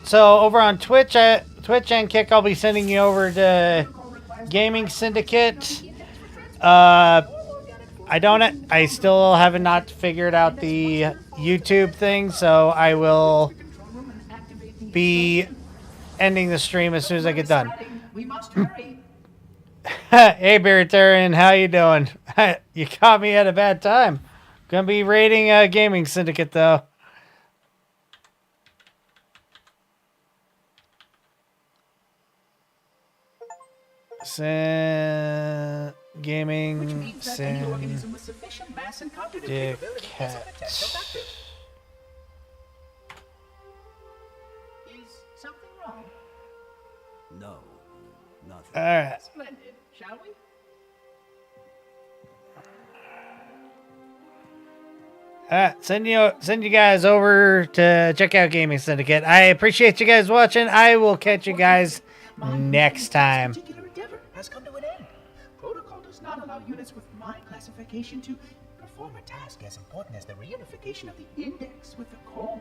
So over on Twitch and Kick, I'll be sending you over to Gaming Syndicate. I still have not figured out the YouTube thing, so I will be ending the stream as soon as I get done. We must hurry. Hey, Beartarian, how you doing? You caught me at a bad time. Gonna be raiding Gaming Syndicate though. Gaming Syndicate. Is something wrong? No, nothing. Alright. Splendid, shall we? Alright, send you guys over to check out Gaming Syndicate. I appreciate you guys watching. I will catch you guys next time. Particular endeavor has come to an end. Protocol does not allow units with my classification to perform a task as important as the reunification of the index with the core.